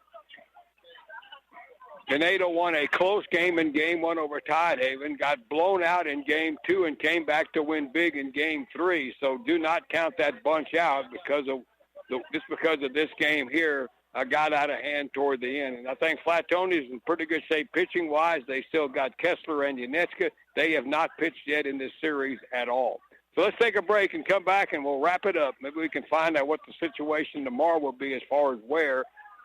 Ganado won a close game in Game 1 over Tidehaven, got blown out in Game 2, and came back to win big in Game 3. So do not count that bunch out because of this game here got out of hand toward the end. And I think Flatonia's in pretty good shape pitching-wise. They still got Kessler and Yanetska. They have not pitched yet in this series at all. So let's take a break and come back, and we'll wrap it up. Maybe we can find out what the situation tomorrow will be as far as where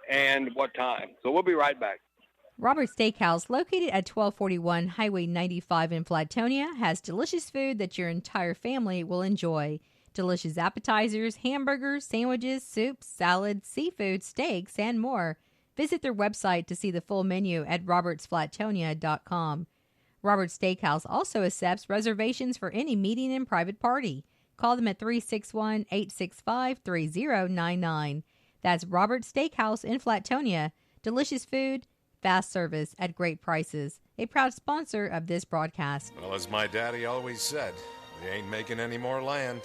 and what time. So we'll be right back. Robert's Steakhouse, located at 1241 Highway 95 in Flatonia, has delicious food that your entire family will enjoy. Delicious appetizers, hamburgers, sandwiches, soups, salads, seafood, steaks, and more. Visit their website to see the full menu at robertsflatonia.com. Robert's Steakhouse also accepts reservations for any meeting and private party. Call them at 361-865-3099. That's Robert's Steakhouse in Flatonia. Delicious food, fast service at great prices. A proud sponsor of this broadcast. Well, as my daddy always said, we ain't making any more land.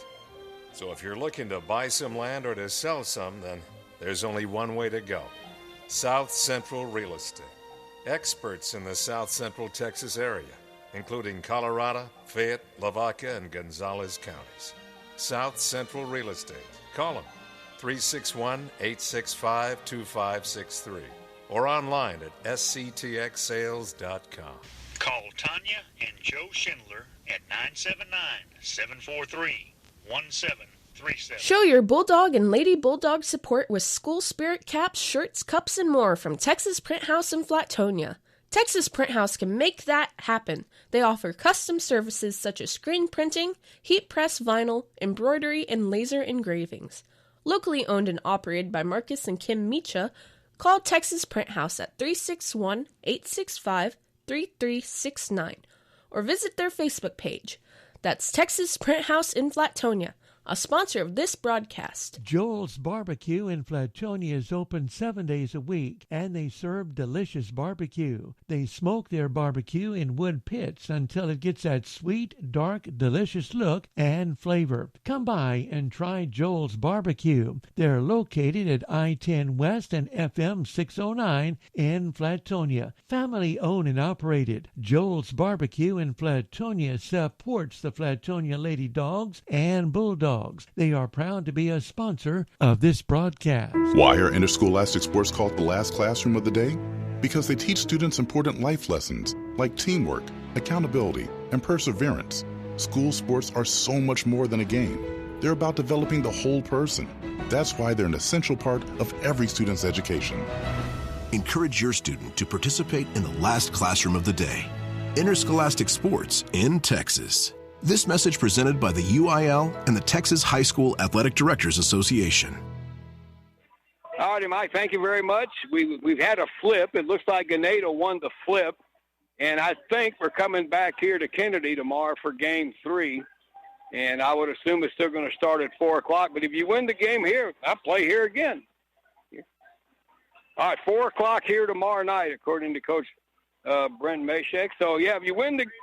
So if you're looking to buy some land or to sell some, then there's only one way to go. South Central Real Estate. Experts in the South Central Texas area, including Colorado, Fayette, Lavaca, and Gonzales counties. South Central Real Estate. Call them 361-865-2563 or online at sctxsales.com. Call Tanya and Joe Schindler at 979-743-1737. Show your Bulldog and Lady Bulldog support with school spirit caps, shirts, cups, and more from Texas Print House in Flatonia. Texas Print House can make that happen. They offer custom services such as screen printing, heat press vinyl, embroidery, and laser engravings. Locally owned and operated by Marcus and Kim Micha, call Texas Print House at 361-865-3369 or visit their Facebook page. That's Texas Print House in Flatonia, a sponsor of this broadcast. Joel's Barbecue in Flatonia is open 7 days a week, and they serve delicious barbecue. They smoke their barbecue in wood pits until it gets that sweet, dark, delicious look and flavor. Come by and try Joel's Barbecue. They're located at I-10 West and FM 609 in Flatonia. Family owned and operated. Joel's Barbecue in Flatonia supports the Flatonia Lady Dogs and Bulldogs. They are proud to be a sponsor of this broadcast. Why are interscholastic sports called the last classroom of the day? Because they teach students important life lessons like teamwork, accountability, and perseverance. School sports are so much more than a game. They're about developing the whole person. That's why they're an essential part of every student's education. Encourage your student to participate in the last classroom of the day. Interscholastic sports in Texas. This message presented by the UIL and the Texas High School Athletic Directors Association. All righty, Mike, thank you very much. We've had a flip. It looks like Ganado won the flip, and I think we're coming back here to Kennedy tomorrow for Game 3, and I would assume it's still going to start at 4 o'clock. But if you win the game here, I'll play here again. All right, 4 o'clock here tomorrow night, according to Coach Brent Mashek. So, yeah, if you win the –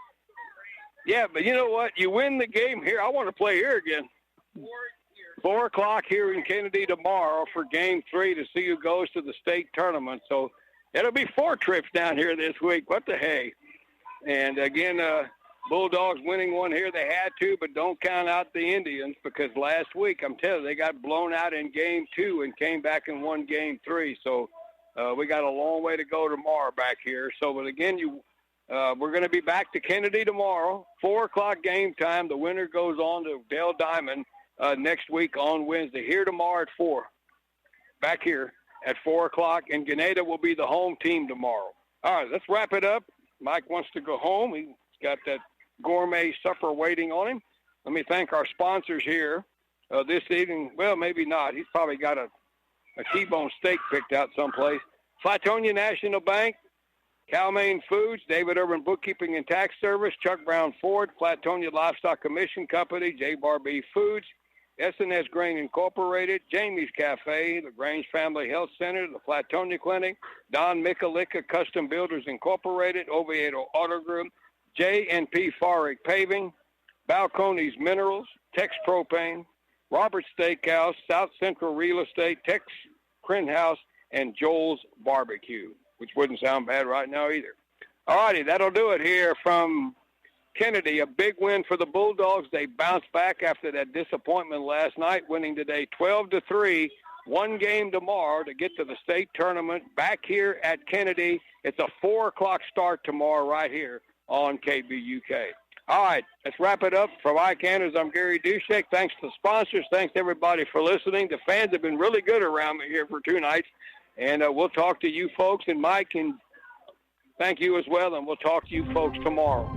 yeah, but you know what? You win the game here. I want to play here again. 4 o'clock here in Kennedy tomorrow for Game 3 to see who goes to the state tournament. So it'll be 4 trips down here this week. What the hey? And, again, Bulldogs winning one here. They had to, but don't count out the Indians because last week, I'm telling you, they got blown out in Game 2 and came back and won Game 3. So we got a long way to go tomorrow back here. So, but, again, we're going to be back to Kennedy tomorrow, 4 o'clock game time. The winner goes on to Dale Diamond next week on Wednesday. Here tomorrow at 4. Back here at 4 o'clock, and Ganado will be the home team tomorrow. All right, let's wrap it up. Mike wants to go home. He's got that gourmet supper waiting on him. Let me thank our sponsors here this evening. Well, maybe not. He's probably got a T-bone steak picked out someplace. Flatonia National Bank, Cal-Maine Foods, David Urban Bookkeeping and Tax Service, Chuck Brown Ford, Flatonia Livestock Commission Company, J. Bar Beef Foods, S&S Grain Incorporated, Jamie's Cafe, the Grange Family Health Center, the Flatonia Clinic, Don Michalika Custom Builders Incorporated, Oviedo Auto Group, J&P Farrick Paving, Balcones Minerals, Tex Propane, Roberts Steakhouse, South Central Real Estate, Tex Crin House, and Joel's Barbecue, which wouldn't sound bad right now either. All righty, that'll do it here from Kennedy. A big win for the Bulldogs. They bounced back after that disappointment last night, winning today 12-3. One game tomorrow to get to the state tournament back here at Kennedy. It's a 4 o'clock start tomorrow right here on KBUK. All right, let's wrap it up. For Mike Anders, I'm Gary Dushek. Thanks to the sponsors. Thanks to everybody for listening. The fans have been really good around me here for 2 nights. And we'll talk to you folks. And Mike, and thank you as well. And we'll talk to you folks tomorrow.